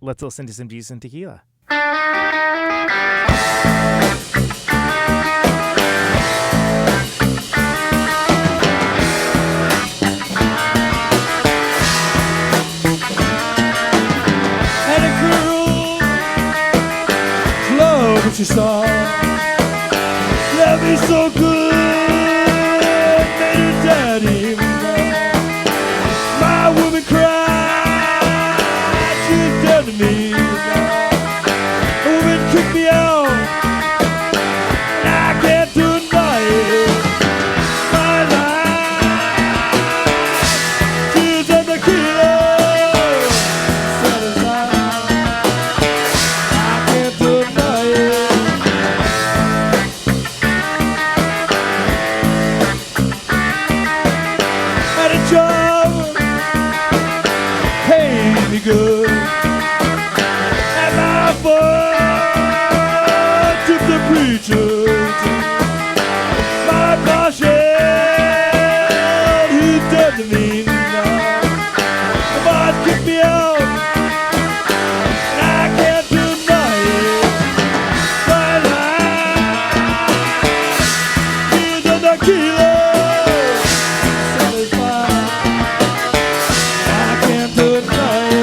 Let's listen to some Jesus and Tequila. She saw love me so good, made her daddy mad. My woman cried, she's dead to me now. A woman kicked me out, and I can't deny it. My life, tears and tequila, satisfied. I can't deny it. Good. And my boy took the preacher. My passion, he's dead to me now. The boss kicked me out, and I can't deny it. My life is a tequila. Satisfied, I can't deny it.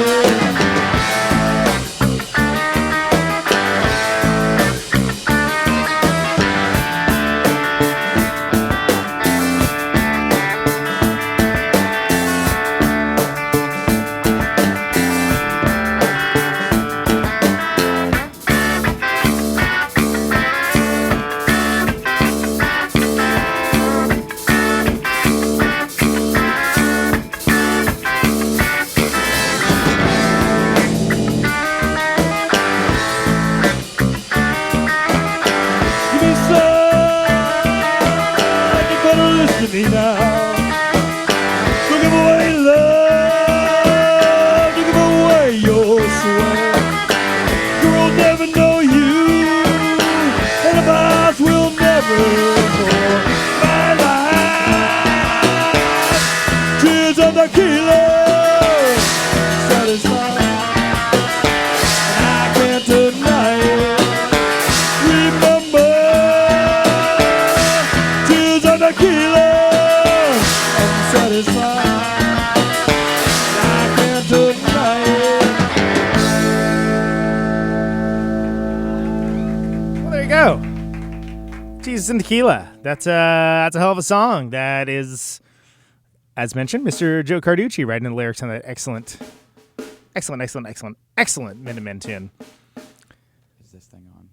Me now. Don't give away love, don't give away your sweat. Girl will never know you, and the boss will never know my life. Tears of tequila, satisfied, and I can't deny it. Remember, tears of tequila. Satisfied, I can't deny it. Jesus and Tequila. That's a hell of a song. That is, as mentioned, Mr. Joe Carducci writing the lyrics on that excellent Minutemen tune. Is this thing on?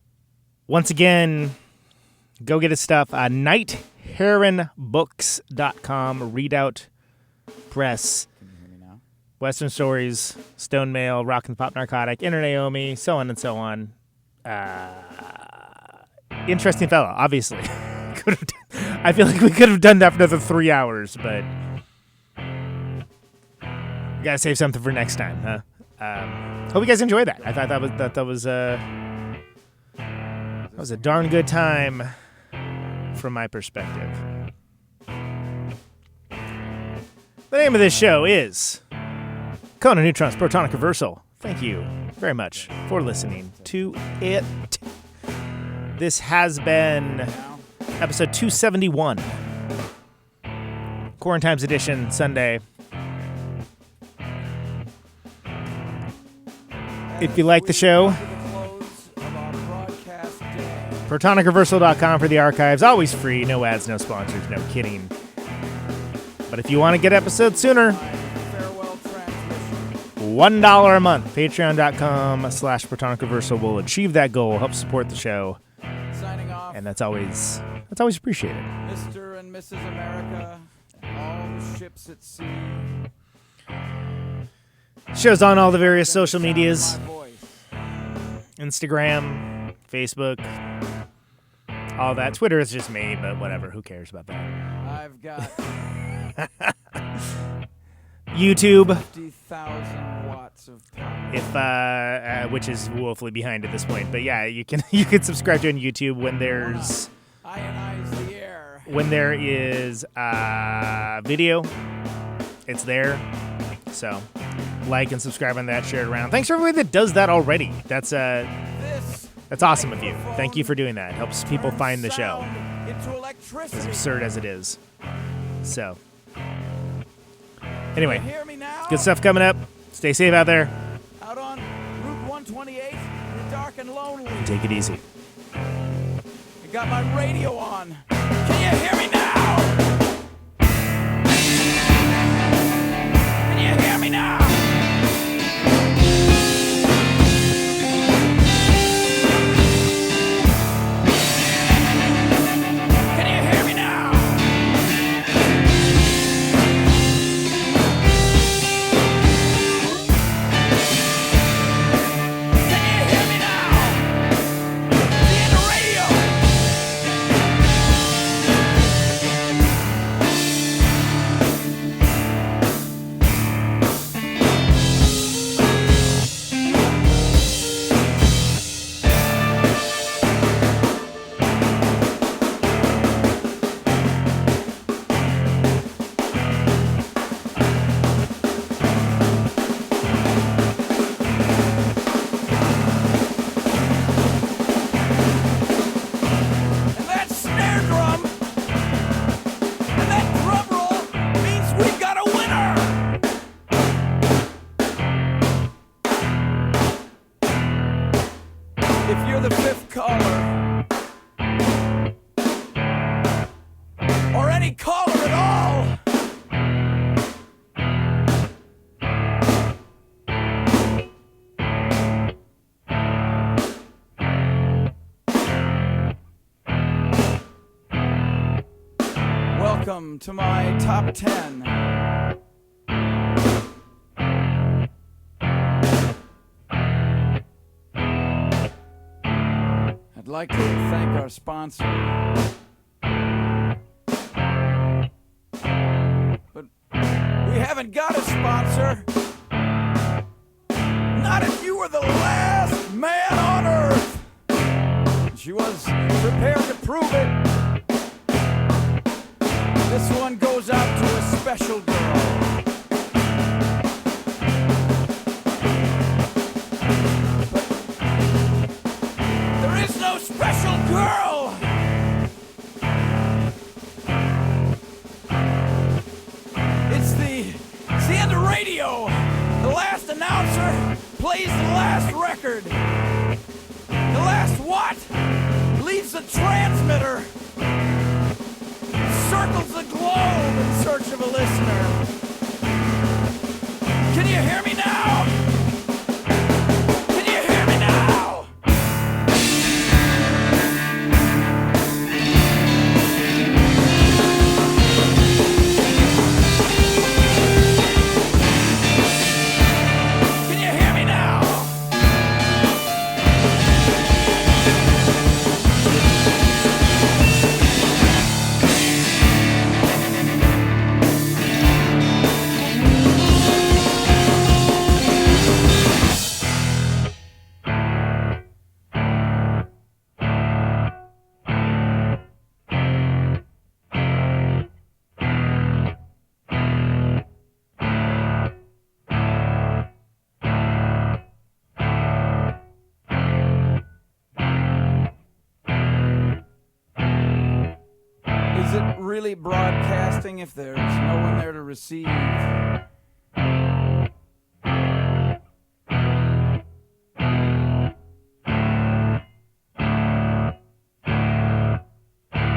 Once again, go get his stuff. Nightheronbooks.com. Readout Press. Can you hear me now? Western Stories, Stone Mail, Rock and Pop Narcotic, Inner Naomi, so on and so on. Interesting fellow, obviously. I feel like we could have done that for another 3 hours, but we gotta save something for next time, huh? Hope you guys enjoyed that. I thought that was a darn good time from my perspective. The name of this show is Conan Neutron's Protonic Reversal. Thank you very much for listening to it. This has been episode 271. Quarantine's edition, Sunday. If you like the show, ProtonicReversal.com for the archives. Always free, no ads, no sponsors, no kidding. But if you want to get episodes sooner, $1 a month. Patreon.com/Protonic Reversal will achieve that goal. Help support the show. Signing off. And that's always appreciated. Mr. and Mrs. America, all the ships at sea. Show's on all the various social medias. Instagram, Facebook, all that. Twitter is just me, but whatever. Who cares about that? I've got YouTube. 50,000 watts of power. If which is woefully behind at this point, but yeah, you can subscribe to it on YouTube when there's Ionize the air. when there is video. It's there, so like and subscribe on that, share it around. Thanks for everybody that does that already. That's awesome of you. Thank you for doing that. Helps people find the show, as absurd as it is. So anyway, good stuff coming up. Stay safe out there. Out on Route 128, you're dark and lonely. Take it easy. I got my radio on. Can you hear me now? Can you hear me now? Can you hear me now? Can you hear me now? See the radio. And that snare drum and that drum roll means we've got a winner. If you're the fifth caller, or any caller at all, welcome to my top 10. I'd like to thank our sponsor. But we haven't got a sponsor. Not if you were the last man on earth. She was prepared to prove it. This one goes out to a special girl. But there is no special girl. It's the end of radio. The last announcer plays the last record. The last what? Leaves the transmitter. circles the globe in search of a listener. Can you hear me now? Can you hear me now? Can you hear me now? Is it really broadcasting if there's no one there to receive?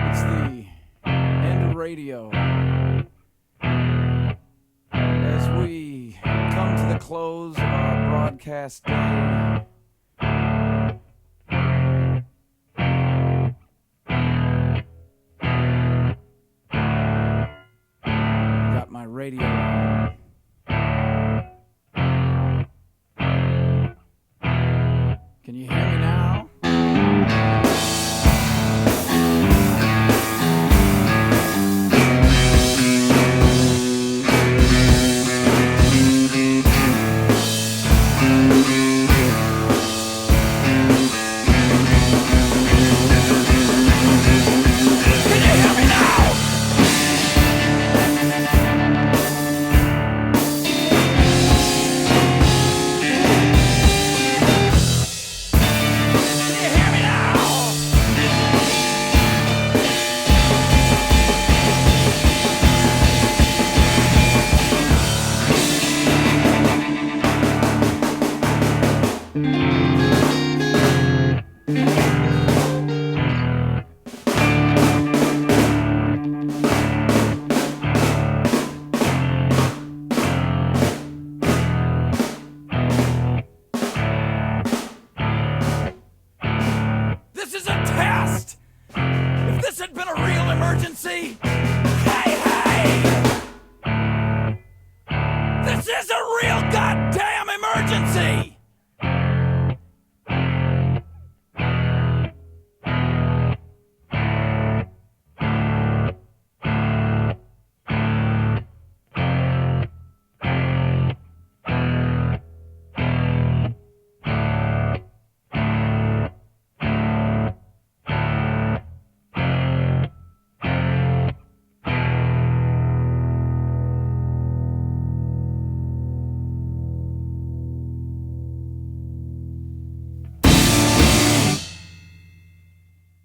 It's the end of radio. As we come to the close of our broadcast day,